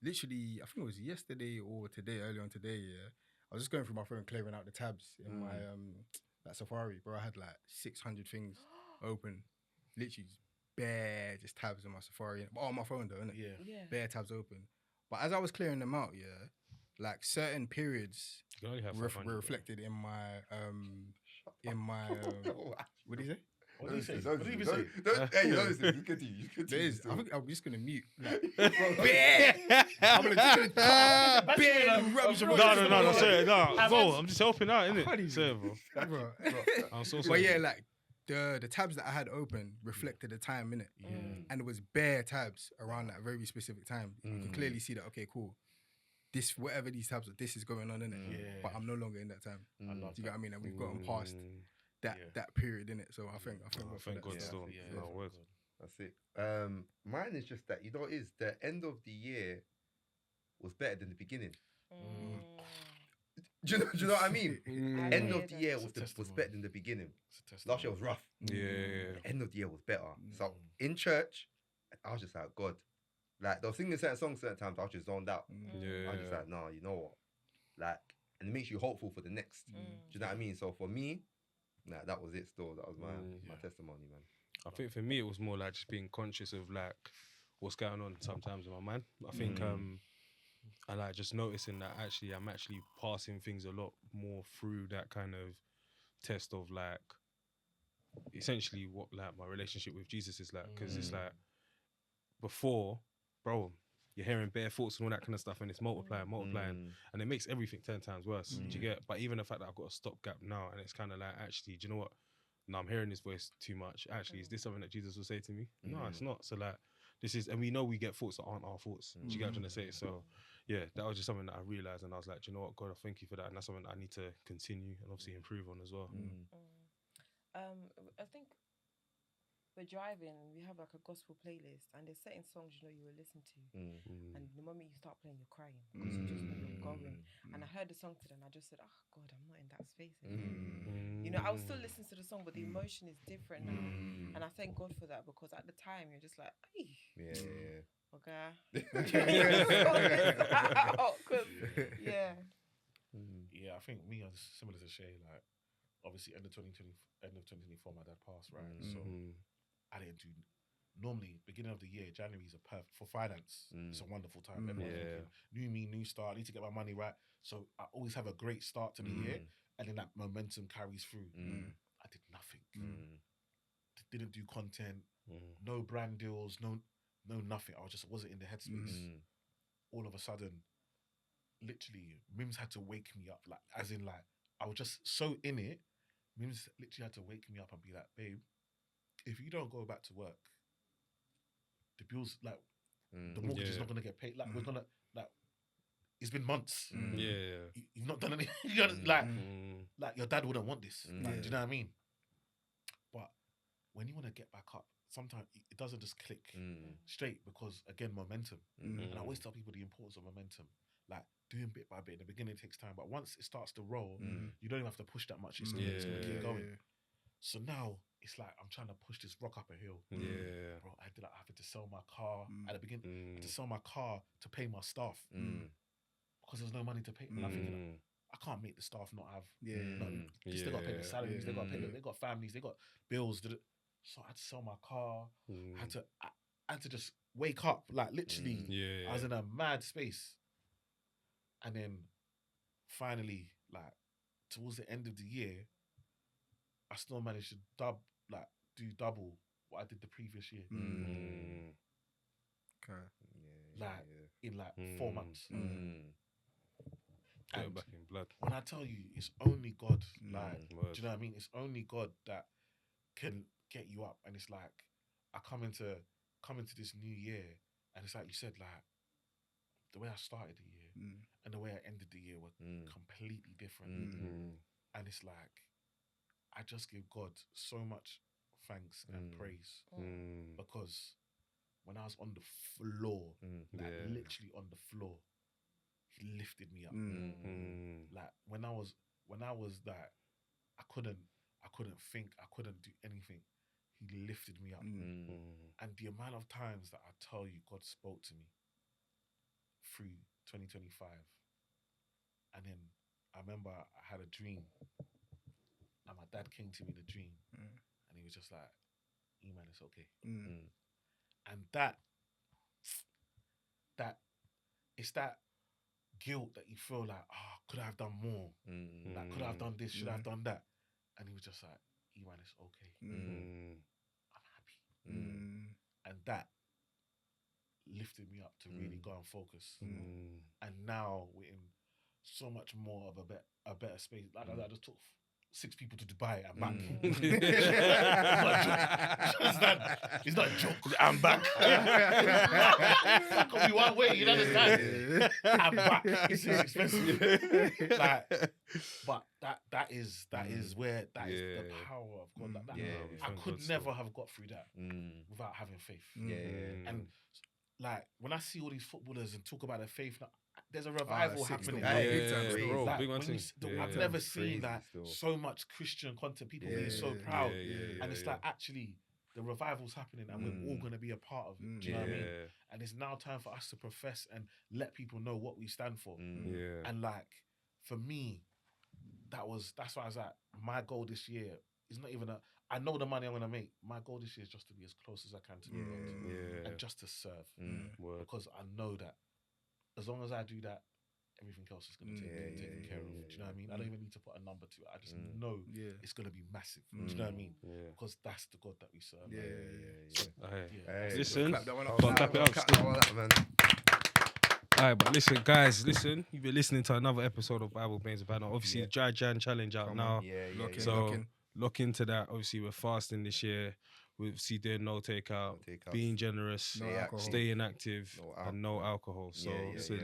literally, I think it was yesterday or today, earlier on today, yeah. I was just going through my phone, clearing out the tabs in my that Safari, bro. I had like 600 things open, literally just bare just tabs in my Safari, on my phone though, innit?
Yeah.
yeah.
Bare tabs open. But as I was clearing them out, yeah, like certain periods
You can only have
were
500, bro.
reflected in my what do you say?
What did he say?
Don't-
What did he
don't-
say?
don't- Hey, you know this. You continue. You
There
continue.
is. I
still.
think I'm just gonna mute. Like,
Bro,
I'm gonna just bare rubbish.
No, sorry, no, bro, I'm just helping out,
Funny,
innit? Sorry, bro.
bro.
I'm so
But
sorry.
yeah, like the tabs that I had open reflected the time in it, and it was bare tabs around that very specific time. You can clearly see that. Okay, cool. This whatever these tabs are, this is going on in it.
Yeah.
But I'm no longer in that time.
I love
Do you get what I mean? And we've gotten past
Yeah.
that period in it. So I think
Oh,
we're
thank
for
God
that.
still.
Yeah.
No, word.
That's it. Mine is just that, you know what it is? The end of the year was better than the beginning. Do you know what I mean?
I
End
hear
of the
that.
year
It's a
was
testimony.
better than the beginning.
It's a testimony.
Last year was rough.
Yeah.
The end of the year was better. So in church, I was just like, God. Like, they were singing certain songs certain times, I was just zoned out. I was just like, no, you know what? Like, and it makes you hopeful for the next. Do you know what I mean? So for me, nah, that was it still. That was my testimony, man.
I think for me it was more like just being conscious of like what's going on sometimes in my mind. I think I like just noticing that actually I'm actually passing things a lot more through that kind of test of like essentially what like my relationship with Jesus is like, because it's like before, bro, you're hearing bare thoughts and all that kind of stuff, and it's multiplying, and it makes everything 10 times worse. Do you get? But even the fact that I've got a stopgap now, and it's kind of like, actually, do you know what? No, I'm hearing this voice too much. Actually, is this something that Jesus will say to me? No, it's not. So like, this is, and we know we get thoughts that aren't our thoughts. Do you get what I'm trying to say? So yeah, that was just something that I realized, and I was like, do you know what, God, I thank you for that, and that's something that I need to continue and obviously improve on as well.
I think we're driving, we have like a gospel playlist, and there's certain songs you will listen to, and the moment you start playing, you're crying because you just know you're going. And I heard the song today, and I just said, "Oh God, I'm not in that space anymore." You know, I will still listen to the song, but the emotion is different now, and I thank God for that, because at the time you're just like, "Hey,
Yeah.
okay." Yeah.
Yeah, I think me, I was similar to Shay. Like, obviously, end of 2024, my dad passed, right? So I didn't do normally beginning of the year, January is a perfect for finance. It's a wonderful time. Everyone's thinking, new me, new start. I need to get my money right. So I always have a great start to the year, and then that momentum carries through. I did nothing. Didn't do content. No brand deals. No nothing. I wasn't in the headspace. All of a sudden, literally, Mims had to wake me up. Like, as in, like, I was just so in it. Mims literally had to wake me up and be like, babe, if you don't go back to work, the bills, like, the mortgage is not gonna get paid. Like, we're gonna, like, it's been months. You've not done anything. You know, like your dad wouldn't want this. Like, do you know what I mean? But when you want to get back up, sometimes it doesn't just click straight because, again, momentum. And I always tell people the importance of momentum. Like, doing bit by bit. In the beginning, it takes time. But once it starts to roll, you don't even have to push that much. It's going to keep going. So now, it's like I'm trying to push this rock up a hill. Bro, I had to sell my car. At the beginning, I had to sell my car to pay my staff. Because there's no money to pay. And I'm thinking, I can't make the staff not have. They still got to pay their salaries. They got to pay. They got families. They got bills. So I had to sell my car. I had to just wake up. Like, literally, I was in a mad space. And then finally, like, towards the end of the year, I still managed to do double what I did the previous year.
Okay.
In like 4 months.
Going back in blood.
When I tell you, it's only God. Like, do you know what I mean? It's only God that can get you up. And it's like, I come into this new year, and it's like you said, like, the way I started the year and the way I ended the year were completely different. And it's like, I just give God so much thanks and praise because when I was on the floor, literally on the floor, He lifted me up. Like, when I was like, I couldn't think, I couldn't do anything. He lifted me up. And the amount of times that I tell you God spoke to me through 2025. And then I remember I had a dream. And my dad came to me in a dream. And he was just like, E-man, it's okay. And it's that guilt that you feel like, could I have done more? Like, could I have done this? Should I have done that? And he was just like, E-man, it's okay. I'm happy. And that lifted me up to really go and focus. And now we're in so much more of a better space. Like, I just took 6 people to Dubai and back. It's not a joke. I'm back. It could be one way, you don't understand? I'm back. It's expensive. Like, but that is where that is the power of God. I could never have got through that without having faith. And like, when I see all these footballers and talk about their faith, there's a revival happening. I've never seen that so much Christian content, people being so proud. And it's like, actually, the revival's happening and we're all going to be a part of it. Do you know what I mean? And it's now time for us to profess and let people know what we stand for. And like, for me, that's why I was like, my goal this year is not even I know the money I'm going to make. My goal this year is just to be as close as I can to God and just to serve. Because I know that as long as I do that, everything else is going to be taken care of. Do you know what I mean? I don't even need to put a number to it. I just know it's going to be massive. Do you know what I mean? Because that's the God that we serve.
Listen, clap it up,
man.
All right, but listen, guys, you've been listening to another episode of Bible Bains of Banner. Obviously, the Dry Jan Challenge out now. Lock into that. Obviously, we're fasting this year. We're obviously doing no takeout, being generous, staying active, and no alcohol. So,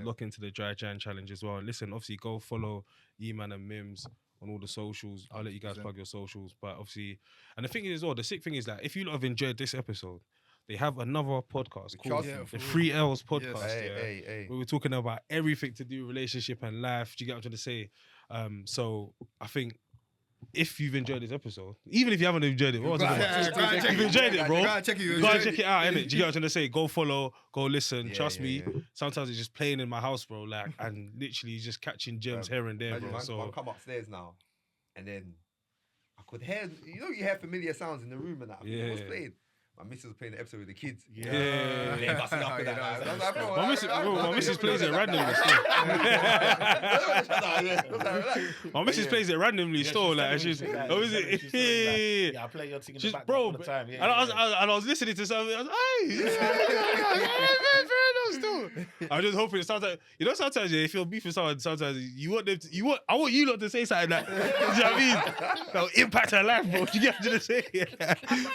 lock into the Dry Jan Challenge as well. And listen, obviously, go follow E-Man and Mims on all the socials. I'll let you guys plug your socials. But obviously, and the thing is, the sick thing is that if you lot have enjoyed this episode, they have another podcast called the 3Ls podcast. Where we're talking about everything to do with relationship and life. Do you get what I'm trying to say? So I think if you've enjoyed this episode, even if you haven't enjoyed it, if you've enjoyed it, bro, go and check it out, innit? Do you get what I'm trying to say? Go follow, go listen. Trust me, sometimes it's just playing in my house, bro, like, and literally just catching gems here and there, bro. So
I'll come upstairs now, and then I could hear, you hear familiar sounds in the room and that. What's playing? my missus was playing the episode with the kids.
Yeah.
They're busting up in that. I was like, bro,
My missus plays it randomly. My missus plays it randomly still. Like, she's, oh, is it?
Yeah, I play your thing in the
She's,
background
bro,
all the time.
and I was listening to something. I was like, hey, I'm just hoping it sounds like, you know, sometimes if you're beefing someone, sometimes you want them to, I want you lot to say something like, you know what I mean? That'll impact her life, bro. You get what I'm saying?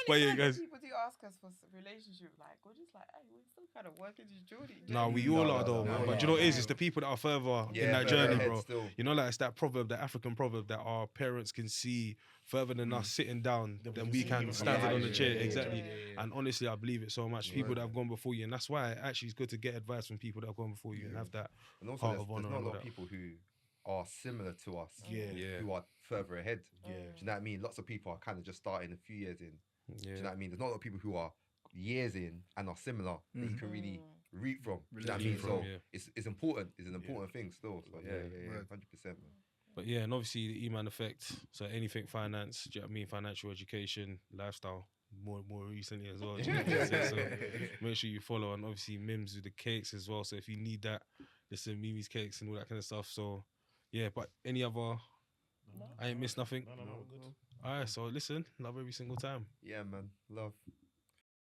But yeah, guys.
People do ask us for relationship, like we're just like, hey, we're still kind of working this journey.
Nah, we all are though, man. But you know what it is? It's the people that are further in that journey, bro.
Still.
You know, like it's that proverb, that African proverb that our parents can see further than us sitting down than we can standing on the chair. Exactly. And honestly, I believe it so much. People that have gone before you, and that's why actually it's good to get advice from people that have gone before you and have that
And also,
heart
there's
of honor.
not a
and
lot
all
of
that.
people who are similar to us.
Yeah.
Who are further ahead.
Yeah.
Do you know what I mean? Lots of people are kind of just starting a few years in.
Yeah.
Do you know what I mean? There's not a lot of people who are years in and are similar that you can really reap from. Do you know what I mean? So it's important. It's an important thing still. So yeah, 100%, man.
But yeah, and obviously the E-Man effect. So anything finance, do you know what I mean? Financial education, lifestyle, more recently as well. Do you know what I'm saying? So make sure you follow, and obviously Mims with the cakes as well. So if you need that, listen, Mimi's cakes and all that kind of stuff. So yeah, but any other, I ain't missed nothing.
No, we're good.
All right, so listen, love every single time.
Yeah, man. Love.